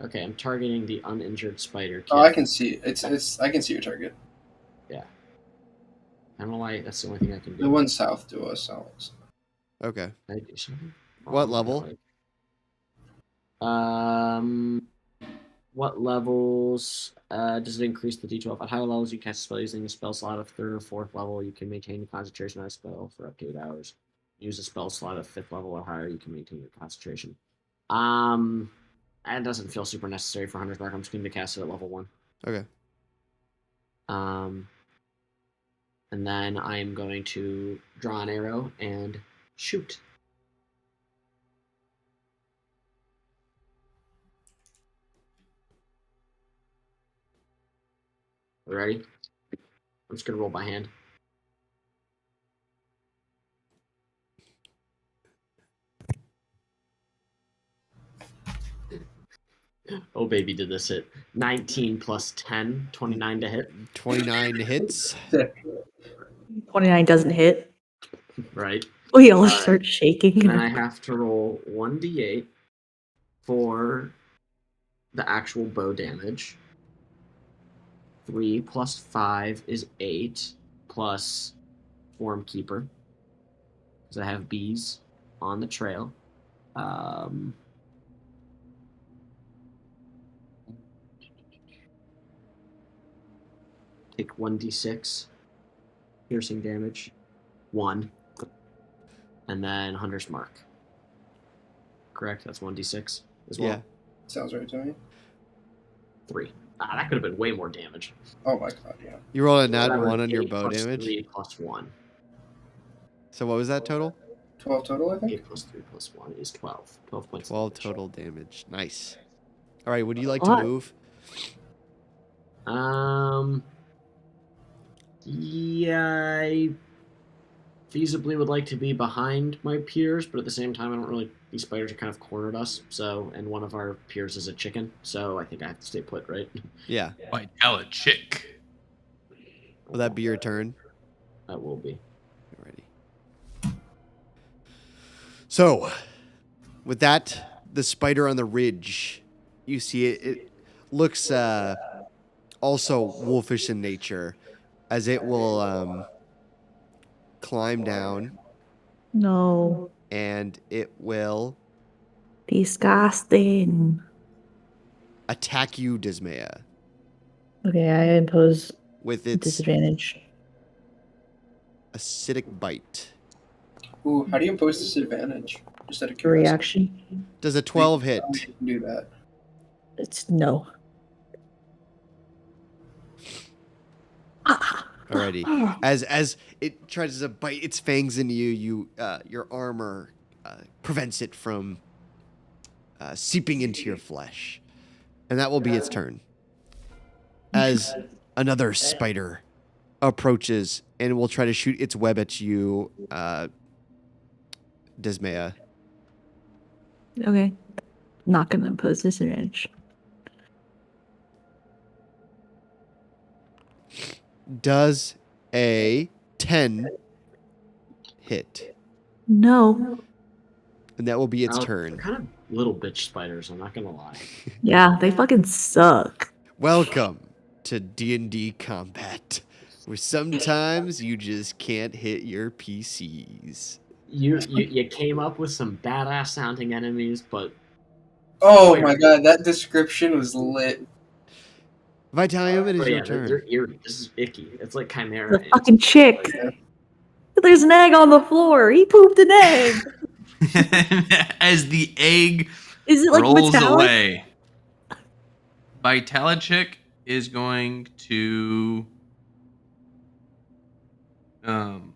Okay, I'm targeting the uninjured spider. Oh, I can see I can see your target. Yeah. I don't know why. That's the only thing I can do. The one south to us, Alex. Okay. Can I do something? What level? What levels does it increase the D12? At higher levels, you cast a spell using a spell slot of 3rd or 4th level. You can maintain concentration on a spell for up to 8 hours. Use a spell slot of 5th level or higher. You can maintain your concentration. It doesn't feel super necessary for Hunter's Mark. I'm just going to cast it at level 1. Okay. And then I am going to draw an arrow and shoot. You ready? I'm just going to roll by hand. Oh, baby, did this hit. 19 plus 10, 29 to hit. 29 hits. 29 doesn't hit. Right. We all start shaking. And I have to roll 1d8 for the actual bow damage. 3 plus 5 is 8, plus Form Keeper, because I have bees on the trail. Take 1d6 piercing damage, 1, and then Hunter's Mark. Correct? That's 1d6 as well? Yeah. Sounds right to me. 3. That could have been way more damage. Oh my god, yeah. You rolled a nat That was 1 on your 8 bow plus damage? 3 plus 1. So what was that total? 12 total, I think. 8 plus 3 plus 1 is 12. 12 points. 12 total damage. Nice. All right, would you like What? to move? Yeah, I feasibly would like to be behind my peers, but at the same time, I don't really. These spiders are kind of cornered us, and one of our peers is a chicken, so I think I have to stay put, right? Yeah. Vitalichick. Will that be your turn? That will be. Alrighty. So, with that, the spider on the ridge, you see it looks also wolfish in nature, as it will climb down No. and it will Disgusting. attack you, Dismaya. Okay, I impose with its Disadvantage. acidic bite. Ooh, how do you impose disadvantage? Just out of curiosity. Reaction. Does a 12 You hit? can do that. It's no. Alrighty. As it tries to bite its fangs into you, your armor prevents it from seeping into your flesh, and that will be its turn. As another spider approaches and will try to shoot its web at you, Dismaya. Okay. Not gonna impose disadvantage. Does a 10 hit? No. And that will be its They're turn. kind of little bitch spiders. I'm not gonna lie. Yeah, they fucking suck. Welcome to D&D combat, where sometimes you just can't hit your PCs. You came up with some badass sounding enemies, but Oh my god, that description was lit. Vitalium, it is your they're turn. eerie. This is icky. It's like Chimera. The fucking chick. There's an egg on the floor. He pooped an egg. As the egg Is it like rolls metallic? away, Vitalichik is going to Can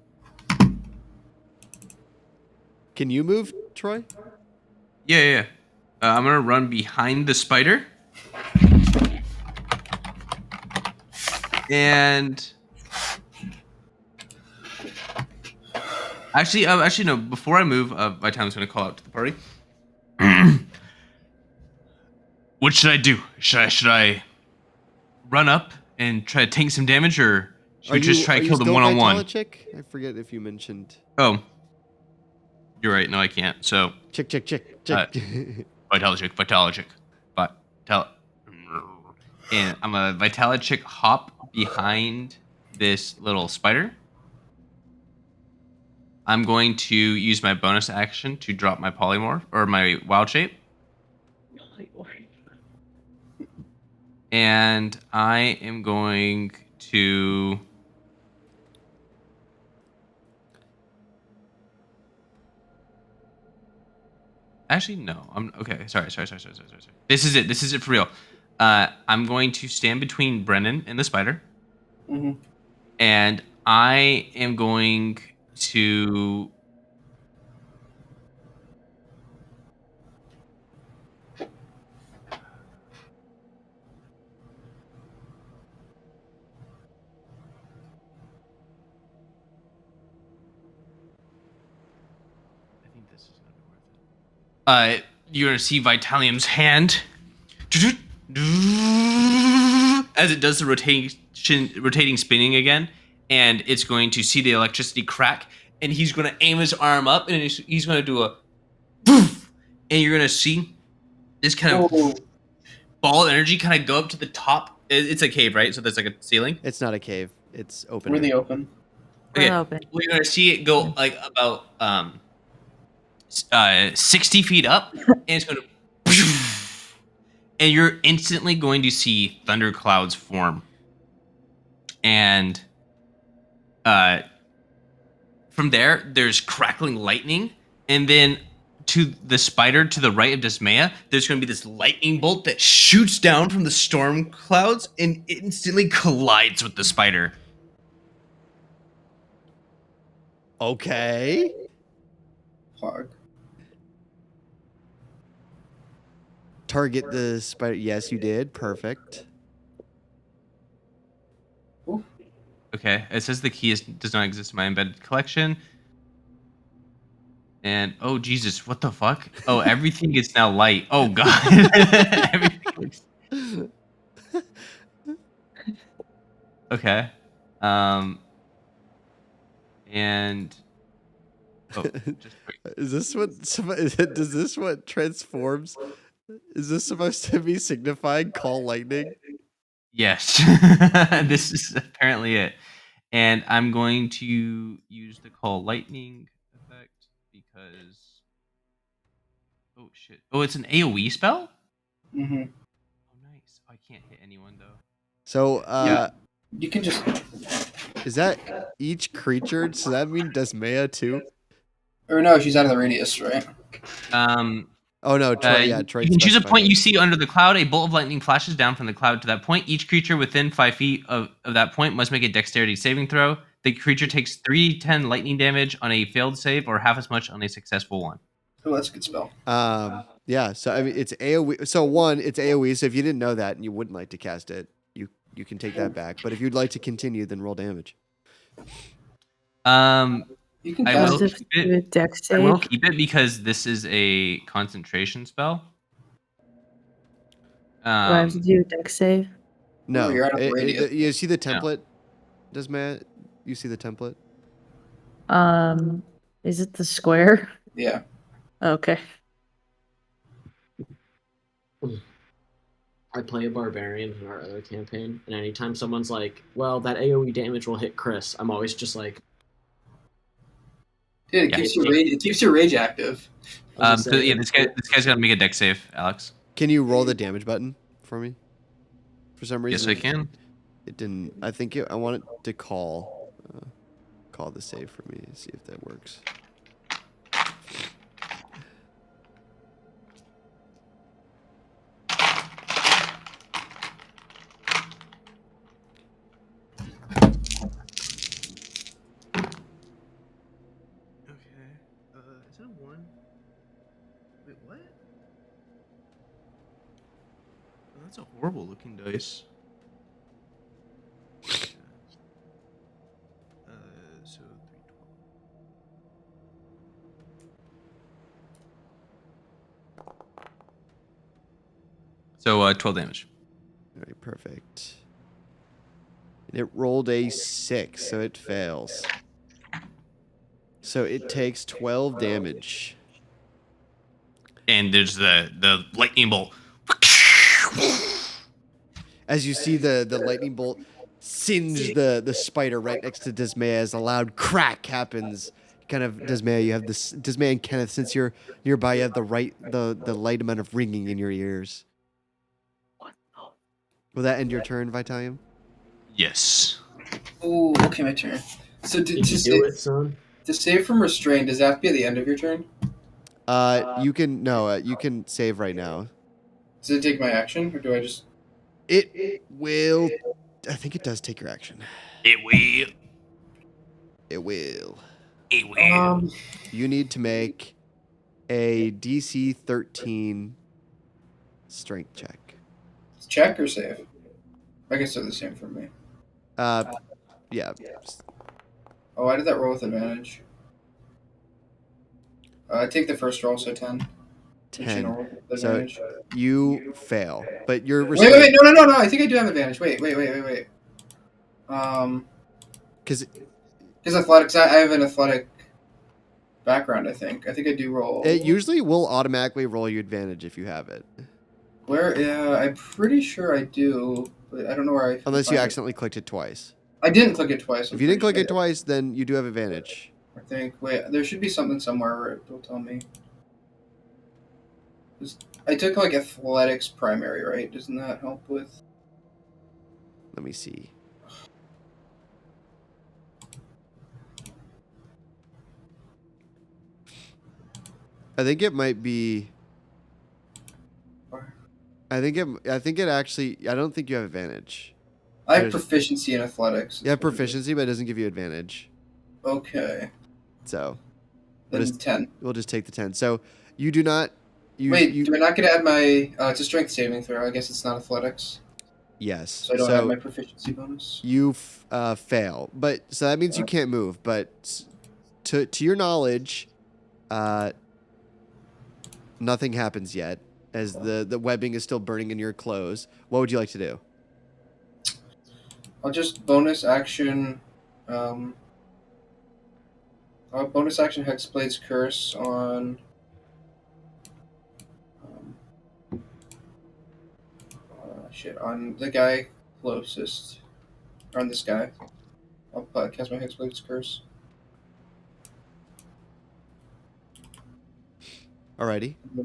you move, Troy? yeah. I'm gonna run behind the spider, and actually no. Before I move, Vitalium's gonna call out to the party. What should I do? Should I run up and try to tank some damage, or should we just try to kill them still one on one? Vitalichik? I forget if you mentioned. Oh, you're right. No, I can't. So Chick. Vitalichik. And I'm a Vitalichik hop behind this little spider. I'm going to use my bonus action to drop my polymorph or my wild shape. And I am going to actually no. I'm okay. Sorry. This is it. This is it for real. I'm going to stand between Brennan and the spider. Mm-hmm. And I am going to I think this is gonna be worth it. You're gonna see Vitalium's hand as it does the rotating spinning again, and it's going to see the electricity crack, and he's going to aim his arm up, and he's going to do a poof, and you're going to see this kind of ball of energy kind of go up to the top. It's a cave, right? So there's like a ceiling. It's not a cave. It's open. Really open. Okay, Open. we're going to see it go like about 60 feet up, and it's going to and you're instantly going to see thunder clouds form. And from there's crackling lightning, and then to the spider to the right of Dismaya, there's going to be this lightning bolt that shoots down from the storm clouds and instantly collides with the spider. Okay. Pog. Target the spider. Yes, you did. Perfect. Okay, it says the key does not exist in my embedded collection. And oh Jesus, what the fuck? Oh, everything is now light. Oh god. Everything okay. And oh, just wait. Is this what? Does this what transforms? Is this supposed to be signifying call lightning? Yes. This is apparently it. And I'm going to use the call lightning effect because oh shit. Oh, it's an AoE spell? Mm-hmm. Oh nice. I can't hit anyone though. So, Yeah. You can just. Is that each creature? Does that mean Desmea too? Or no, she's out of the radius, right? Oh no, Troy. Yeah, You Troy can choose a specified point you that. see under the cloud. A bolt of lightning flashes down from the cloud to that point. Each creature within 5 feet of that point must make a dexterity saving throw. The creature takes 3d10 lightning damage on a failed save or half as much on a successful one. Oh, that's a good spell. Yeah. So I mean, it's AOE. So one, it's AOE. So if you didn't know that and you wouldn't like to cast it, you can take that back. But if you'd like to continue, then roll damage. You can I cast will Does it keep do it. a dex I will save? keep it because this is a concentration spell. Do I have to do a dex save? No, you're out of the radius. you see the template, Desmea? You see the template? Is it the square? Yeah. Okay. I play a barbarian in our other campaign, and anytime someone's like, "Well, that AOE damage will hit Chris," I'm always just like, Dude, it Yeah. keeps your rage. It keeps your rage active. I was So gonna say, yeah, this guy's gonna make a dex save, Alex. Can you roll the damage button for me? For some Yes, reason, I can. it didn't. I think I want it to call the save for me. See if that works. Okay. Is it a 1? Wait, what? Oh, that's a horrible looking dice. So 312. So 12 damage. All right, perfect. And it rolled a 6, so it fails. So it takes 12 damage. And there's the lightning bolt. As you see the lightning bolt singe the spider right next to Dismay as a loud crack happens. Kind of Dismay, you have this Dismay and Kenneth, since you're nearby, you have the light amount of ringing in your ears. Will that end your turn, Vitalium? Yes. Ooh, okay, my turn. So "Did you do it, son?" to save from restraint, does that have to be at the end of your turn? You can save right now. Does it take my action, or do I just? It will. I think it does take your action. It will. It will. It will. You need to make a DC 13 strength check. Check or save? I guess they're the same for me. Yeah. Oh, why did that roll with advantage? I take the first roll, so 10. 10. Roll with So advantage. you fail, but you're Wait, no, I think I do have advantage. Wait. because athletics, I have an athletic background, I think. I think I do roll. it usually will automatically roll you advantage if you have it, Yeah, I'm pretty sure I do, but I don't know where I. unless you accidentally clicked it twice. I didn't click it twice. If you didn't click it twice, then you do have advantage. I think. Wait, there should be something somewhere where it will tell me. I took like athletics primary, right? Doesn't that help with? Let me see. I think it might be. I think it actually. I don't think you have advantage. I have proficiency in athletics. You have proficiency, but it doesn't give you advantage. Okay. So. Then 10. We'll just take the 10. So you do not. Do I not get to add my? It's a strength saving throw. I guess it's not athletics. Yes. So I don't have my proficiency bonus. You fail, but so that means you can't move. But to your knowledge, nothing happens yet, as the webbing is still burning in your clothes. What would you like to do? I'll just bonus action. Bonus action Hexblade's Curse on. On the guy closest. On this guy. I'll cast my Hexblade's Curse. Alrighty. I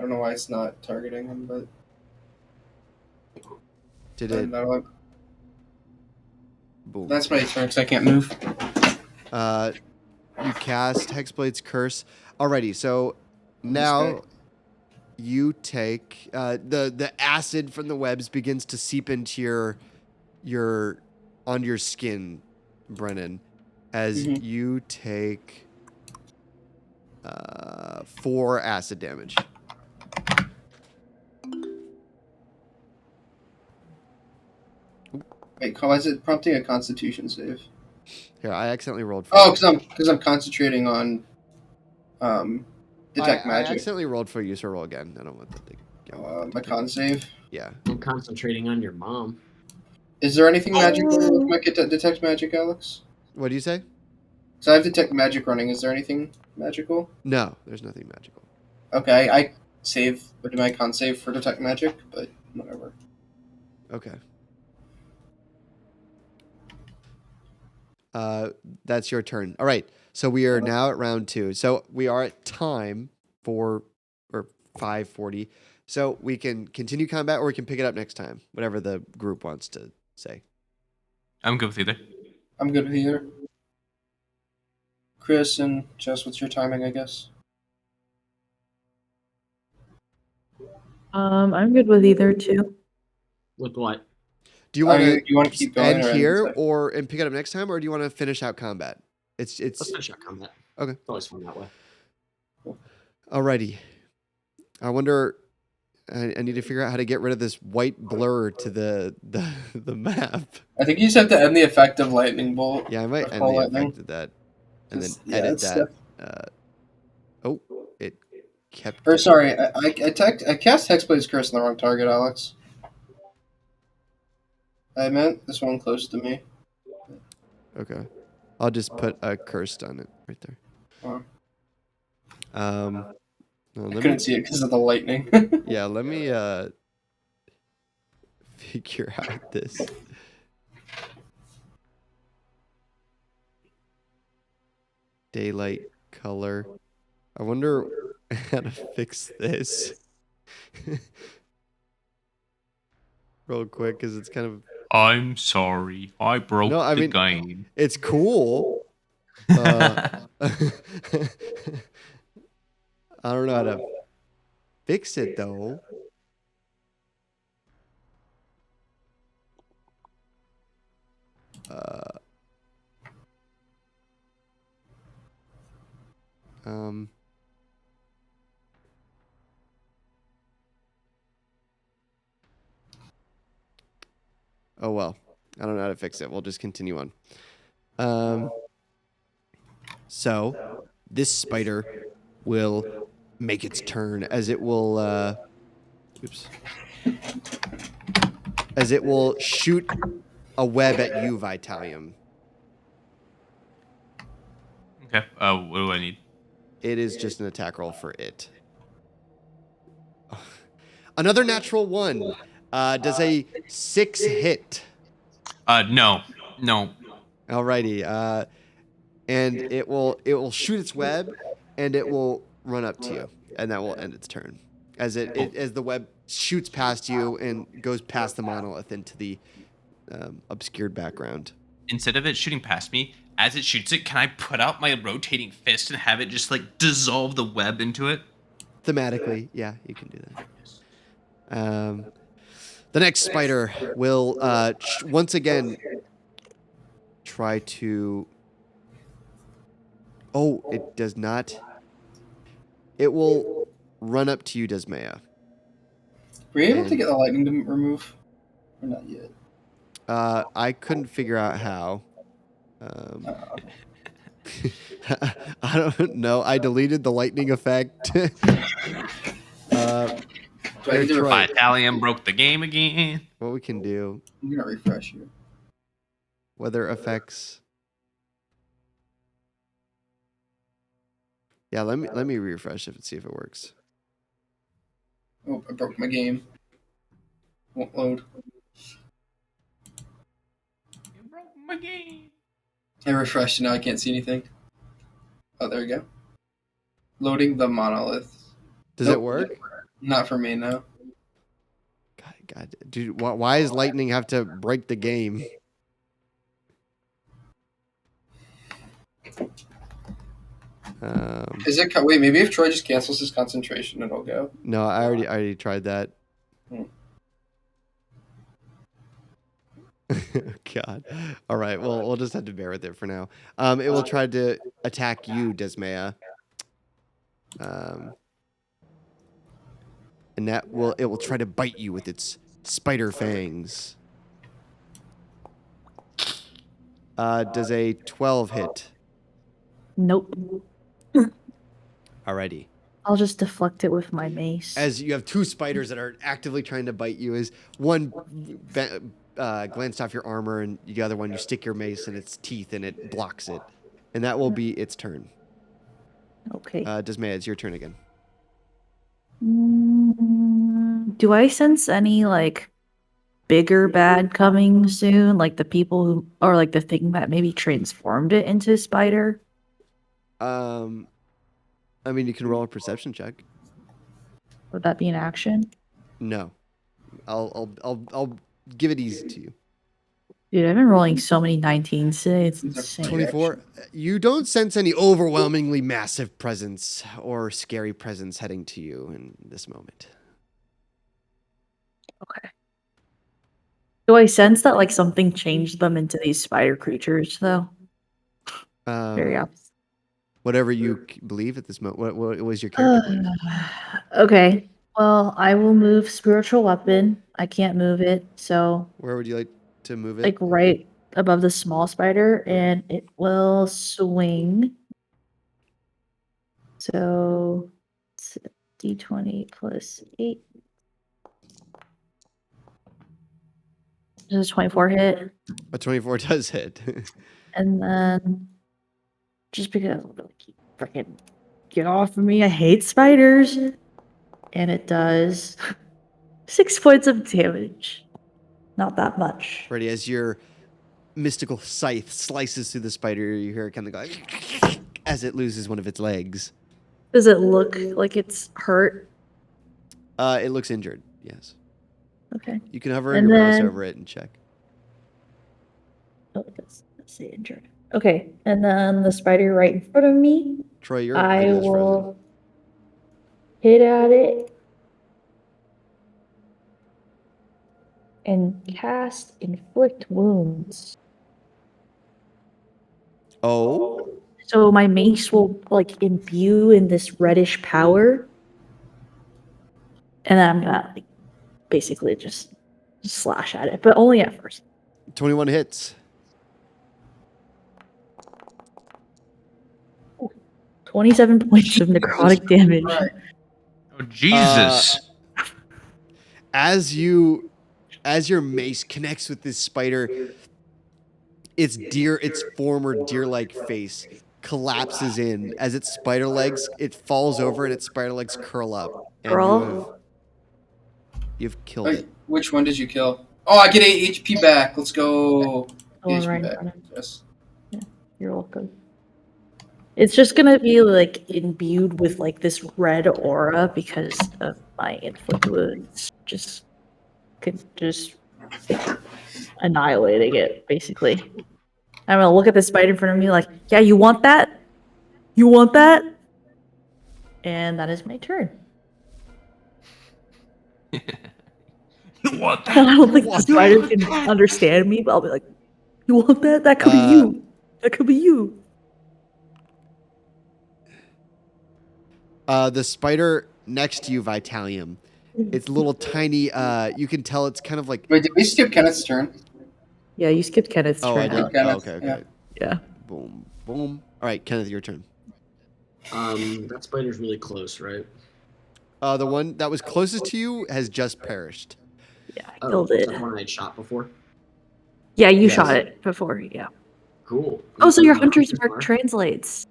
don't know why it's not targeting him, but. Did it? Boom. That's my turn because I can't move. You cast Hexblade's Curse. Alrighty, so now you take the acid from the webs begins to seep into your onto your skin, Brennan, as you take 4 acid damage. Wait, why is it prompting a Constitution save? Here, I accidentally rolled for Oh, you. because I'm concentrating on detect I magic. accidentally rolled for you, so roll again. I don't want that to go. My con save. Yeah. I'm concentrating on your mom. Is there anything magical with my detect magic, Alex? What do you say? So I have detect magic running. Is there anything magical? No, there's nothing magical. Okay, I save. Or do my con save for detect magic? But whatever. Okay. That's your turn. All right. So we are now at round 2. So we are at time 5:40. So we can continue combat or we can pick it up next time, whatever the group wants to say. I'm good with either. I'm good with either. Chris and Jess, what's your timing? I guess. I'm good with either too. With what? Do you want Do you want to to keep going end or here end and pick it up next time, or do you want to finish out combat? It's Let's finish out combat. Okay. It's always fun that way. Alrighty. I wonder. I need to figure out how to get rid of this white blur to the map. I think you just have to end the effect of lightning bolt. Yeah, I might end Full the lightning. effect of that, and then Yeah, edit it's that. Oh, it kept. Or getting- sorry, I cast Hexblade's Curse on the wrong target, Alex. I meant this one close to me. Okay, I'll just put a curse on it right there. Oh. No, I couldn't see it because of the lightning. Yeah, let me figure out this. Daylight color. I wonder how to fix this. Real quick, because it's kind of. I'm sorry. I broke No, I the mean, game. it's cool. I don't know how to fix it though. Um. Oh well, I don't know how to fix it. We'll just continue on. So this spider will make its turn as it will. Oops. As it will shoot a web at you, Vitalium. Okay. What do I need? It is just an attack roll for it. Another natural 1. Does a 6 hit? No. Alrighty. And it will shoot its web, and it will run up to you, and that will end its turn. As as the web shoots past you and goes past the monolith into the obscured background. Instead of it shooting past me, as it shoots it, can I put out my rotating fist and have it just like dissolve the web into it? Thematically, yeah, you can do that. The next spider will once again try to. Oh, it does not. It will run up to you, Desmaya. Were you able to get the lightning to remove? Or not yet? I couldn't figure out how. I don't know. I deleted the lightning effect. Do I need to Troy. Italian broke the game again. What we can do, I'm gonna refresh you. weather effects. Yeah, let me refresh it and see if it works. Oh, I broke my game. Won't load. You broke my game. I refreshed and now I can't see anything. Oh, there we go. Loading the monolith. Does it work? Not for me, no. God, dude, why does lightning have to break the game? Is it? Wait, maybe if Troy just cancels his concentration, it'll go. No, I already tried that. Hmm. God. All right. Well, we'll just have to bear with it for now. It will try to attack you, Desmaya. And it will try to bite you with its spider fangs. Does a 12 hit? Nope. Alrighty. I'll just deflect it with my mace. As you have two spiders that are actively trying to bite you, as one glanced off your armor, and the other one you stick your mace in its teeth and it blocks it. And that will be its turn. Okay. Desmaya, it's your turn again. Do I sense any like bigger bad coming soon? Like the people who, or like the thing that maybe transformed it into a spider? I mean, you can roll a perception check. Would that be an action? No, I'll give it easy to you. Dude, I've been rolling so many 19s today. It's It's a insane. 24. You don't sense any overwhelmingly massive presence or scary presence heading to you in this moment. Okay. Do I sense that like something changed them into these spider creatures though? Very opposite. Whatever you believe at this moment. What was your character believe? Okay. Well, I will move spiritual weapon. I can't move it, so Where would you like to move it? like right above the small spider, and it will swing. So it's d20 plus 8. Does a 24 hit? A 24 does hit. And then just because I'm like, freaking get off of me, I hate spiders. And it does 6 points of damage. Not that much. Ready, as your mystical scythe slices through the spider, you hear it kind of go as it loses one of its legs. Does it look like it's hurt? It looks injured, yes. Okay. You can hover And your mouse then- over it and check. Oh, let's say injured. Okay, and then the spider right in front of me, Troy, your I video is frozen. will hit at it and cast inflict wounds. Oh? So my mace will like imbue in this reddish power, and then I'm gonna like basically just slash at it, but only at first. 21 hits. 27 points of necrotic damage. Right. Oh Jesus! As your mace connects with this spider, its former deer-like face collapses in as its spider legs. It falls over and its spider legs curl up, and you've killed it. Which one did you kill? Oh, I get 8 HP back. Let's go. Oh, 8 HP right in back. front of me. Yes. You're welcome. It's just gonna be like imbued with like this red aura because of my inflict wounds. Just annihilating it, basically. I'm gonna look at the spider in front of me like, yeah, you want that? You want that? And that is my turn. You want I that? don't think the spider can understand me, but I'll be like, you want that? That could be you. That could be you. The spider next to you, Vitalium. It's a little tiny. You can tell it's kind of like. Wait, did we skip Kenneth's turn? Yeah, you skipped Kenneth's Oh, I turn. did. Kenneth, Okay. Yeah. Boom, boom. All right, Kenneth, your turn. That spider's really close, right? The one that was closest to you has just perished. Yeah, I Oh, killed is it. that one I'd shot before? Yeah, you Yes. shot it before, yeah. Cool. Oh, so your Hunter's hunter's mark mark? translates,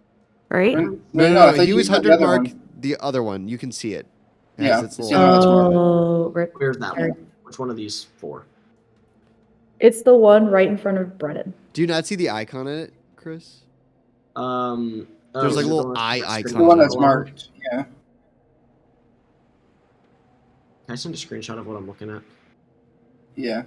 right? No. I thought He you was got the 100 other mark. one. The other one, you can see it. It Yeah, has its it's little. the other one that's marked. Oh, right. Where's that Sorry. one? Which one of these four? It's the one right in front of Brennan. Do you not see the icon in it, Chris? There's like is a it little the one eye with icon. The one that's screenshot? marked. Yeah. Can I send a screenshot of what I'm looking at? Yeah.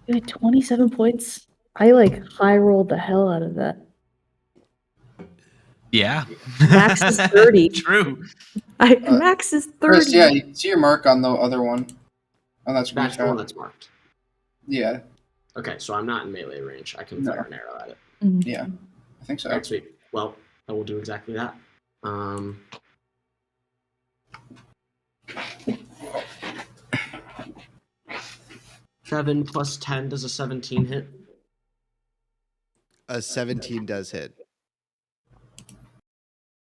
You had 27 points. I like high rolled the hell out of that. Yeah. Max is 30. True. Max is 30. Chris, yeah, you see your mark on the other one. On that That's the one screenshot. that's marked. Yeah, Okay, so I'm not in melee range. I can No. fire an arrow at it. Mhm. yeah. I think so. All right, sweet. Well, I will do exactly that. 7 plus 10 does a 17 hit. A 17 does hit.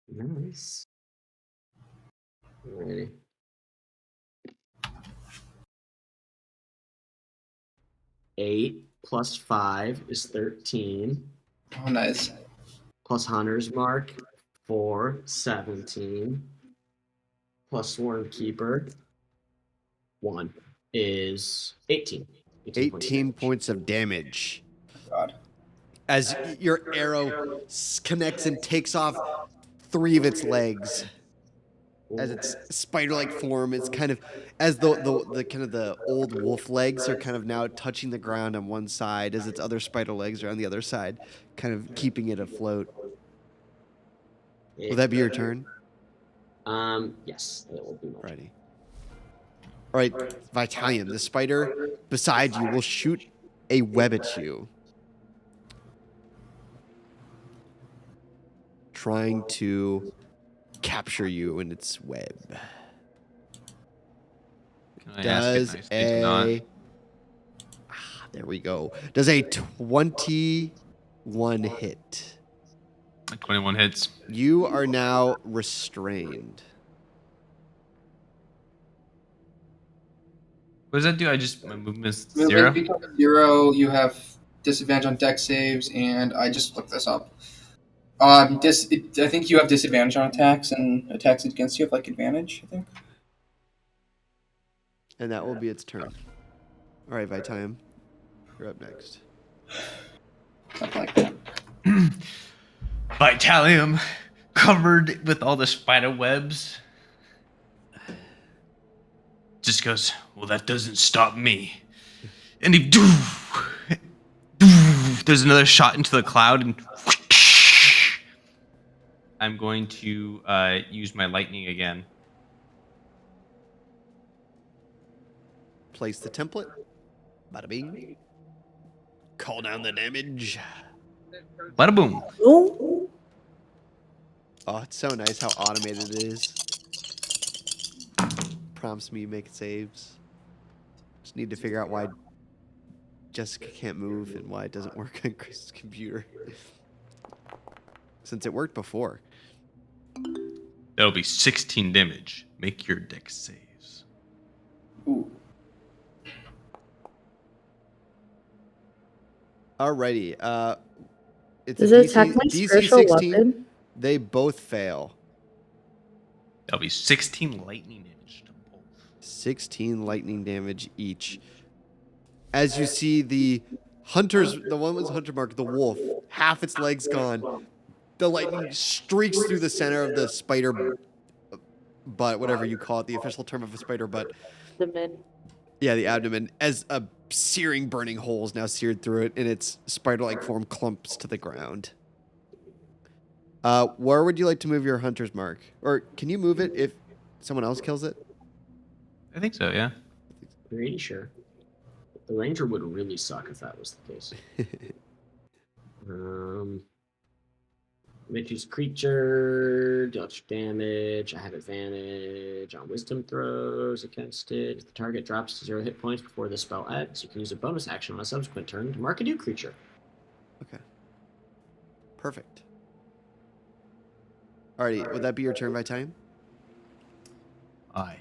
Nice. Alrighty. Eight plus 5 is 13. Oh, nice. Plus Hunter's Mark, 4, 17. Plus Sworn Keeper, 1 is 18. 18 points of damage. God. As your arrow connects and takes off 3 of its legs. As its spider-like form is kind of, as the kind of the old wolf legs are kind of now touching the ground on one side, as its other spider legs are on the other side, kind of keeping it afloat. Will that be your turn? Yes, it will be my turn. Righty. All right, Vitalium, the spider beside you will shoot a web at you, trying to capture you in its web. Can I ask it Does nicely to not? there we go. Does a 21 hit? 21 hits. You are now restrained. What does that do? My movement's When 0. it becomes 0, you have disadvantage on dex saves, and I just looked this up. I think you have disadvantage on attacks, and attacks against you have like advantage, I think. And that will be its turn. All right, Vitalium, you're up next. Something like that. Vitalium, covered with all the spider webs, just goes, well, that doesn't stop me. And he, there's another shot into the cloud, and I'm going to use my lightning again. Place the template. Bada bing. Call down the damage. Bada boom. Oh, Oh, it's so nice how automated it is. Prompts me make saves. Just need to figure out why Jessica can't move and why it doesn't work on Chris's computer. Since it worked before. That'll be 16 damage. Make your dex saves. Ooh. Alrighty. It's does a it attack my DC spiritual 16. weapon? They both fail. That'll be 16 lightning damage to both. 16 lightning damage each. As you see the one was hunter mark, the wolf, half its legs gone. The lightning streaks through the center of the spider butt, whatever you call it, the official term of a spider butt. The men. Yeah, the abdomen, as a searing, burning hole is now seared through it, and its spider-like form clumps to the ground. Where would you like to move your hunter's mark? Or can you move it if someone else kills it? I think so, yeah. Pretty sure. The ranger would really suck if that was the case. Choose creature, deal extra damage. I have advantage on wisdom throws against it. If the target drops to 0 hit points before the spell ends, you can use a bonus action on a subsequent turn to mark a new creature. Okay. Perfect. Alrighty, would that be your turn by time? Aye.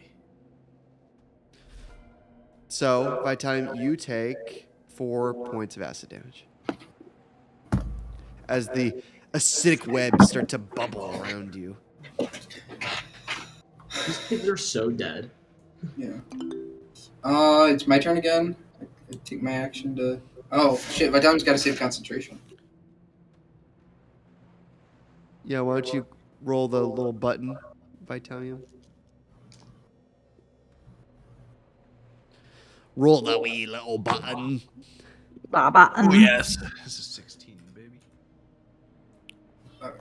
So, by time you take 4 points of acid damage. As the acidic webs start to bubble around you. These kids are so dead. Yeah. It's my turn again. I take my action to. Oh shit! Vitalium's got to save concentration. Yeah, why don't you roll the little button, Vitalium? Roll the wee little button. Oh yes, this is 16, baby. All right.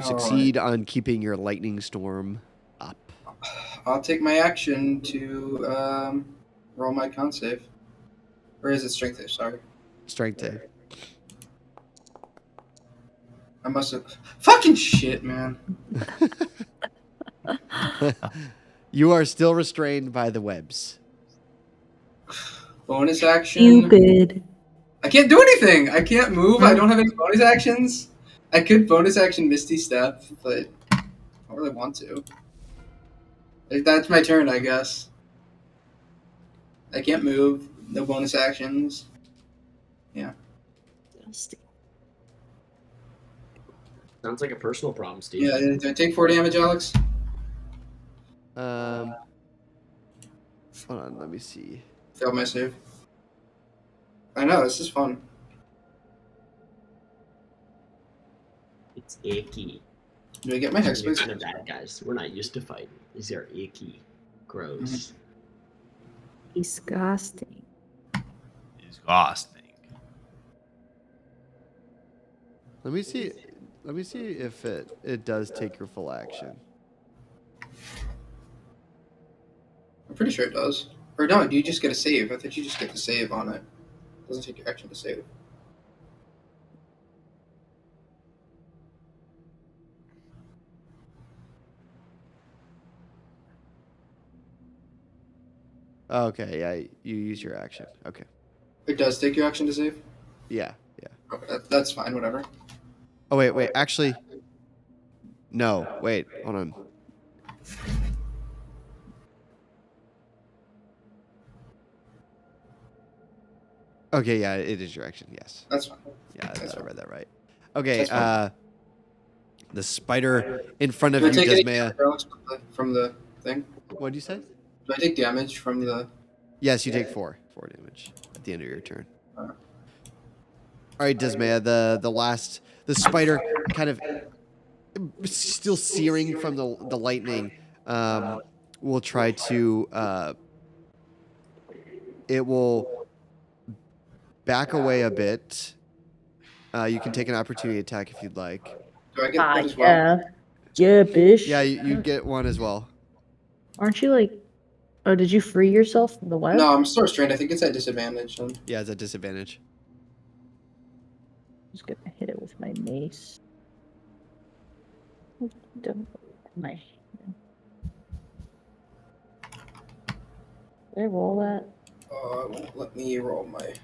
Succeed on keeping your lightning storm up. I'll take my action to roll my con save. Or is it strength save? Sorry. Strength save. I must have. Fucking shit, man. You are still restrained by the webs. Bonus action. Stupid. I can't do anything. I can't move. I don't have any bonus actions. I could bonus action Misty Step, but I don't really want to. Like, that's my turn, I guess. I can't move. No bonus actions. Sounds like a personal problem, Steve. Yeah, did I take 4 damage, Alex? Hold on, let me see. Failed my save. I know, this is fun. It's icky. Do I get my hex These are space? kind of bad guys. We're not used to fighting. These are icky. Gross. Disgusting. Disgusting. Let me see. Let me see if it does take your full action. I'm pretty sure it does. Or no, do you just get a save? I thought you just get the save on it. It doesn't take your action to save. Okay, yeah, you use your action. Okay. It does take your action to save? Yeah. Okay, that's fine, whatever. Oh wait, actually. No, wait, hold on. Okay, yeah, it is your action, yes. That's fine. Yeah, I That's thought I fine. read that right. Okay, That's fine. the spider in front of Do I you, take any Desmaya. damage from the thing? What'd you say? Do I take damage from the... Yes, you take 4 damage at the end of your turn. Uh. All right, Desmaya, the spider kind of still searing from the lightning, will try to it will back away a bit. You can take an opportunity attack if you'd like. Do I get that as well? Yeah. Yeah, bitch. Yeah, you get one as well. Aren't you like... Oh, did you free yourself from the web? No, I'm still restrained. I think it's at disadvantage. Then. Yeah, it's a disadvantage. I'm just gonna hit it with my mace. Don't my hand. Did I roll that? It won't let me roll my...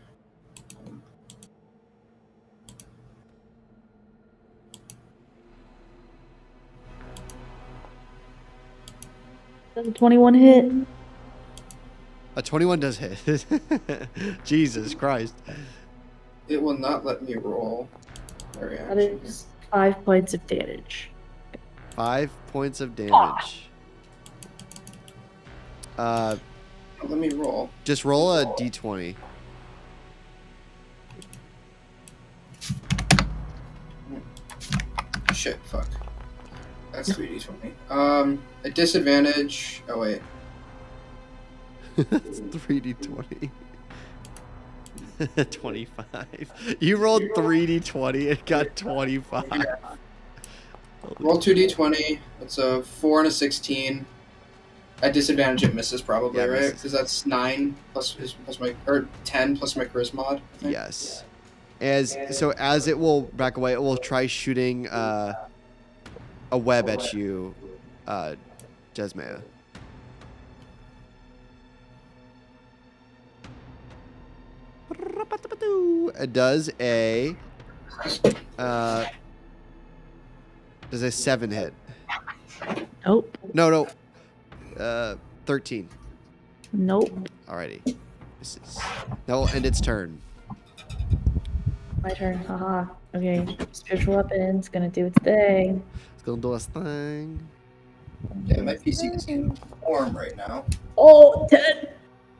21 hit. A 21 does hit. Jesus Christ. It will not let me roll my That reaction. is 5 points of damage. 5 points of damage. Don't let me roll. Just roll a d20. Shit, fuck. That's 3d20. At disadvantage... Oh, wait. It's 3d20. 25. You rolled 3d20 and got 25. Roll 2d20. It's a 4 and a 16. At disadvantage, it misses probably, Yeah, it right? misses. Because that's 9 plus my... Or 10 plus my charisma mod, I think. Yes. As it will back away, it will try shooting a web at you, Desmaya. It does a 7 hit. Nope. No. 13. Nope. Alrighty. That will end its turn. My turn. Haha. Okay. Spiritual weapon's gonna do its thing. It's gonna do its thing. Yeah, my PC is getting warm right now. Oh, 10!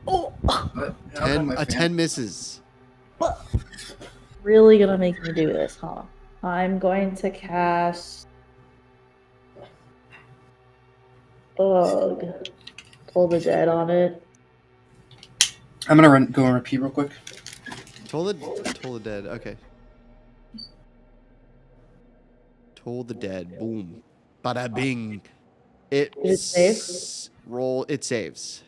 Oh! But, yeah, I'll roll my A fan. 10 misses. Really gonna make me do this, huh? I'm going to cast... Ugh. Toll the Dead on it. I'm gonna go and repeat real quick. Toll the Dead. Okay. Toll the Dead. Boom. Bada bing. Did it save? Roll. It saves.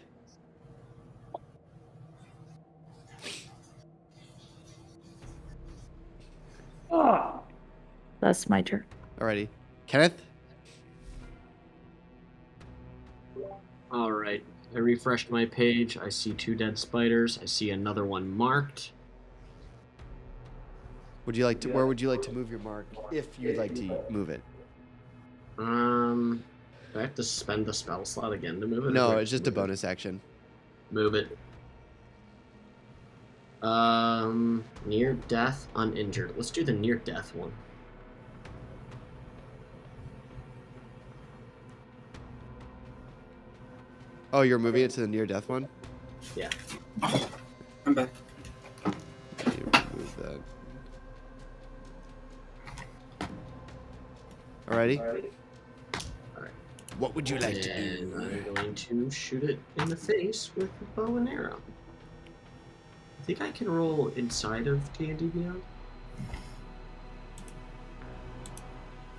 That's my turn. Alrighty. Kenneth? All right. I refreshed my page. I see 2 dead spiders. I see another one marked. Would you like to? Where would you like to move your mark if you'd like to move it? Do I have to spend the spell slot again to move it? No, Or it's just a bonus action. Move it. Near death, uninjured. Let's do the near death one. Oh, you're moving it to the near death one? Yeah. I'm back. You move that. Alrighty. Alright. What would you like And to do? I'm going to shoot it in the face with a bow and arrow. I think I can roll inside of D&D Beyond.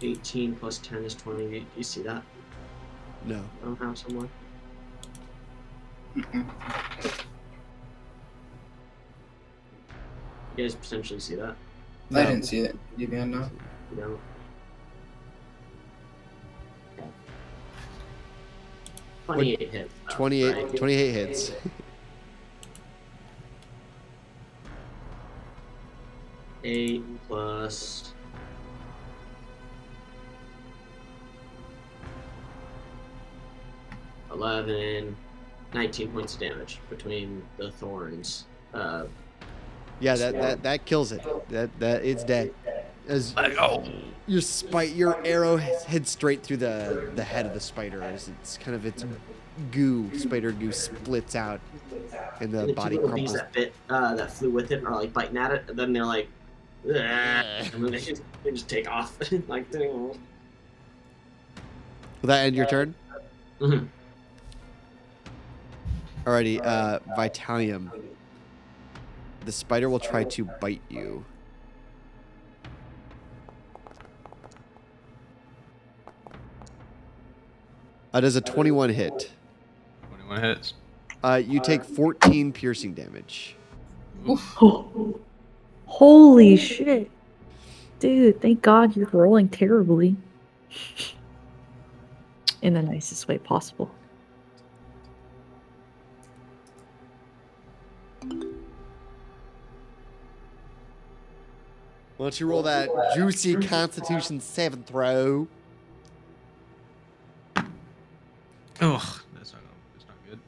18 plus 10 is 28. Do you see that? No. I don't have somewhere. You guys potentially see that? I didn't see it. You beyond now? You don't? 28 hits. 28 hits. Eight plus 11, 19 points of damage between the thorns. Yeah, that kills it. That it's dead. As your arrow heads straight through the head of the spider as it's kind of its spider goo splits out and the And the body two little bees crumples. that flew with it are like biting at it, and then they're like, "Ugh," and then they just take off. Like, Will that end your turn? Mhm. Alrighty, Vitalium. The spider will try to bite you. Does a 21 hit? 21 hits. You take 14 piercing damage. Holy shit. Dude, thank God you're rolling terribly. In the nicest way possible. Why don't you roll that juicy Constitution 7 throw? Ugh, that's not good.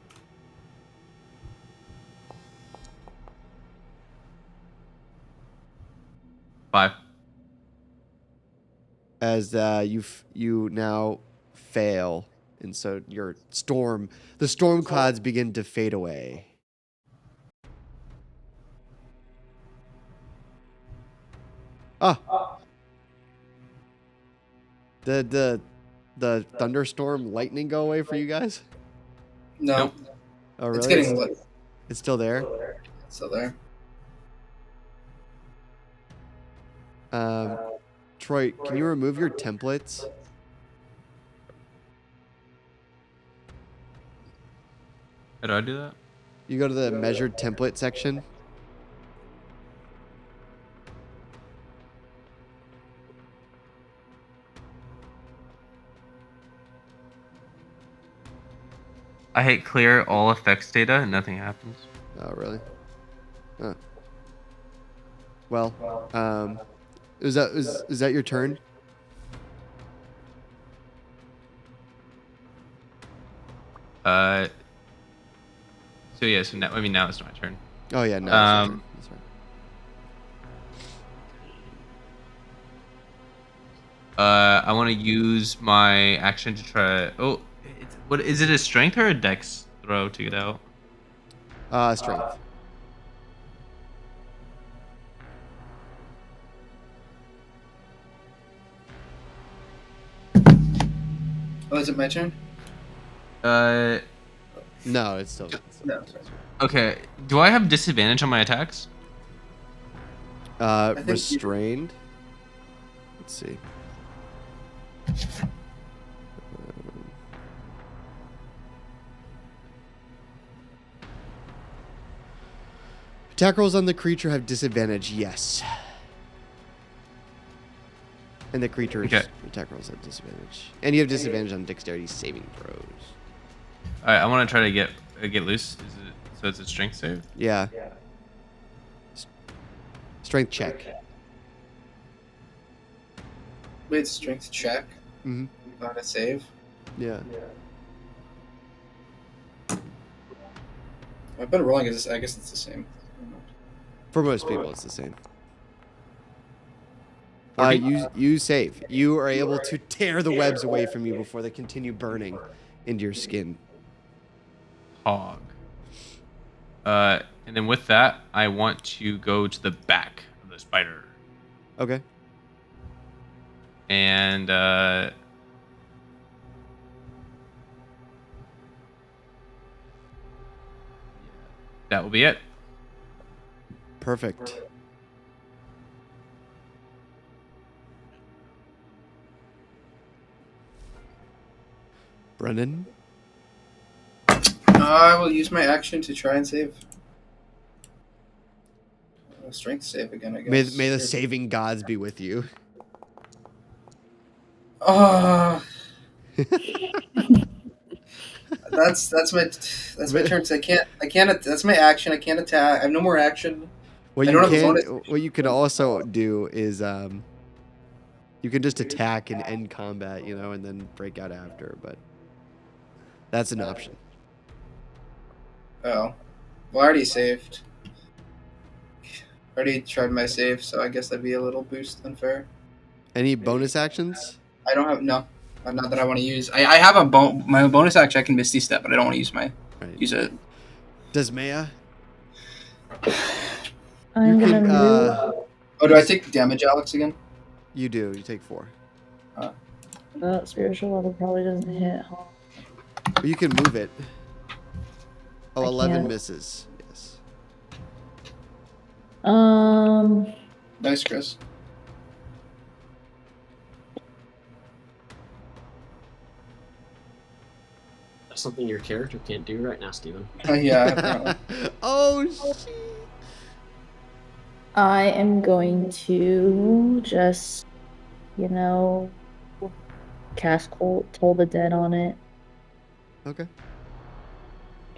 Five. As you now fail, and so the storm clouds begin to fade away. Ah, the thunderstorm lightning go away for you guys? No. Nope. Oh, really? It's getting lit. It's still there. It's still there. Troy, can you remove your templates? How do I do that? You go to the measured template section. I hit clear all effects data and nothing happens. Oh, really? Huh. Well, is that your turn? So yeah, so now it's my turn. Oh yeah, no. It's your turn. That's right. I want to use my action to try. Oh, what is it? A strength or a dex throw to get out? Strength. Oh, is it my turn? No, it's still. No. Okay. Do I have disadvantage on my attacks? think you- Restrained. Let's see. Attack rolls on the creature have disadvantage, yes. And the creature's attack rolls have disadvantage. And you have disadvantage on dexterity saving throws. All right. I want to try to get loose. Is it so? It's a strength save. Yeah. Strength check. Wait, strength check. Mm-hmm. Not a save. Yeah. I've been rolling. I guess it's the same. For most people, it's the same. You save. You are able to tear the webs away from you before they continue burning into your skin. Hog. And then with that, I want to go to the back of the spider. Okay. And that will be it. Perfect. Brennan? I will use my action to try and save. Strength save again, I guess. May the saving gods be with you. Oh. That's my turn. So I can't. That's my action. I can't attack. I have no more action. What I you don't have a can, bonus. what you can also do is, you can just attack and end combat, and then break out after. But that's an option. Oh, well, I already saved. Already tried my save, so I guess that'd be a little boost unfair. Any bonus actions? I don't have not that I want to use. I have my bonus action. I can Misty Step, but I don't want to use it. Does Maya? I'm You gonna can, move. Oh, do I take damage, Alex, again? You do. You take 4. Spiritual level probably doesn't hit. Huh? But you can move it. Oh, I 11 can't. misses. Yes. Nice, Chris. That's something your character can't do right now, Steven. Yeah. Apparently. Oh, shit. I am going to just, cast Toll the Dead on it. Okay.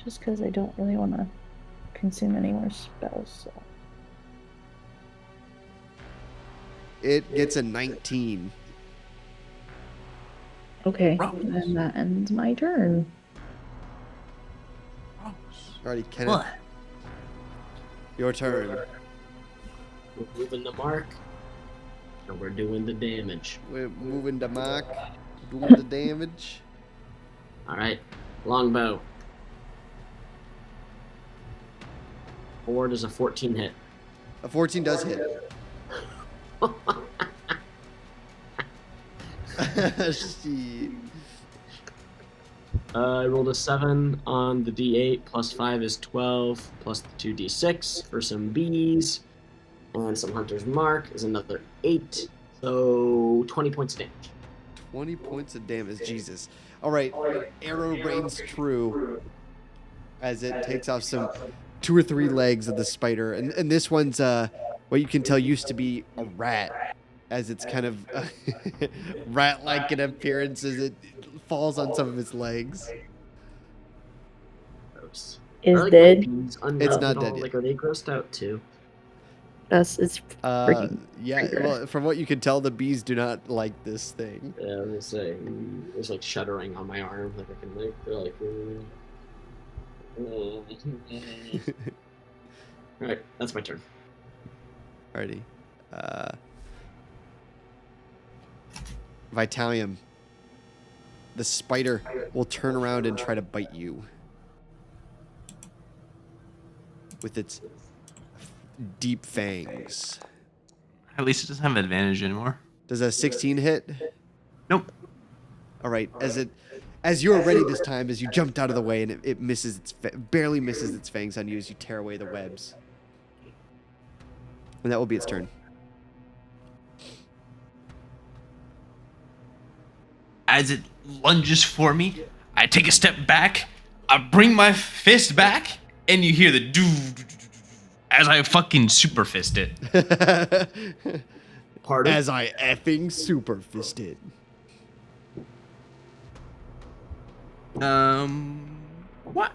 Just because I don't really want to consume any more spells. So. It gets a 19. Okay, then that ends my turn. Alrighty, Kenneth. What? Your turn. We're moving the mark, and we're doing the damage. We're moving the mark, doing the damage. All right, longbow. 4 does a 14 hit. A 14 does hit. Shit. I rolled a 7 on the d8, plus 5 is 12, plus the 2d6 for some bees, and some hunter's mark is another 8, so 20 points of damage. 20 points of damage, Jesus. Alright, arrow rains true as it takes off some 2 or 3 legs of the spider. And this one's, what you can tell used to be a rat, as it's kind of rat-like in appearance as it falls on some of its legs. Gross. Is Are, like, dead. bees undead It's not at all? dead yet. Like, are they grossed out too? It's freaking. Yeah, creeper. well, from what you can tell, the bees do not like this thing. Yeah, I was gonna say, there's like shuddering on my arm. Like I can, like, they're like. Alright, that's my turn. Alrighty. Vitalium. The spider will turn around and try to bite you. With its deep fangs. At least it doesn't have advantage anymore. Does a 16 hit? Nope. Alright, as As you're ready this time, as you jumped out of the way and it misses barely misses its fangs on you as you tear away the webs. And that will be its turn. As it lunges for me, I take a step back, I bring my fist back, and you hear the doo as I fucking super fist it. Pardon? As I effing super fisted. What?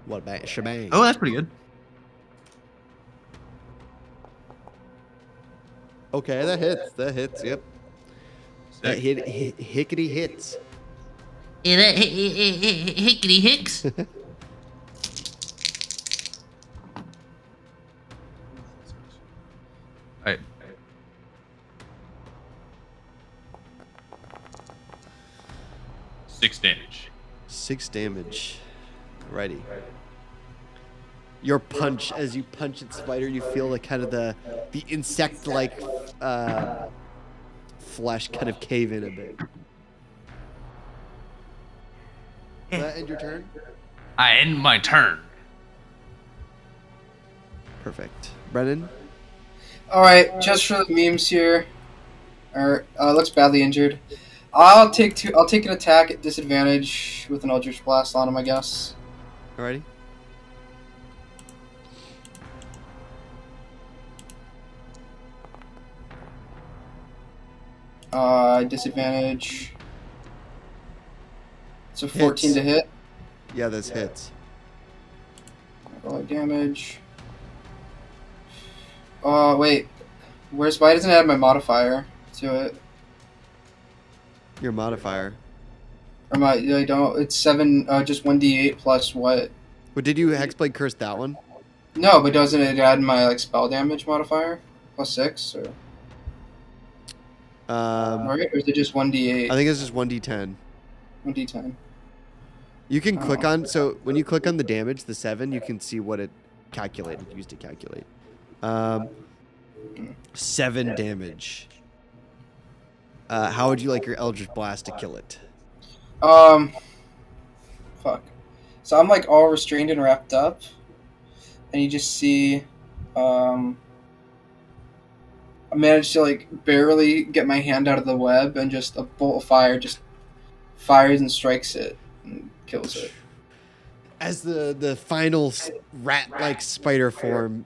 What about shebang? Oh, that's pretty good. Okay, that hits. That hits. Yep. That Sick. hickety hits. Yeah, that hickety hicks. Alright. 6 damage. 6 damage. Righty. Your punch, as you punch its spider, you feel like kind of the insect-like flesh kind of cave in a bit. Does that end your turn? I end my turn. Perfect. Brennan? Alright, just for the memes here. Looks badly injured. I'll take an attack at disadvantage with an Eldritch Blast on him, I guess. Alrighty. Disadvantage. It's a 14 to hit. Yeah, this hits. Roll damage. Wait. Why doesn't it add my modifier to it? Your modifier. Or I don't. It's 7. Just 1d8 plus what? But did you Hexblade curse that one? No, but doesn't it add my spell damage modifier plus 6 or? Right? Or is it just 1d8? I think it's just 1d10. 1d10. You can click on, so when you click on the damage, the 7, you can see what it used to calculate. 7 damage. How would you like your Eldritch Blast to kill it? Fuck. So I'm all restrained and wrapped up, and you just see, I managed to barely get my hand out of the web, and just a bolt of fire just fires and strikes it and kills it. As the final rat-like spider form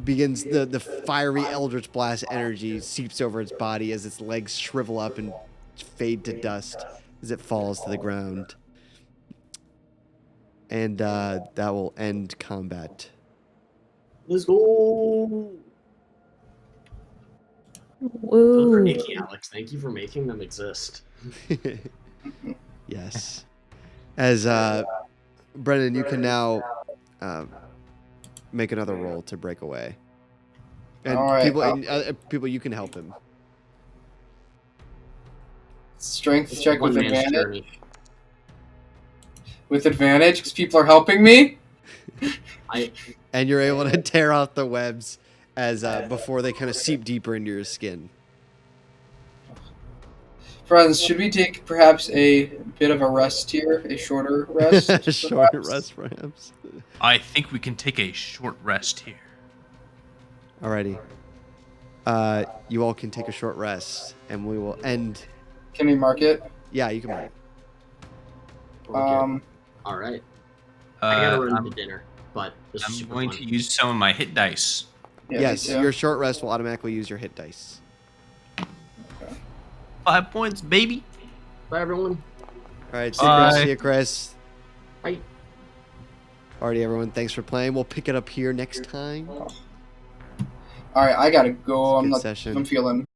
begins, the fiery Eldritch Blast energy seeps over its body as its legs shrivel up and fade to dust as it falls to the ground. And that will end combat. Let's go. Those are Woo. icky, Alex. Thank you for making them exist. Yes. As Brennan, you can now make another roll to break away. And All right, people, you can help him. Strength check with One man's advantage. journey. With advantage, because people are helping me. And you're able to tear off the webs as before they kind of seep deeper into your skin. Friends, should we take perhaps a bit of a rest here? A shorter rest? Short rest, perhaps. I think we can take a short rest here. Alrighty. You all can take a short rest, and we will end. Can we mark it? Yeah, you can mark it. All right. I gotta run I'm, to dinner, but this is I'm super going fun. to use some of my hit dice. Yeah, Yes, me too. your short rest will automatically use your hit dice. 5 points, baby. Bye, everyone. Alright, Bye. see you, Chris. Bye. Alrighty, everyone, thanks for playing. We'll pick it up here next time. All right, I gotta go. Good I'm session. I'm feeling